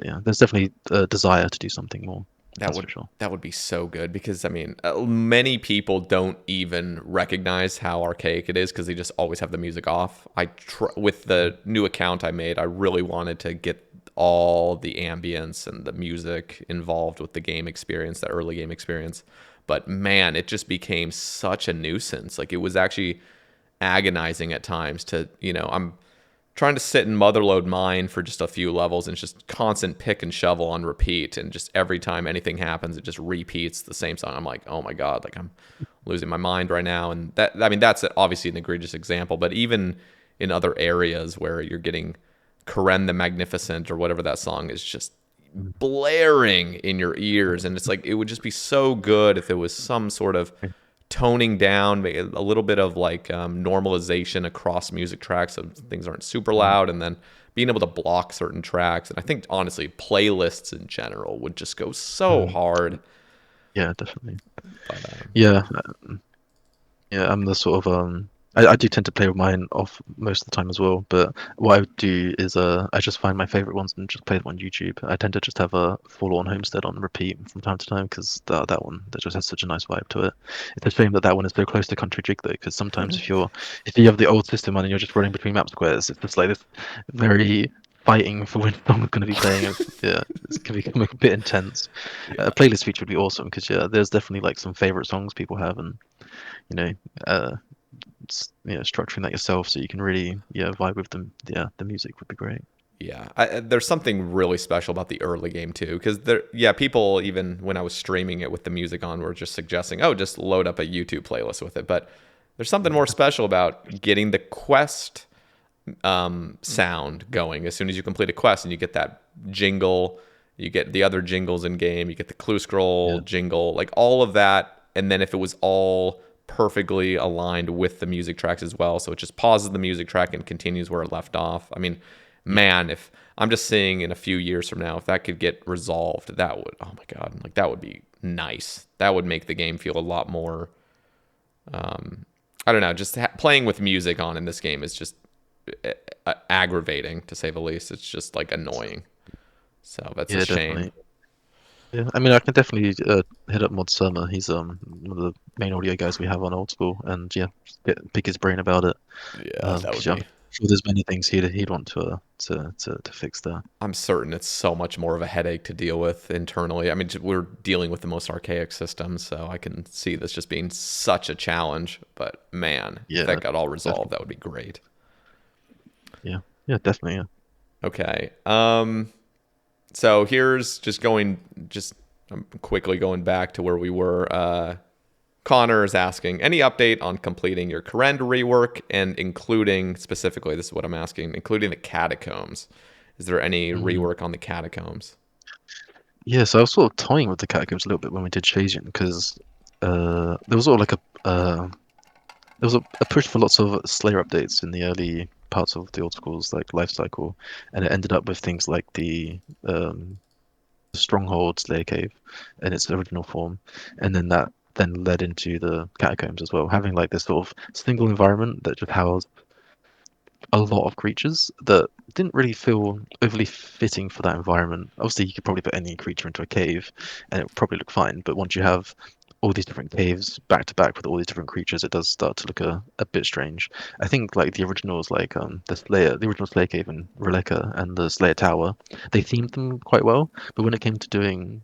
yeah, there's definitely a desire to do something more. that That's would for sure. that would be so good because I mean, many people don't even recognize how archaic it is because they just always have the music off. With the new account I made, I really wanted to get all the ambience and the music involved with the game experience, the early game experience. But man, it just became such a nuisance. Like it was actually agonizing at times to, I'm trying to sit in Motherload Mine for just a few levels and it's just constant pick and shovel on repeat. And just every time anything happens, it just repeats the same song. I'm like, oh my God, like I'm losing my mind right now. And I mean, that's obviously an egregious example, but even in other areas where you're getting Karen the Magnificent or whatever that song is just Mm. blaring in your ears. And it's like, it would just be so good if it was some sort of toning down, a little bit of like normalization across music tracks so things aren't super Mm. loud, and then being able to block certain tracks. And I think honestly, playlists in general would just go so Mm. hard. Yeah, definitely. But Yeah, yeah, I'm the sort of I do tend to play with mine off most of the time as well, but what I would do is I just find my favorite ones and just play them on YouTube. I tend to just have a Forlorn Homestead on repeat from time to time because that one that just has such a nice vibe to it. It's a shame that that one is so close to Country Jig though, because sometimes if you have the old system on and you're just running between map squares, it's just like this very fighting for when someone's going to be playing. Yeah, it's can become a bit intense. A yeah, playlist feature would be awesome because yeah, there's definitely like some favorite songs people have and you know, uh, structuring that yourself so you can really, yeah, vibe with them. Yeah, the music would be great. yeah. There's something really special about the early game too, because people even when I was streaming it with the music on were just suggesting, oh, just load up a YouTube playlist with it. But there's something more special about getting the quest sound going as soon as you complete a quest and you get that jingle, you get the other jingles in game, you get the clue scroll Yeah. jingle, like all of that. And then if it was all perfectly aligned with the music tracks as well, so it just pauses the music track and continues where it left off. I mean, Yeah. man, if I'm just saying in a few years from now, if that could get resolved, that would, oh my God, like that would be nice. That would make the game feel a lot more, I don't know, just playing with music on in this game is just aggravating to say the least. It's just like annoying. So that's a Yeah, shame. definitely. Yeah, I mean, I can definitely hit up Mod Surma. He's one of the main audio guys we have on Old School, and yeah, pick his brain about it. Yeah, that would Because yeah, I'm be. sure there's many things he'd want to fix there. I'm certain it's so much more of a headache to deal with internally. I mean, we're dealing with the most archaic systems, so I can see this just being such a challenge. But man, if Yeah, that got all resolved, definitely. that would be great. Yeah, yeah, definitely. Yeah. Okay. So here's just quickly going back to where we were. Connor is asking any update on completing your Karen rework and including specifically, this is what I'm asking, including the catacombs. Is there any Mm. rework on the catacombs? Yeah, so I was sort of toying with the catacombs a little bit when we did Chasian because there was sort of like there was a push for lots of Slayer updates in the early parts of the old school's like life cycle, and it ended up with things like the Stronghold Slayer Cave in its original form, and then that then led into the catacombs as well, having like this sort of single environment that just housed a lot of creatures that didn't really feel overly fitting for that environment. Obviously, you could probably put any creature into a cave and it would probably look fine, but once you have all these different caves back to back with all these different creatures, it does start to look a bit strange. I think like the originals, like the original Slayer Cave in Relica and the Slayer Tower, they themed them quite well, but when it came to doing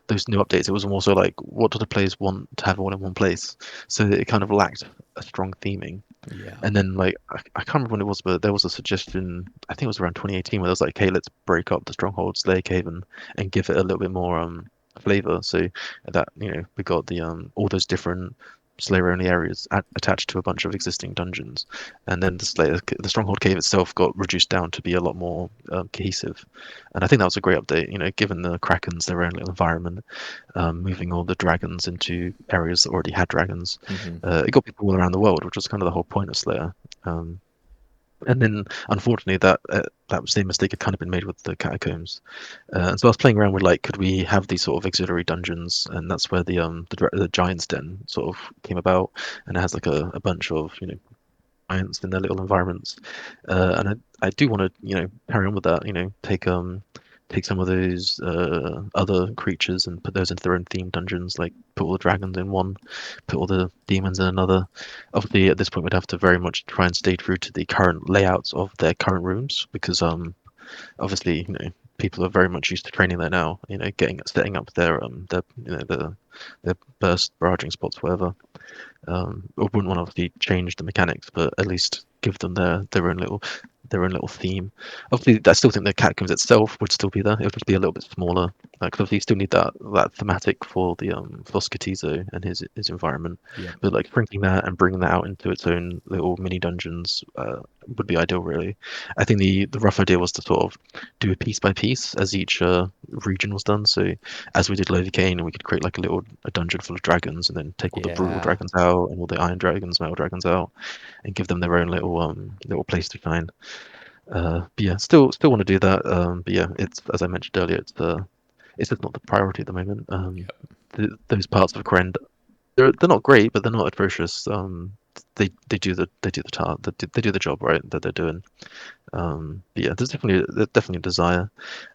those new updates, it was more so like, what do the players want to have all in one place? So it kind of lacked a strong theming. Yeah. And then like I can't remember when it was, but there was a suggestion. I think it was around 2018 where there was like, okay, let's break up the Stronghold Slayer Cave and give it a little bit more flavor. So that we got the all those different Slayer only areas attached to a bunch of existing dungeons, and then the Stronghold Cave itself got reduced down to be a lot more cohesive. And I think that was a great update. Given the Krakens their own little environment, moving all the dragons into areas that already had dragons. Hmm. It got people all around the world, which was kind of the whole point of Slayer. Um, and then, unfortunately, that same mistake had kind of been made with the catacombs. And so I was playing around with like, could we have these sort of auxiliary dungeons? And that's where the Giant's Den sort of came about, and it has like a bunch of giants in their little environments. And I do want to carry on with that. Take some of those other creatures and put those into their own themed dungeons. Like put all the dragons in one, put all the demons in another. Obviously, at this point, we'd have to very much try and stay true to the current layouts of their current rooms because obviously people are very much used to training there now. Getting setting up their burst barraging spots, whatever. I wouldn't want to obviously change the mechanics, but at least give them their own little theme. Obviously, I still think the catacombs itself would still be there. It would just be a little bit smaller. Because obviously, you still need that thematic for the for Skatizo and his environment. Yep. But like shrinking that and bringing that out into its own little mini dungeons would be ideal, really. I think the rough idea was to sort of do it piece by piece as each region was done. So as we did Lovi we could create like a dungeon full of dragons, and then take all the brutal Yeah. dragons out and all the iron dragons, metal dragons out, and give them their own little place to shine. But yeah, still want to do that. But yeah, it's as I mentioned earlier, it's just not the priority at the moment. Yep. Those parts of Krend, they're not great, but they're not atrocious. They do the job right that they're doing. But yeah, there's definitely a desire.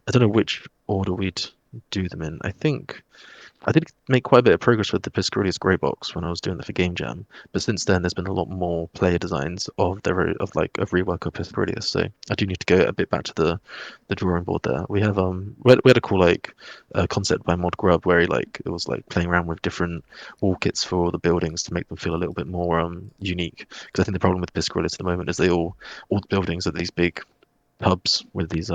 I don't know which order we'd do them in. I think I did make quite a bit of progress with the Piscarius Grey Box when I was doing the for Game Jam, but since then there's been a lot more player designs of rework of Piscarius, so I do need to go a bit back to the drawing board there. We had a cool concept by Mod Grub where it was like playing around with different wall kits for all the buildings to make them feel a little bit more unique. Because I think the problem with Piscarius at the moment is all the buildings are these big tubs with these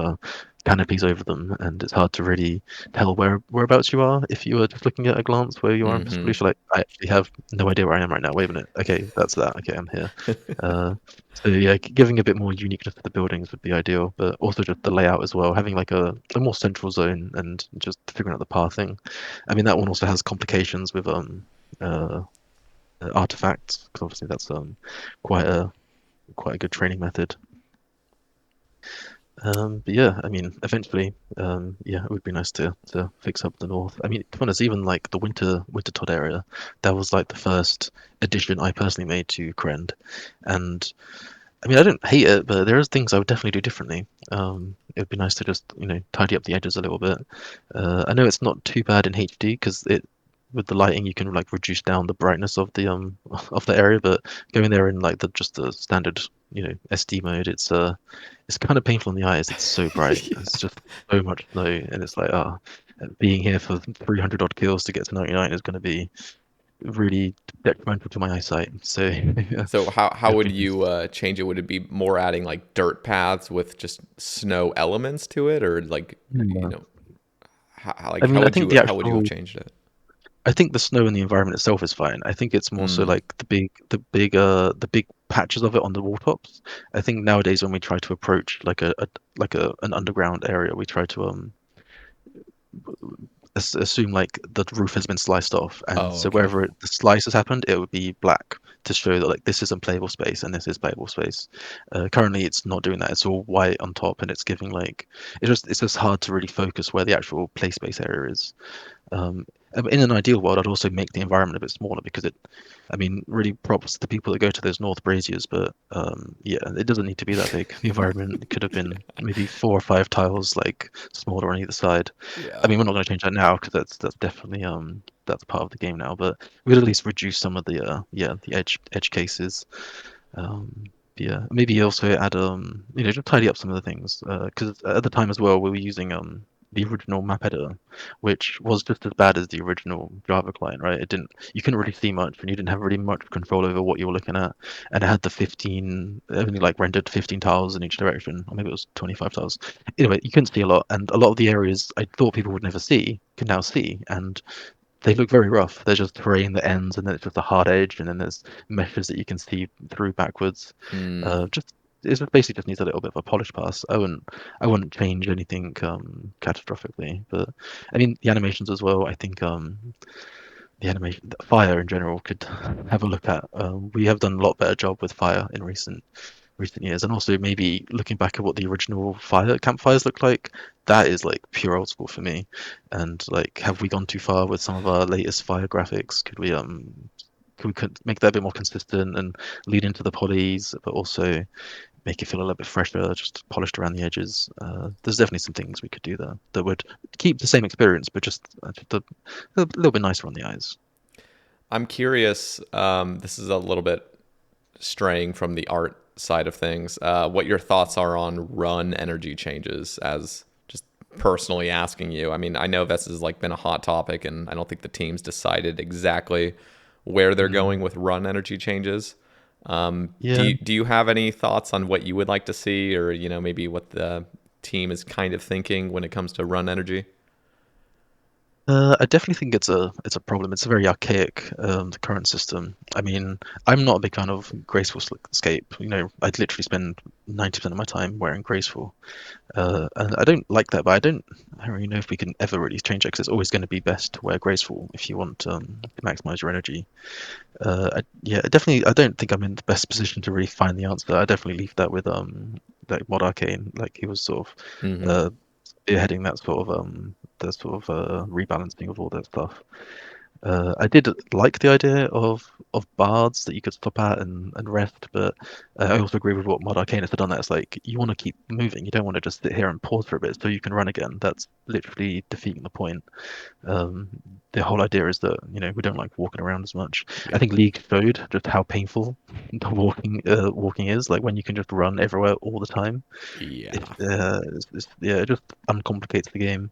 canopies over them, and it's hard to really tell whereabouts you are if you are just looking at a glance where you are in Hmm. Piscataway. Like, I actually have no idea where I am right now. Wait a minute. Okay, that's that. Okay, I'm here. So yeah, giving a bit more uniqueness to the buildings would be ideal, but also just the layout as well, having like a more central zone and just figuring out the pathing. I mean, that one also has complications with uh, artifacts because obviously that's quite a quite a good training method. But yeah, I mean, eventually, yeah, it would be nice to fix up the north. I mean, to be honest, even like the Winter Todd area, that was like the first addition I personally made to Krend, and I mean, I don't hate it, but there are things I would definitely do differently. It would be nice to just tidy up the edges a little bit. I know it's not too bad in HD because it with the lighting you can like reduce down the brightness of the of the area, but going there in like the standard SD mode, it's kind of painful in the eyes. It's so bright. Yeah. It's just so much snow, and it's like being here for 300 odd kills to get to 99 is going to be really detrimental to my eyesight. So yeah, So how it'd would be nice. you change it? Would it be more adding like dirt paths with just snow elements to it, or like Yeah. I mean, how would you have changed it? I think the snow in the environment itself is fine. I think it's more so Mm. like the big patches of it on the wall tops. I think nowadays when we try to approach like an underground area, we try to assume like the roof has been sliced off, and Oh, so okay. wherever the slice has happened, it would be black to show that like this isn't playable space and this is playable space. Currently, it's not doing that. It's all white on top, and it's giving like it's just hard to really focus where the actual play space area is. Um, in an ideal world, I'd also make the environment a bit smaller because I mean, really props to the people that go to those North Braziers, but yeah, it doesn't need to be that big. The environment could have been maybe 4 or 5 tiles, like smaller on either side. I Yeah. mean, we're not going to change that now because that's definitely that's part of the game now. But we could at least reduce some of the yeah the edge cases. Um, yeah, maybe also add just tidy up some of the things because at the time as well we were using the original map editor, which was just as bad as the original Java client, right? You couldn't really see much, and you didn't have really much control over what you were looking at, and it had the 15 only like rendered 15 tiles in each direction, or maybe it was 25 tiles. Anyway, you couldn't see a lot, and a lot of the areas I thought people would never see can now see, and they look very rough. There's just terrain that ends, and then it's just a hard edge, and then there's meshes that you can see through backwards. Mm. Just basically just needs a little bit of a polish pass. I wouldn't change anything catastrophically, but I mean the animations as well. I think the animation, fire in general, could have a look at. We have done a lot better job with fire in recent years, and also maybe looking back at what the original fire campfires looked like. That is like pure old school for me. And like, have we gone too far with some of our latest fire graphics? Could make that a bit more consistent and lead into the polys, but also make it feel a little bit fresher, just polished around the edges. There's definitely some things we could do there that would keep the same experience, but just a little bit nicer on the eyes. I'm curious. This is a little bit straying from the art side of things. What your thoughts are on run energy changes? As just personally asking you. I mean, I know this has like been a hot topic, and I don't think the team's decided exactly where they're Mm, going with run energy changes. yeah. Do you have any thoughts on what you would like to see, or maybe what the team is kind of thinking when it comes to run energy? I definitely think it's a problem. It's a very archaic, the current system. I mean, I'm not a big fan of graceful escape. I'd literally spend 90% of my time wearing graceful, and I don't like that. But I don't really know if we can ever really change it because it's always going to be best to wear graceful if you want to maximize your energy. Yeah, definitely. I don't think I'm in the best position to really find the answer. I definitely leave that with like Mod Arcane. Like he was sort of Hmm. spearheading that sort of rebalancing of all that stuff. I did like the idea of bards that you could stop at and rest, but I also agree with what Mod Arcanus had done. That it's like you want to keep moving. You don't want to just sit here and pause for a bit so you can run again. That's literally defeating the point. Um, the whole idea is that we don't like walking around as much. I Yeah. think League showed just how painful the walking is. Like when you can just run everywhere all the time. Yeah. Yeah, it just uncomplicates the game.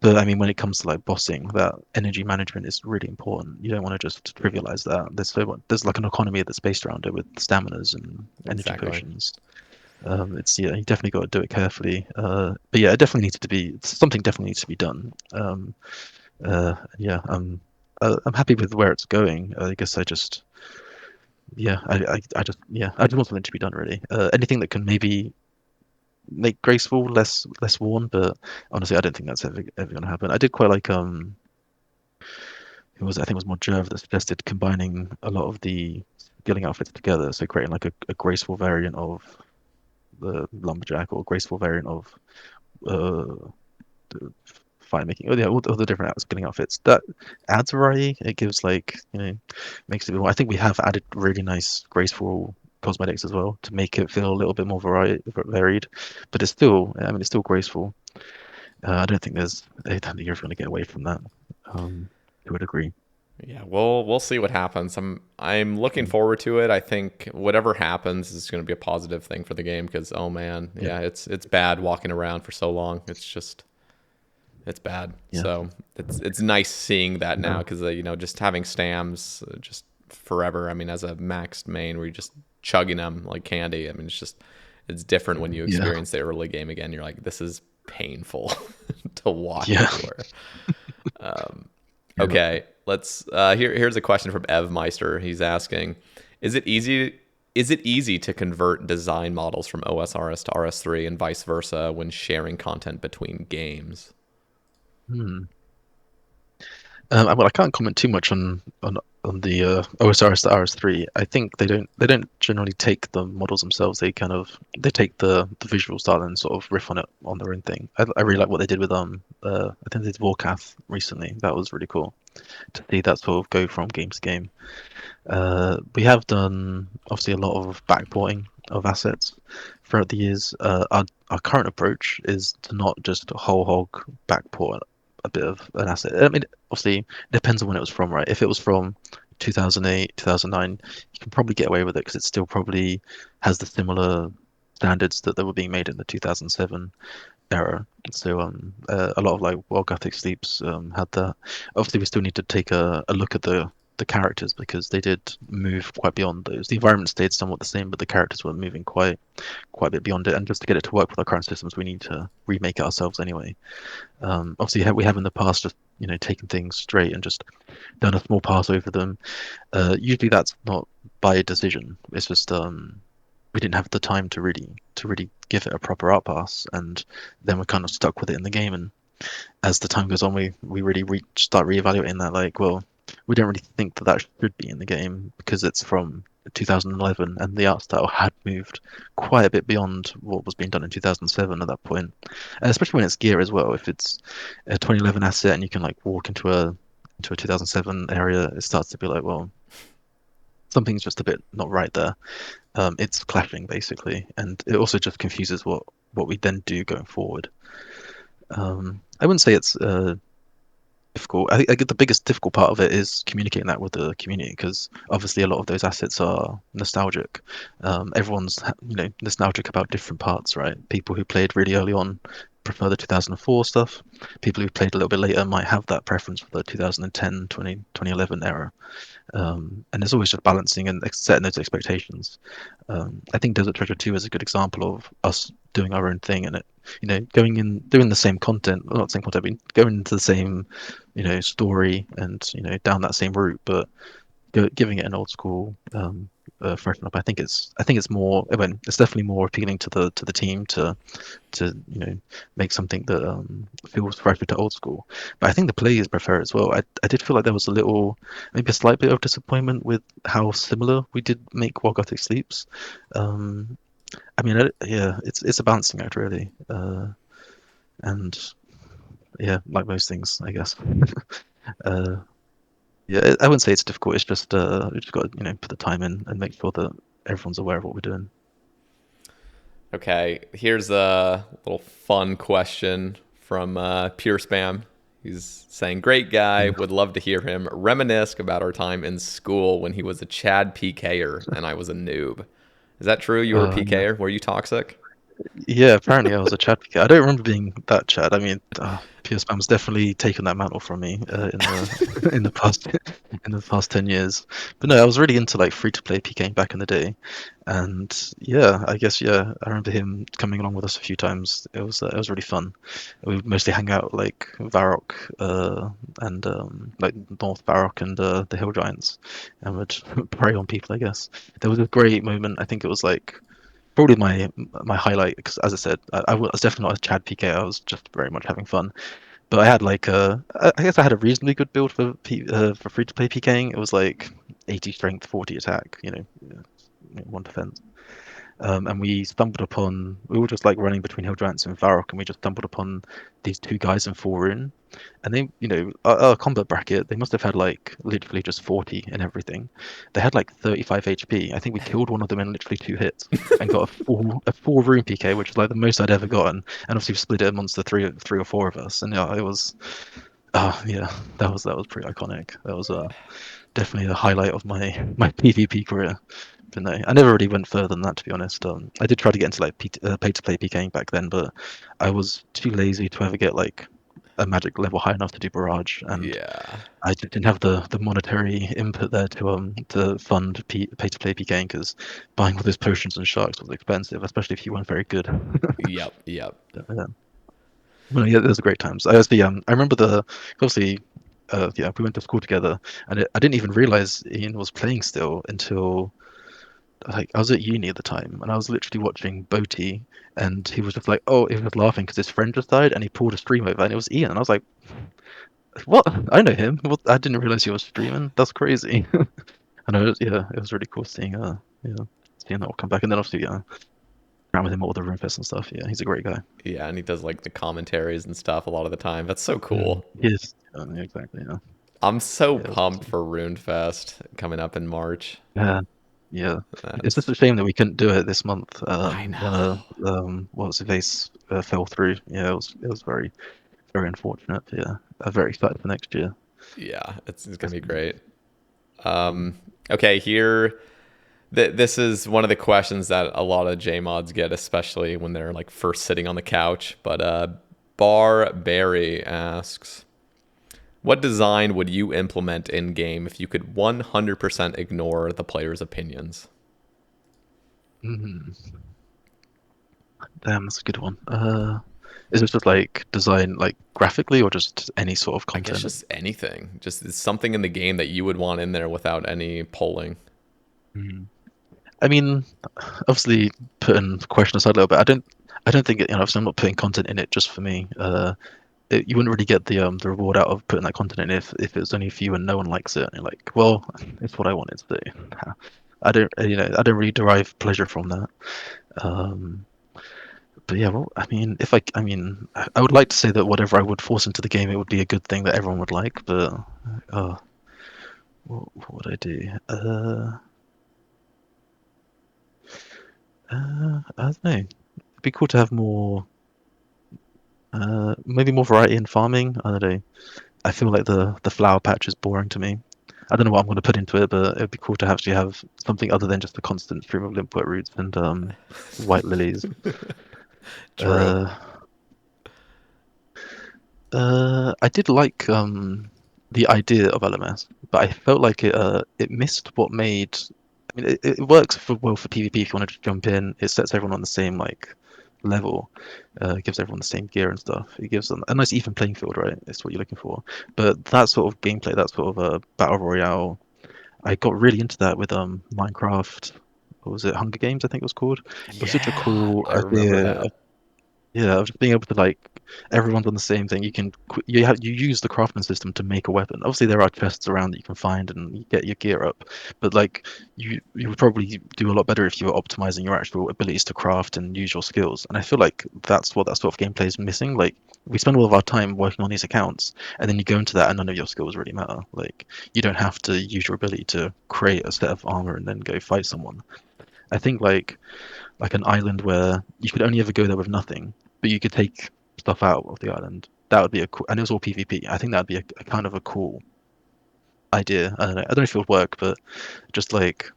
But I mean, when it comes to like bossing, that energy management is really important. You don't want to just trivialize that. There's like an economy that's based around it with staminas and energy Exactly. potions. It's yeah, you definitely got to do it carefully. But yeah, it definitely needs to be something. Definitely needs to be done. Yeah, I'm happy with where it's going. I guess I just yeah, I just want something to be done really. Anything that can maybe make graceful less worn, but honestly, I don't think that's ever going to happen. I did quite like I think it was more Jerv that suggested combining a lot of the skilling outfits together, so creating like a graceful variant of the lumberjack or a graceful variant of uh, the fire making. Oh yeah, all the different skilling outfits. That adds variety. It gives like makes it a bit more. I think we have added really nice graceful cosmetics as well to make it feel a little bit more varied, but it's still graceful. I don't think I don't think you're going to get away from that. To a degree. Yeah, we'll see what happens. I'm looking forward to it. I think whatever happens is going to be a positive thing for the game because oh man, Yeah, yeah, it's bad walking around for so long. It's bad. yeah, So it's nice seeing that now yeah, because just having stams just forever. I mean, as a maxed main where you're just chugging them like candy. I mean, it's different when you yeah, experience the early game again. You're like, this is painful to walk yeah, everywhere. yeah. Okay, let's. Here's a question from Ev Meister. He's asking, is it easy? Is it easy to convert design models from OSRS to RS3 and vice versa when sharing content between games? Hmm. Well, I can't comment too much on the OSRS to RS3. I think they don't generally take the models themselves. They take the visual style and sort of riff on it on their own thing. I really like what they did with I think they did Warcath recently. That was really cool to see that sort of go from game to game. We have done obviously a lot of backporting of assets throughout the years. Our current approach is to not just whole hog backport a bit of an asset. I mean, obviously, it depends on when it was from, right? If it was from 2008, 2009, you can probably get away with it because it still probably has the similar standards that were being made in the 2007 era. So a lot of like World Gothic Sleeps had that. Obviously, we still need to take a look at the characters because they did move quite beyond those. The environment stayed somewhat the same, but the characters were moving quite a bit beyond it. And just to get it to work with our current systems, we need to remake it ourselves anyway. Obviously, we have in the past just taken things straight and just done a small pass over them. Usually, that's not by decision. It's just we didn't have the time to really give it a proper art pass, and then we're kind of stuck with it in the game. And as the time goes on, we really start reevaluating that. Like, well, we don't really think that that should be in the game because it's from 2011, and the art style had moved quite a bit beyond what was being done in 2007 at that point. And especially when it's gear as well. If it's a 2011 asset and you can like walk into a 2007 area, it starts to be like, well, something's just a bit not right there. It's clashing basically, and it also just confuses what we then do going forward. I wouldn't say it's difficult. I get the biggest difficult part of it is communicating that with the community because obviously a lot of those assets are nostalgic. Everyone's nostalgic about different parts, right? People who played really early on prefer the 2004 stuff. People who played a little bit later might have that preference for the 2010, 2011 era. And there's always just balancing and setting those expectations. I think Desert Treasure 2 is a good example of us doing our own thing and it, going in, doing the same content, well, not same content, but going into the same, story and, down that same route, but giving it an old school freshen up. I think it's more, I mean, it's definitely more appealing to the team to make something that feels fresher to old school. But I think the players prefer it as well. I did feel like there was a little, maybe a slight bit of disappointment with how similar we did make While Gothic Sleeps. Um, I mean, yeah, it's a balancing act really, and yeah, like most things, I guess. uh, yeah, I wouldn't say it's difficult. It's just we just got to put the time in and make sure that everyone's aware of what we're doing. Okay, here's a little fun question from Pure Spam. He's saying, "Great guy. Would love to hear him reminisce about our time in school when he was a Chad PKer and I was a noob." Is that true? You were a Yeah. PKer? Were you toxic? Yeah, apparently I was a Chad PK. I don't remember being that Chad. I mean, PS Spam's definitely taken that mantle from me in the in the past 10 years. But no, I was really into like free to play PKing back in the day, and yeah, I guess yeah, I remember him coming along with us a few times. It was really fun. We would mostly hang out like Varrock and like North Varrock and the Hill Giants, and would prey on people. I guess there was a great moment. I think it was like probably my highlight because as I said I was definitely not a Chad PK. I was just very much having fun, but I had like I guess I had a reasonably good build for free to play PKing. It was like 80 strength, 40 attack, one defense. And we were just like running between Hill Giants and Varrock, and we just stumbled upon these two guys in full rune. And they, our combat bracket, they must have had like literally just 40 and everything. They had like 35 HP. I think we killed one of them in literally 2 hits and got a full rune PK, which is like the most I'd ever gotten. And obviously we split it amongst the three or four of us. And yeah, it was, yeah, that was pretty iconic. That was definitely the highlight of my PvP career. But no, I never really went further than that, to be honest. I did try to get into like pay to play PKing back then, but I was too lazy to ever get like a magic level high enough to do barrage, and Yeah. I didn't have the monetary input there to fund pay to play PKing because buying all those potions and sharks was expensive, especially if you weren't very good. Yep. Yep. Yeah. Well, yeah, those are great times. I remember obviously, yeah, we went to school together, and I didn't even realize Ian was playing still until like I was at uni at the time, and I was literally watching Boaty, and he was just like, oh, he was laughing because his friend just died, and he pulled a stream over, and it was Ian, and I was like, What? I know him. What? I didn't realize he was streaming. That's crazy. I know. Yeah, it was really cool seeing. Yeah, seeing that all come back, and then obviously, around with him at all the room fest and stuff. Yeah, he's a great guy. Yeah, and he does like the commentaries and stuff a lot of the time. That's so Mm. cool. Yes. Yeah, exactly. Yeah. I'm so Yeah, it was pumped awesome. for RuneFest coming up in March. Yeah. Yeah. It's just That's a shame that we couldn't do it this month. I When know. what was it, vase fell through. Yeah, it was very very unfortunate. Yeah, I'm very excited for next year. Yeah, it's gonna be Definitely. great. Mm. Okay, here this is one of the questions that a lot of J mods get, especially when they're like first sitting on the couch. But Bar Barry asks, what design would you implement in game if you could 100% ignore the player's opinions? Mhm. Damn, that's a good one. Is it just like design, like graphically, or just any sort of I guess content? just anything, just something in the game that you would want in there without any polling. Mm. I mean, obviously, putting the question aside a little bit, I don't think obviously, I'm not putting content in it just for me. You wouldn't really get the reward out of putting that content in if it's only for you and no one likes it. And you're like, well, it's what I wanted to do. I don't really derive pleasure from that. Um, but yeah, well, I mean, I would like to say that whatever I would force into the game, it would be a good thing that everyone would like. But uh, what would I do? I don't know. It'd be cool to have more, maybe more variety in farming. I don't know. I feel like the flower patch is boring to me. I don't know what I'm going to put into it, but it'd be cool to actually have something other than just the constant stream of limpet roots and white lilies. True. Uh, I did like the idea of LMS, but I felt like it missed what made. I mean, it works well for PvP if you want to just jump in. It sets everyone on the same like level, gives everyone the same gear and stuff. It gives them a nice even playing field, right? It's what you're looking for. But that sort of gameplay, that sort of battle royale, I got really into that with Minecraft. What was it? Hunger Games, I think it was called. It was such a Yeah, cool I remember idea. that. Yeah, of just being able to like everyone's on the same thing. You use the crafting system to make a weapon. Obviously, there are chests around that you can find and you get your gear up, but like you would probably do a lot better if you were optimizing your actual abilities to craft and use your skills. And I feel like that's what that sort of gameplay is missing. Like we spend all of our time working on these accounts, and then you go into that and none of your skills really matter. Like you don't have to use your ability to create a set of armor and then go fight someone. I think like an island where you could only ever go there with nothing, but you could take stuff out of the island. That would be a cool, and it was all PvP. I think that'd be a kind of a cool idea. I don't know. I don't know if it would work, but just like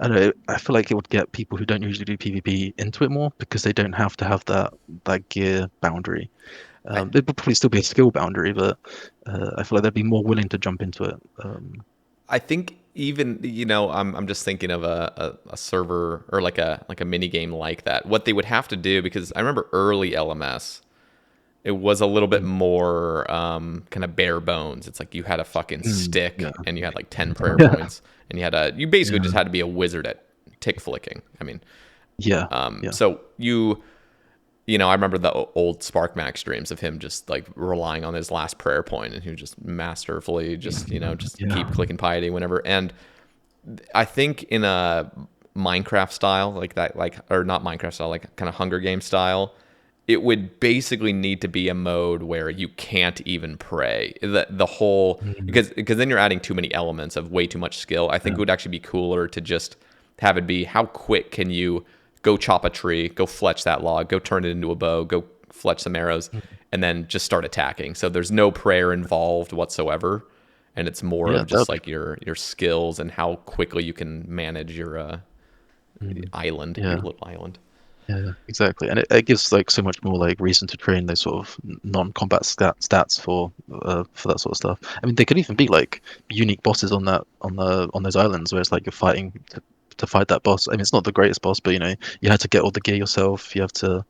I don't know. I feel like it would get people who don't usually do PvP into it more because they don't have to have that gear boundary. I There would probably still be a skill boundary, but I feel like they'd be more willing to jump into it. I think even I'm just thinking of a server or like a mini game like that. What they would have to do, because I remember early LMS, it was a little bit Mm, more kind of bare bones. It's like you had a fucking yeah, stick and you had like 10 prayer yeah, points and you basically yeah, just had to be a wizard at tick flicking. I mean, yeah, yeah, so I remember the old Spark Max streams of him just like relying on his last prayer point and he would just masterfully just yeah. keep clicking piety whenever. And I think in a Minecraft style, like that, like, or not Minecraft style, like kind of Hunger Game style, it would basically need to be a mode where you can't even pray. The whole, Mm, because then you're adding too many elements of way too much skill. I think yeah. it would actually be cooler to just have it be how quick can you go chop a tree, go fletch that log, go turn it into a bow, go fletch some arrows, and then just start attacking. So there's no prayer involved whatsoever, and it's more Yeah, of that would just be like your skills and how quickly you can manage your island, your yeah, little island. yeah, exactly. And it gives like so much more like reason to train those sort of non-combat stats for that sort of stuff. I mean, they could even be like unique bosses on that on those islands where it's like you're fighting to fight that boss. I mean, it's not the greatest boss, but you had to get all the gear yourself. You have to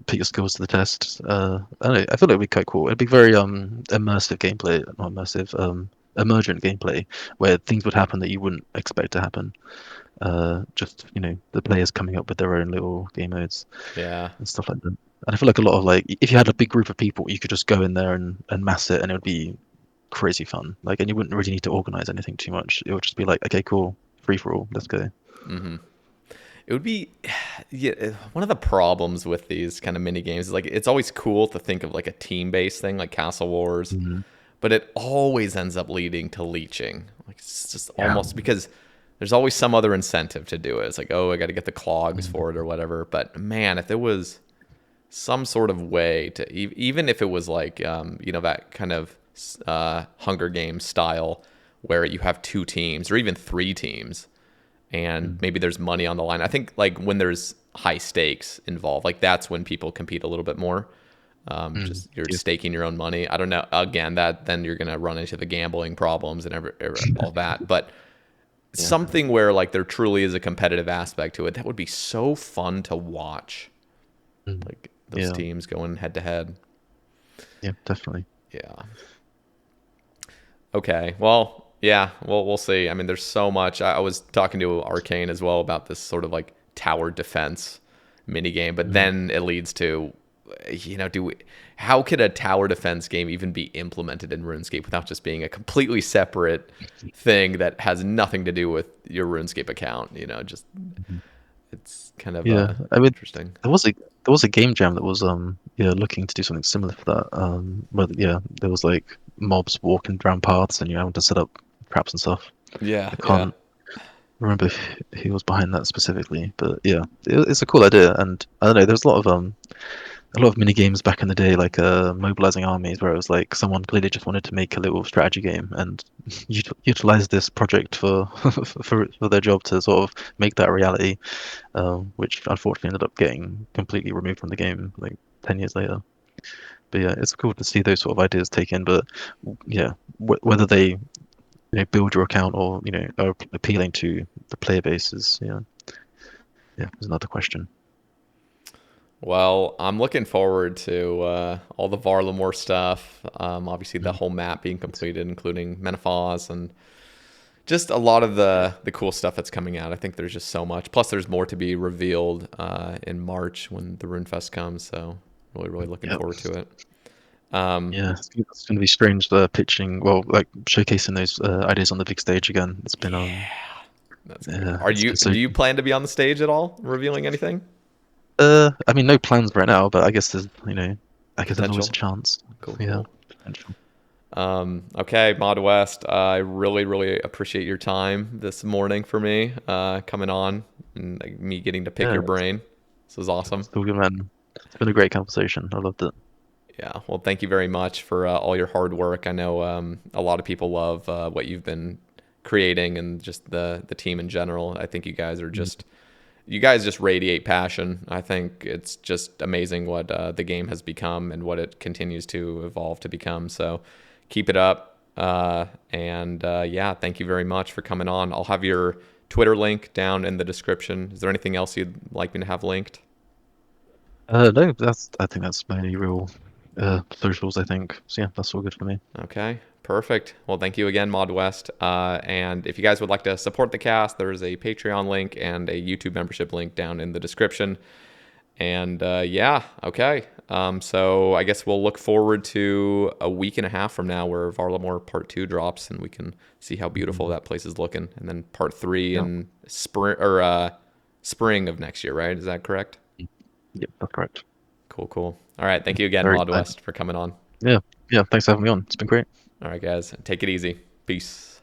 put your skills to the test. I don't know. I feel like it'd be quite cool. It'd be very immersive gameplay, not immersive, emergent gameplay where things would happen that you wouldn't expect to happen. Just the players coming up with their own little game modes Yeah. and stuff like that. And I feel like a lot of like if you had a big group of people, you could just go in there and mass it, and it would be crazy fun. Like, and you wouldn't really need to organize anything too much. It would just be like, okay, cool, free for all, let's go. Hmm. It would be, yeah. One of the problems with these kind of mini games is like it's always cool to think of like a team based thing like Castle Wars, Hmm. but it always ends up leading to leeching. Like it's just Yeah. almost because there's always some other incentive to do it. It's like, oh, I got to get the clogs Mhm. for it or whatever. But man, if there was some sort of way to even if it was like that kind of Hunger Games style where you have two teams or even three teams and Mm. maybe there's money on the line. I think like when there's high stakes involved, like that's when people compete a little bit more. Mm. Just you're Yeah. staking your own money. I don't know. Again, that then you're gonna run into the gambling problems and all that. But Yeah. something where like there truly is a competitive aspect to it, that would be so fun to watch. Mm. Like those Yeah. teams going head to head. Yeah. Definitely. Yeah. Okay. Well, yeah. Well, we'll see. I mean, there's so much. I was talking to Arcane as well about this sort of like tower defense mini game, but Mm. then it leads to, do we? How could a tower defense game even be implemented in RuneScape without just being a completely separate thing that has nothing to do with your RuneScape account? Just Mhm. it's kind of Yeah. I mean, interesting. there was a game jam that was yeah, looking to do something similar for that. But yeah, there was like mobs walking around paths, and you having to set up traps and stuff. Yeah. I Yeah. can't remember who was behind that specifically, but yeah, it's a cool idea. And I don't know, there's a lot of mini games back in the day, like mobilizing armies, where it was like someone clearly just wanted to make a little strategy game and utilize this project for for their job to sort of make that a reality, which unfortunately ended up getting completely removed from the game like 10 years later. But yeah, it's cool to see those sort of ideas taken. But yeah, whether they build your account or are appealing to the player base is yeah, is another question. Well, I'm looking forward to all the Varlamore stuff. Obviously, the Mm. whole map being completed, including Menopause and just a lot of the cool stuff that's coming out. I think there's just so much. Plus, there's more to be revealed in March when the RuneFest comes. So, really, really looking Yeah. forward to it. Um, Yeah, it's going to be strange pitching, well, like showcasing those ideas on the big stage again. It's been yeah, that's gonna be cool. yeah, it's been so. Do you plan to be on the stage at all, revealing anything? I mean, no plans right now, but I guess there's always a Potential. chance. Cool, Yeah, cool. potential. Okay, Mod West, I really, really appreciate your time this morning for me, coming on and like, me getting to pick Yeah, your brain. This was awesome. it's all good, man. It's been a great conversation. I loved it. Yeah, well, thank you very much for all your hard work. I know a lot of people love what you've been creating and just the team in general. I think Mm. you guys just radiate passion. I think it's just amazing what the game has become and what it continues to evolve to become. So keep it up. Yeah, thank you very much for coming on. I'll have your Twitter link down in the description. Is there anything else you'd like me to have linked? No, I think that's my only real socials. I think so. Yeah, that's all good for me. Okay, perfect. Well, thank you again, Mod West. And if you guys would like to support the cast, there is a Patreon link and a YouTube membership link down in the description. And yeah, okay. So I guess we'll look forward to a week and a half from now where Varlamore Part 2 drops and we can see how beautiful Mhm. that place is looking. And then Part 3 Yeah. in spring of next year, right? Is that correct? Yep, that's correct. Cool, cool. All right. Thank you again, Very Mod excited. West, for coming on. Yeah, yeah. Thanks for having me on. It's been great. All right, guys. Take it easy. Peace.